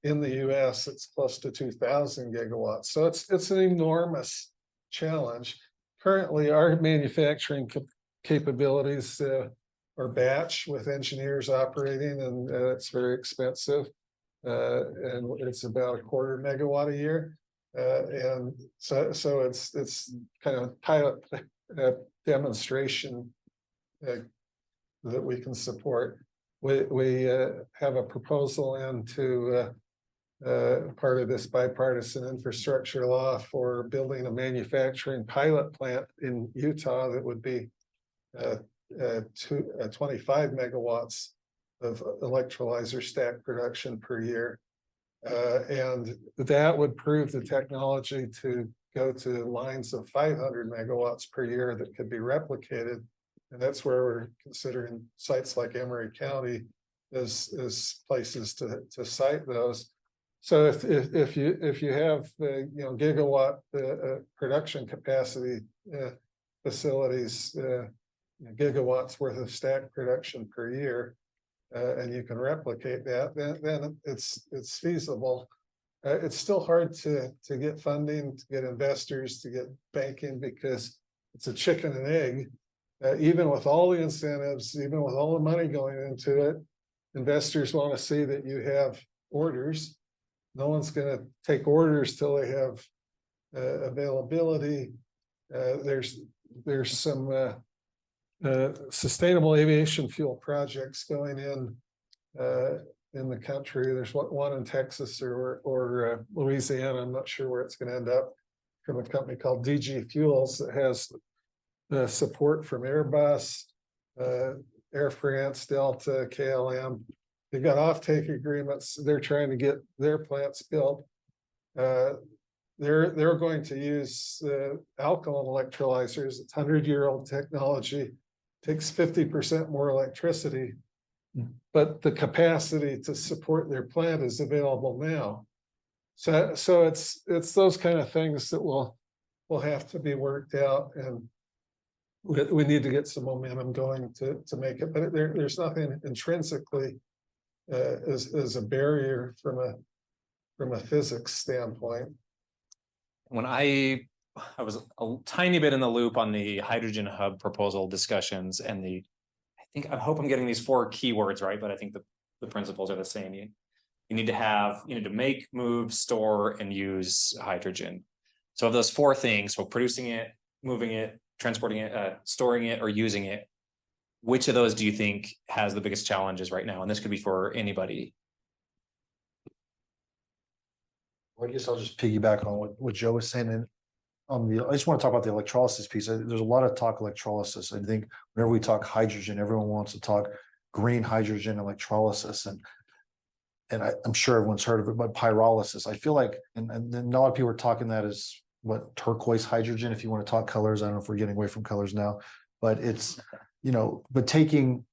in the US, it's close to 2,000 gigawatts. So it's an enormous challenge. Currently, our manufacturing capabilities are batch with engineers operating, and it's very expensive. And it's about 1/4 megawatt a year. And so it's kind of pilot demonstration that we can support. We have a proposal in to part of this bipartisan infrastructure law for building a manufacturing pilot plant in Utah that would be 25 megawatts of electrolyzer stack production per year. And that would prove the technology to go to lines of 500 megawatts per year that could be replicated. And that's where we're considering sites like Emery County as places to site those. So if you have gigawatt production capacity facilities, gigawatts worth of stack production per year, and you can replicate that, then it's feasible. It's still hard to get funding, to get investors, to get banking, because it's a chicken and egg. Even with all the incentives, even with all the money going into it, investors want to see that you have orders. No one's going to take orders till they have availability. There's some sustainable aviation fuel projects going in the country. There's one in Texas or Louisiana. I'm not sure where it's going to end up, from a company called DG Fuels that has support from Airbus, Air France, Delta, KLM. They've got offtake agreements. They're trying to get their plants built. They're going to use alkaline electrolyzers. It's 100-year-old technology, takes 50% more electricity, but the capacity to support their plant is available now. So it's those kind of things that will have to be worked out, and we need to get some momentum going to make it. But there's nothing intrinsically as a barrier from a physics standpoint. When I was a tiny bit in the loop on the hydrogen hub proposal discussions, and I hope I'm getting these 4 keywords right, but I think the principles are the same. You need to make, move, store, and use hydrogen. So of those 4 things, so producing it, moving it, transporting it, storing it, or using it, which of those do you think has the biggest challenges right now? And this could be for anybody. I guess I'll just piggyback on what Joe was saying. And I just want to talk about the electrolysis piece. There's a lot of talk electrolysis. I think whenever we talk hydrogen, everyone wants to talk green hydrogen electrolysis, and I'm sure everyone's heard of it, but pyrolysis. I feel like, and a lot of people are talking that as what turquoise hydrogen, if you want to talk colors. I don't know if we're getting away from colors now, but it's, but taking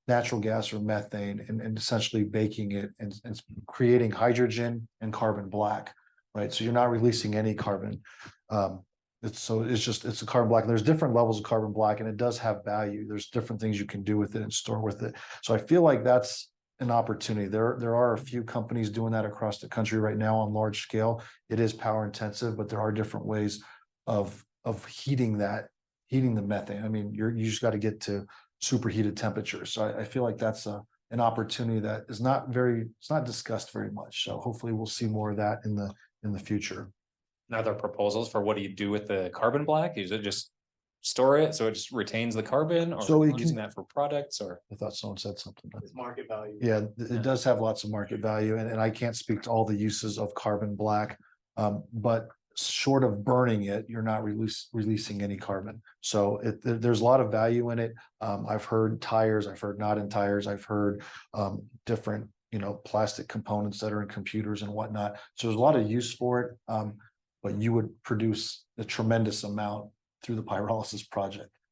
natural gas or methane and essentially baking it and creating hydrogen and carbon black, right? So you're not releasing any carbon. It's a carbon black. And there's different levels of carbon black, and it does have value. There's different things you can do with it and store with it. So I feel like that's an opportunity. There are a few companies doing that across the country right now on large scale. It is power intensive, but there are different ways of heating the methane. I mean, you just got to get to superheated temperatures. So I feel like that's an opportunity that is it's not discussed very much. So hopefully we'll see more of that in the future. Are there proposals for what do you do with the carbon black? Is it just store it so it just retains the carbon, or so using that for products? Or I thought someone said something. It's market value. Yeah, it does have lots of market value, and I can't speak to all the uses of carbon black, but short of burning it, you're not releasing any carbon. So there's a lot of value in it. I've heard tires, I've heard not in tires, I've heard different plastic components that are in computers and whatnot. So there's a lot of use for it, but you would produce a tremendous amount through the pyrolysis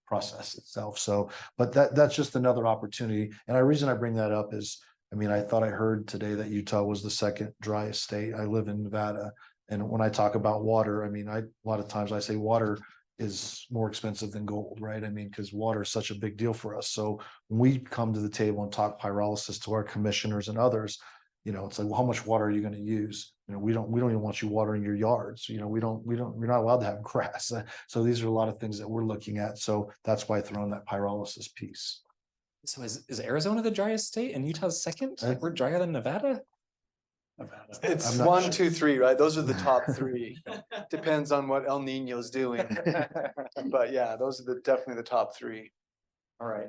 process itself. So, but that's just another opportunity. And the reason I bring that up is, I thought I heard today that Utah was the second driest state. I live in Nevada. And when I talk about water, a lot of times I say water is more expensive than gold, right? Because water is such a big deal for us. So when we come to the table and talk pyrolysis to our commissioners and others, it's like, well, how much water are you going to use? We don't even want you watering your yards. We're not allowed to have grass. So these are a lot of things that we're looking at. So that's why I throw in that pyrolysis piece. so is Arizona the driest state and Utah's second? Like, we're drier than Nevada? It's I'm not 1, sure. 2, 3, right? Those are the top 3. Depends on what El Nino's doing. But yeah, those are definitely the top 3. All right.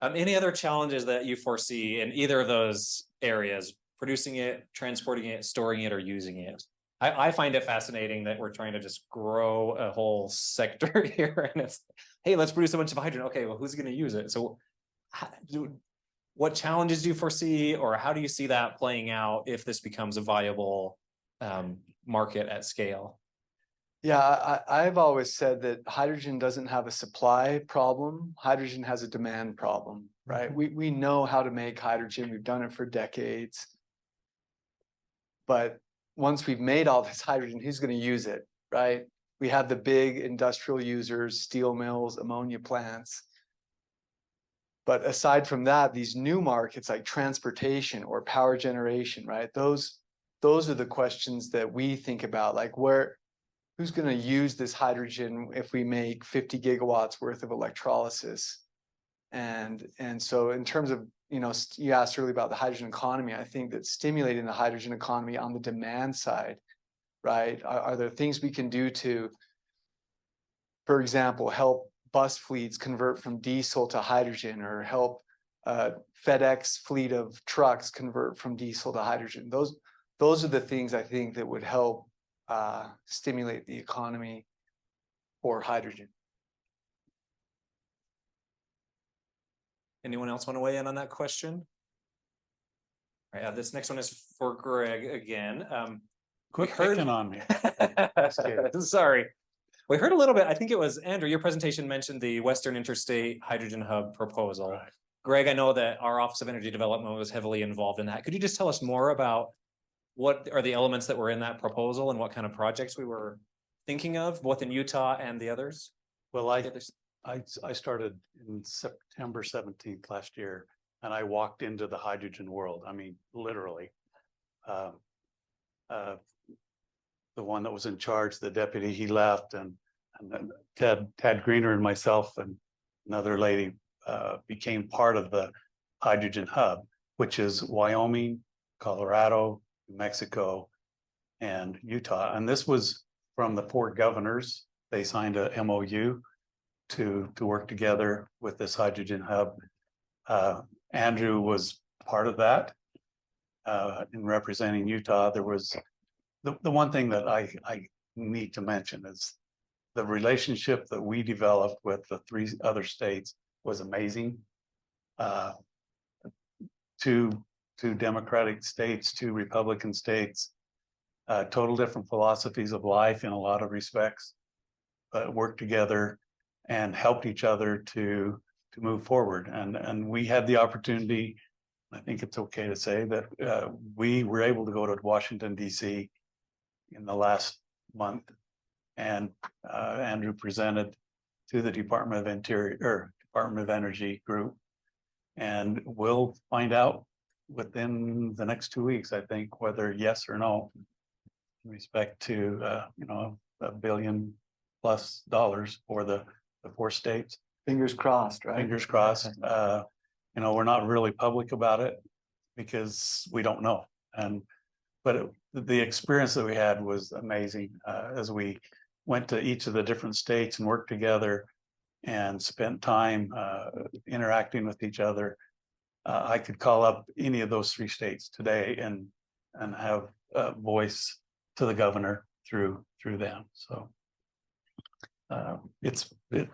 Any other challenges that you foresee in either of those areas producing it, transporting it, storing it, or using it. I find it fascinating that we're trying to just grow a whole sector here, and it's, hey, let's produce a bunch of hydrogen. Okay, well, who's going to use it? So, what challenges do you foresee, or how do you see that playing out if this becomes a viable market at scale? Yeah, I've always said that hydrogen doesn't have a supply problem. Hydrogen has a demand problem, right? We know how to make hydrogen. We've done it for decades. But once we've made all this hydrogen, who's going to use it, right? We have the big industrial users, steel mills, ammonia plants. But aside from that, these new markets like transportation or power generation, right? Those are the questions that we think about, like who's going to use this hydrogen if we make 50 gigawatts worth of electrolysis? And so in terms of, you asked earlier about the hydrogen economy, I think that stimulating the hydrogen economy on the demand side, right? Are there things we can do to, for example, help bus fleets convert from diesel to hydrogen, or help FedEx fleet of trucks convert from diesel to hydrogen? Those are the things I think that would help stimulate the economy for hydrogen. Anyone else want to weigh in on that question? All right, this next one is for Greg again. Quit picking on me. Sorry. We heard a little bit, I think it was Andrew, your presentation mentioned the Western Interstate Hydrogen Hub proposal. Right. Greg, I know that our Office of Energy Development was heavily involved in that. Could you just tell us more about what are the elements that were in that proposal and what kind of projects we were thinking of, both in Utah and the others? Well, I started in September 17th last year, and I walked into the hydrogen world. I mean, literally. The one that was in charge, the deputy, he left, and then Tad Greener and myself and another lady became part of the hydrogen hub, which is Wyoming, Colorado, New Mexico, and Utah. And this was from the 4 governors. They signed a MOU to work together with this hydrogen hub. Andrew was part of that in representing Utah. There was the one thing that I need to mention is the relationship that we developed with the 3 other states was amazing. 2 Democratic states, 2 Republican states, total different philosophies of life in a lot of respects, but worked together and helped each other to move forward. And we had the opportunity, I think it's okay to say that we were able to go to Washington, D.C. in the last month, and Andrew presented to the Department of Energy group, and we'll find out within the next 2 weeks, I think, whether yes or no, in respect to $1 billion+ for the 4 states. Fingers crossed, right? Fingers crossed. We're not really public about it because we don't know. But the experience that we had was amazing as we went to each of the different states and worked together and spent time interacting with each other. I could call up any of those 3 states today and have a voice to the governor through them. So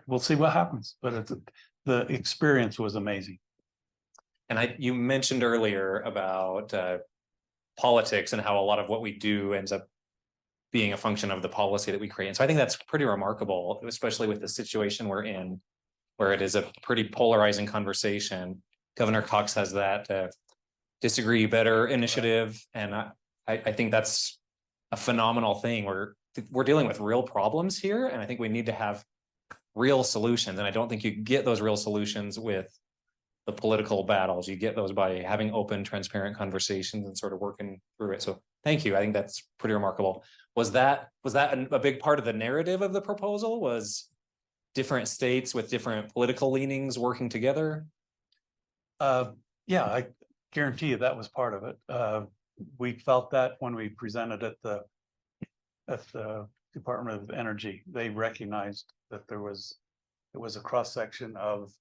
we'll see what happens, but the experience was amazing. And you mentioned earlier about politics and how a lot of what we do ends up being a function of the policy that we create. And so I think that's pretty remarkable, especially with the situation we're in, where it is a pretty polarizing conversation. Governor Cox has that disagree better initiative. And I think that's a phenomenal thing. We're dealing with real problems here. And I think we need to have real solutions. And I don't think you get those real solutions with the political battles. You get those by having open, transparent conversations and sort of working through it. So thank you. I think that's pretty remarkable. Was that a big part of the narrative of the proposal? Was different states with different political leanings working together? Yeah, I guarantee you that was part of it. We felt that when we presented at the Department of Energy. They recognized that it was a cross section of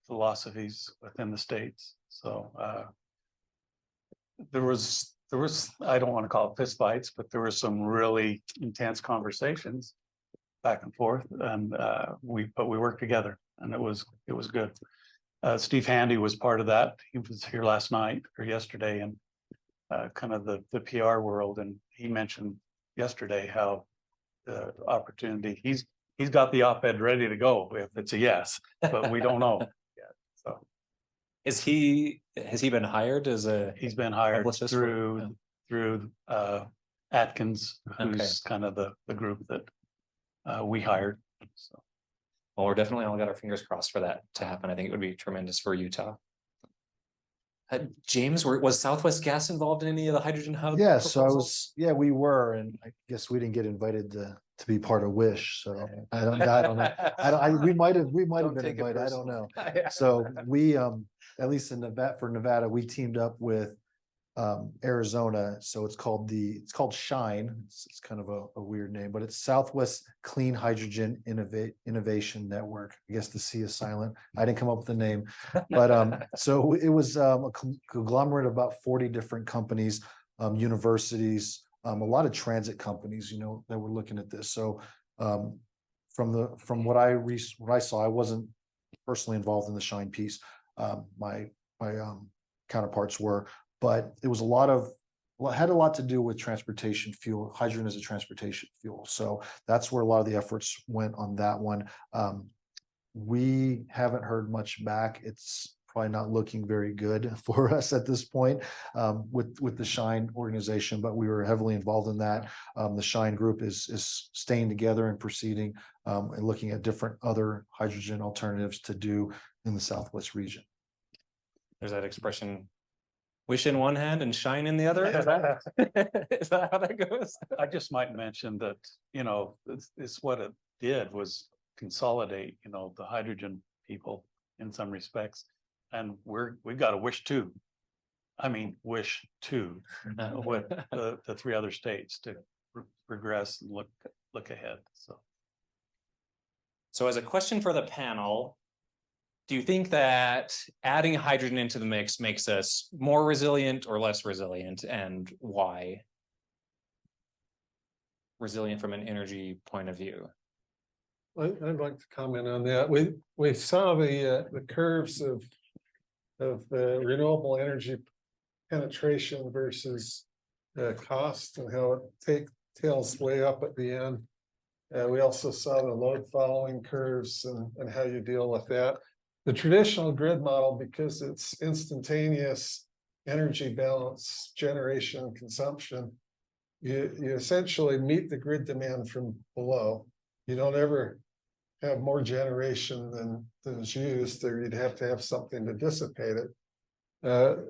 philosophies within the states. So there was, I don't want to call it fistfights, but there were some really intense conversations back and forth, and we worked together, and it was good. Steve Handy was part of that. He was here last night or yesterday, and kind of the PR world, and he mentioned yesterday how the opportunity, he's got the op-ed ready to go if it's a yes, but we don't know yet. So Has he been hired as a? he's been hired Publicist for- through Atkins, who's kind of the group that we hired. So Well, we're definitely all got our fingers crossed for that to happen. I think it would be tremendous for Utah. James, was Southwest Gas involved in any of the hydrogen hub? Yeah, so I proposals? was, we were, and I guess we didn't get invited to be part of Wish, so I don't know. We might have Don't been take it invited, I don't know. personally. So we, at least in Nevada, we teamed up with Arizona. So it's called Shine. It's kind of a weird name, but it's Southwest Clean Hydrogen Innovation Network. I guess the C is silent. I didn't come up with the name, but so it was a conglomerate of about 40 different companies, universities, a lot of transit companies, that were looking at this. So from what I saw, I wasn't personally involved in the Shine piece. My counterparts were, but it was had a lot to do with transportation fuel. Hydrogen is a transportation fuel. So that's where a lot of the efforts went on that one. We haven't heard much back. It's probably not looking very good for us at this point with the Shine organization, but we were heavily involved in that. The Shine group is staying together and proceeding and looking at different other hydrogen alternatives to do in the Southwest region. There's that expression, wish in one hand and shine in the other. Is that how that goes? I just might mention that, it's what it did was consolidate, the hydrogen people in some respects. And we've got a wish too. I mean, wish too, with the three other states to progress and look ahead. So as a question for the panel, do you think that adding hydrogen into the mix makes us more resilient or less resilient, and why? Resilient from an energy point of view. I'd like to comment on that. We saw the curves of renewable energy penetration versus cost and how it tails way up at the end. We also saw the load following curves and how you deal with that. The traditional grid model, because it's instantaneous energy balance, generation, and consumption, you essentially meet the grid demand from below. You don't ever have more generation than is used, or you'd have to have something to dissipate it.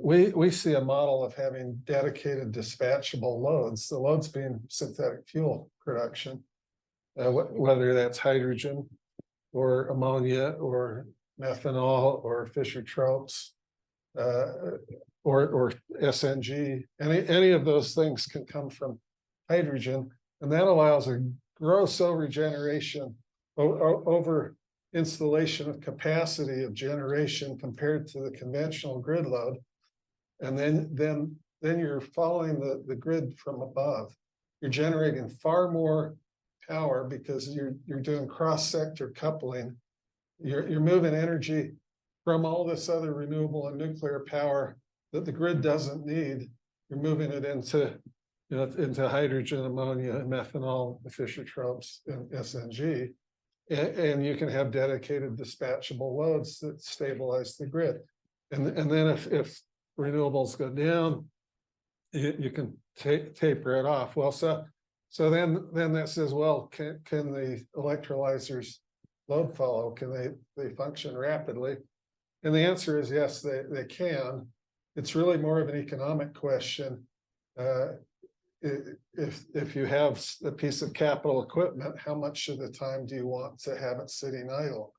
We see a model of having dedicated dispatchable loads, the loads being synthetic fuel production, whether that's hydrogen or ammonia or methanol or Fischer-Tropsch or SNG. Any of those things can come from hydrogen, and that allows a gross overgeneration over installation of capacity of generation compared to the conventional grid load. And then you're following the grid from above. You're generating far more power because you're doing cross-sector coupling. You're moving energy from all this other renewable and nuclear power that the grid doesn't need. You're moving it into hydrogen, ammonia, methanol, Fischer-Tropsch, and SNG. And you can have dedicated dispatchable loads that stabilize the grid. And then if renewables go down, you can taper it off. Well, so then that says, well, can the electrolyzers load follow? Can they function rapidly? And the answer is yes, they can. It's really more of an economic question. If you have a piece of capital equipment, how much of the time do you want to have it sitting idle?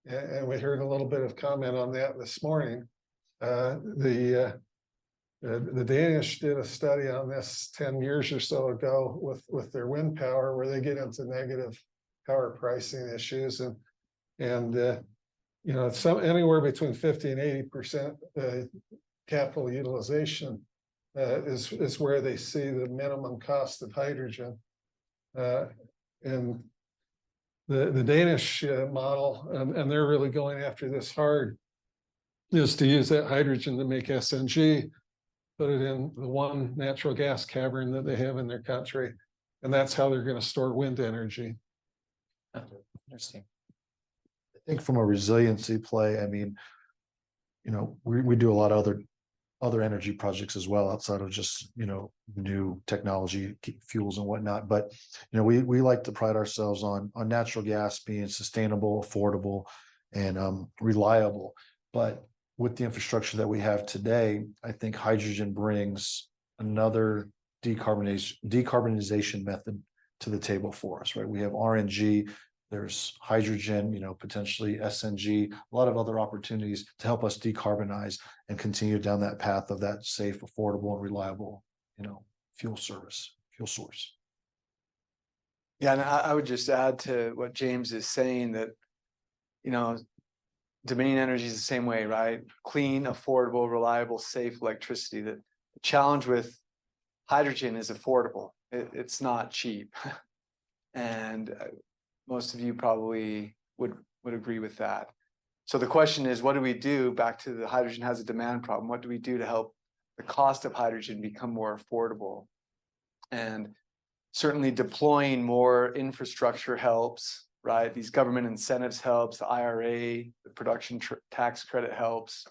And we heard a little bit of comment on that this morning. The Danish did a study on this 10 years or so ago with their wind power, where they get into negative power pricing issues, and it's anywhere between 50 and 80% capital utilization is where they see the minimum cost of hydrogen. And the Danish model, and they're really going after this hard, is to use that hydrogen to make SNG, put it in the one natural gas cavern that they have in their country. And that's how they're going to store wind energy. Interesting. I think from a resiliency play, I mean, we do a lot of other energy projects as well outside of just, new technology, fuels and whatnot. But, we like to pride ourselves on natural gas being sustainable, affordable, and reliable. But with the infrastructure that we have today, I think hydrogen brings another decarbonization method to the table for us, right? We have RNG, there's hydrogen, potentially SNG, a lot of other opportunities to help us decarbonize and continue down that path of that safe, affordable, and reliable, fuel source. Yeah, and I would just add to what James is saying that, Dominion Energy is the same way, right? Clean, affordable, reliable, safe electricity. The challenge with hydrogen is affordable. It's not cheap. And most of you probably would agree with that. So the question is, what do we do? Back to the hydrogen has a demand problem. What do we do to help the cost of hydrogen become more affordable? And certainly deploying more infrastructure helps, right? These government incentives helps, the IRA, the production tax credit helps,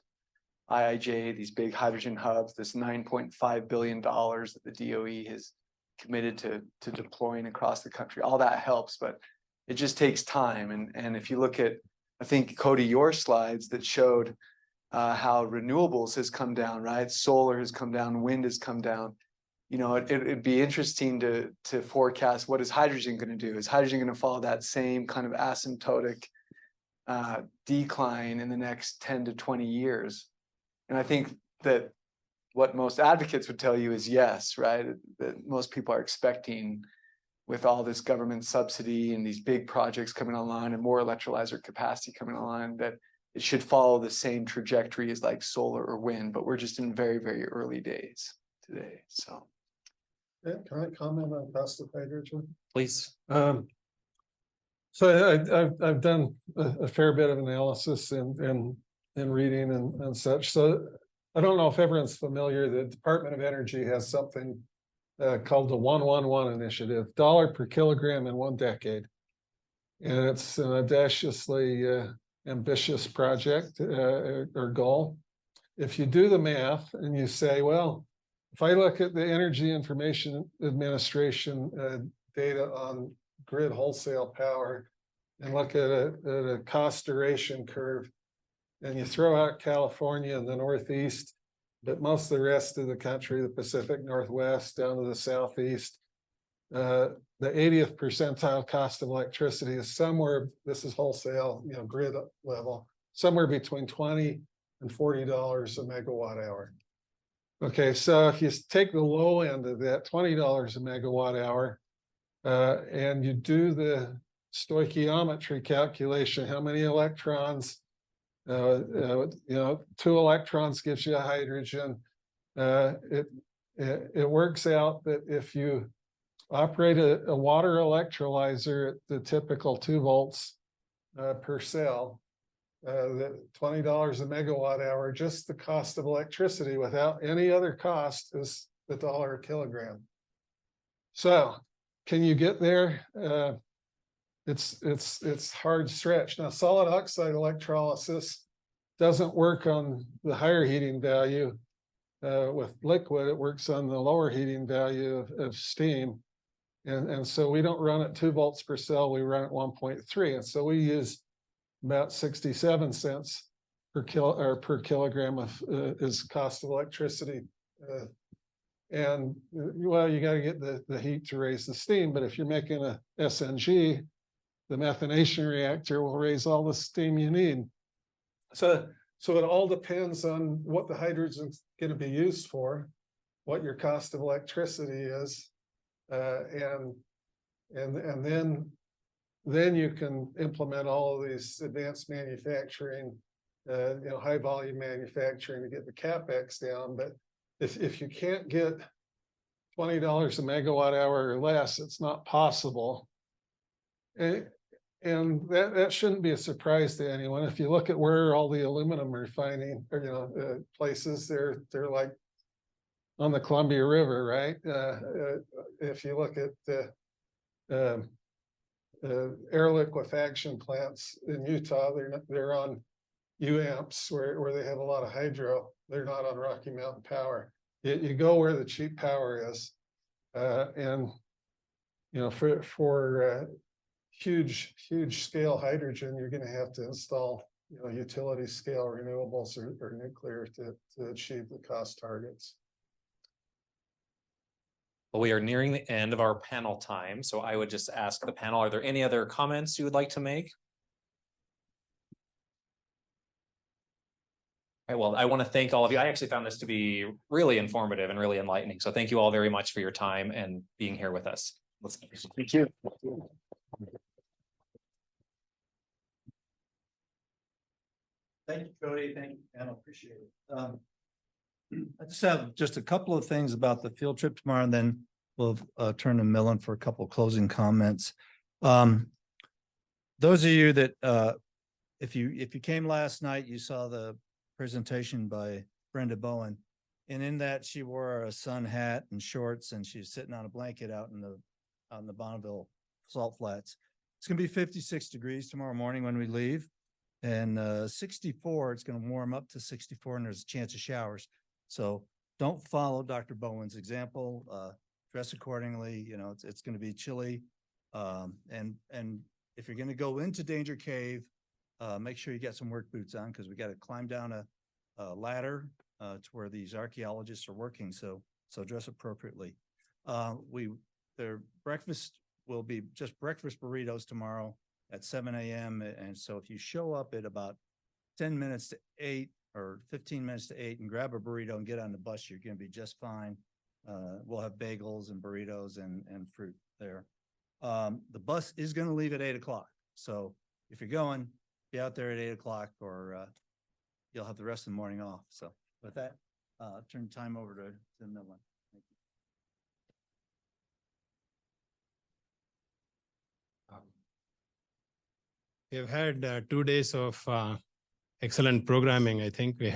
IIJ, these big hydrogen hubs, this $9.5 billion that the DOE has committed to deploying across the country. All that helps, but it just takes time. And if you look at, I think, Cody, your slides that showed how renewables has come down, right? Solar has come down, wind has come down. It'd be interesting to forecast, what is hydrogen going to do? Is hydrogen going to follow that same kind of asymptotic decline in the next 10 to 20 years? And I think that what most advocates would tell you is yes, right? That most people are expecting, with all this government subsidy and these big projects coming online and more electrolyzer capacity coming online, that it should follow the same trajectory as like solar or wind, but we're just in very, very early days today. So. Yeah, can I comment on cost of hydrogen? Please. So I've done a fair bit of analysis and reading and such. So I don't know if everyone's familiar. The Department of Energy has something called the 111 initiative, dollar per kilogram in 1 decade. And it's an audaciously ambitious project or goal. If you do the math and you say, well, if I look at the Energy Information Administration data on grid wholesale power and look at a cost duration curve, and you throw out California and the Northeast, but most of the rest of the country, the Pacific Northwest down to the Southeast, the 80th percentile cost of electricity is somewhere, this is wholesale, grid level, somewhere between $20 and $40 a megawatt hour. Okay, so if you take the low end of that, $20 a megawatt hour, and you do the stoichiometry calculation, how many electrons, 2 electrons gives you a hydrogen. It works out that if you operate a water electrolyzer at the typical 2 volts per cell, that $20 a megawatt hour, just the cost of electricity without any other cost is $1 a kilogram. So can you get there? It's hard stretch. Now, solid oxide electrolysis doesn't work on the higher heating value. With liquid, it works on the lower heating value of steam. And so we don't run at 2 volts per cell, we run at 1.3. And so we use about 67 cents per kilogram of is cost of electricity. And well, you got to get the heat to raise the steam, but if you're making a SNG, the methanation reactor will raise all the steam you need. So it all depends on what the hydrogen's going to be used for, what your cost of electricity is, and then you can implement all of these advanced manufacturing, high volume manufacturing to get the capex down. But if you can't get $20 a megawatt hour or less, it's not possible. And that shouldn't be a surprise to anyone. If you look at where all the aluminum refining, or, places, they're like on the Columbia River, right? If you look at the air liquefaction plants in Utah, they're on UAMPS where they have a lot of hydro. They're not on Rocky Mountain Power. You go where the cheap power is, and for huge scale hydrogen, you're going to have to install utility scale renewables or nuclear to achieve the cost targets. Well, we are nearing the end of our panel time, so I would just ask the panel, are there any other comments you would like to make? All right, well, I want to thank all of you. I actually found this to be really informative and really enlightening. So thank you all very much for your time and being here with us. Thank you. Thank you, Cody. Thank you, and I appreciate it. I just have just a couple of things about the field trip tomorrow, and then we'll turn to Millen for a couple of closing comments. Those of you that if you came last night, you saw the presentation by Brenda Bowen, and in that she wore a sun hat and shorts, and she's sitting on a blanket out on the Bonneville Salt Flats. It's going to be 56 degrees tomorrow morning when we leave, and 64. It's going to warm up to 64, and there's a chance of showers. So don't follow Dr. Bowen's example. Dress accordingly. It's going to be chilly, and if you're going to go into Danger Cave, make sure you get some work boots on, because we got to climb down a ladder to where these archaeologists are working. So dress appropriately. Their breakfast will be just breakfast burritos tomorrow at 7 a.m. And so if you show up at about 10 minutes to 8 or 15 minutes to 8 and grab a burrito and get on the bus, you're going to be just fine. We'll have bagels and burritos and fruit there. The bus is going to leave at 8 o'clock. So if you're going, be out there at 8 o'clock, or you'll have the rest of the morning off. So with that, I'll turn the time over to Millen. Thank you. We've had 2 days of excellent programming. I think we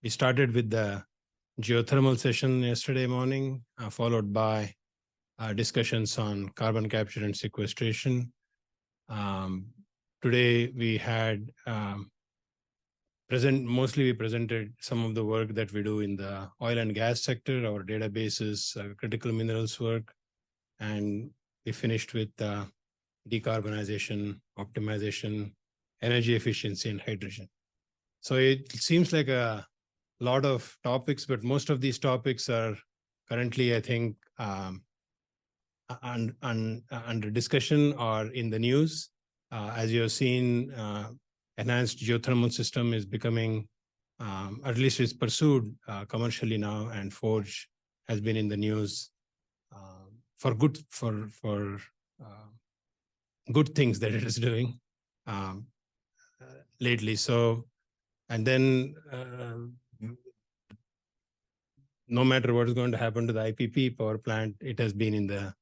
started with the geothermal session yesterday morning, followed by discussions on carbon capture and sequestration. Today we had we presented some of the work that we do in the oil and gas sector, our databases, critical minerals work, and we finished with decarbonization, optimization, energy efficiency, and hydrogen. So it seems like a lot of topics, but most of these topics are currently, I think, under discussion or in the news. As you have seen, enhanced geothermal system is becoming, at least it's pursued commercially now, and Forge has been in the news for good things that it is doing lately. So, and then no matter what is going to happen to the IPP power plant, it has been in the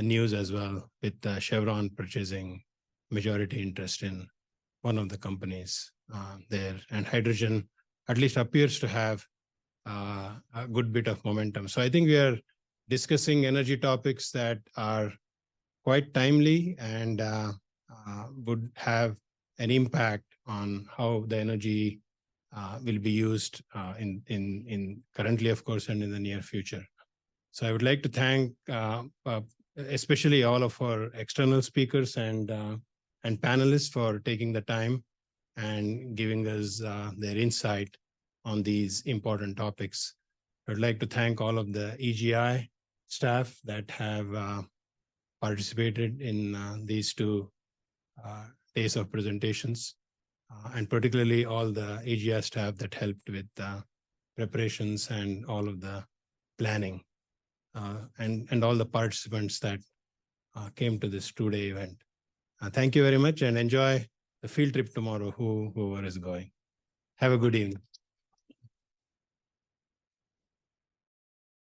news as well, with Chevron purchasing majority interest in one of the companies there. And hydrogen at least appears to have a good bit of momentum. So I think we are discussing energy topics that are quite timely and would have an impact on how the energy will be used in currently, of course, and in the near future. So I would like to thank especially all of our external speakers and panelists for taking the time and giving us their insight on these important topics. I would like to thank all of the EGI staff that have participated in these 2 days of presentations, and particularly all the EGI staff that helped with preparations and all of the planning, and all the participants that came to this 2-day event. Thank you very much, and enjoy the field trip tomorrow, whoever is going. Have a good evening.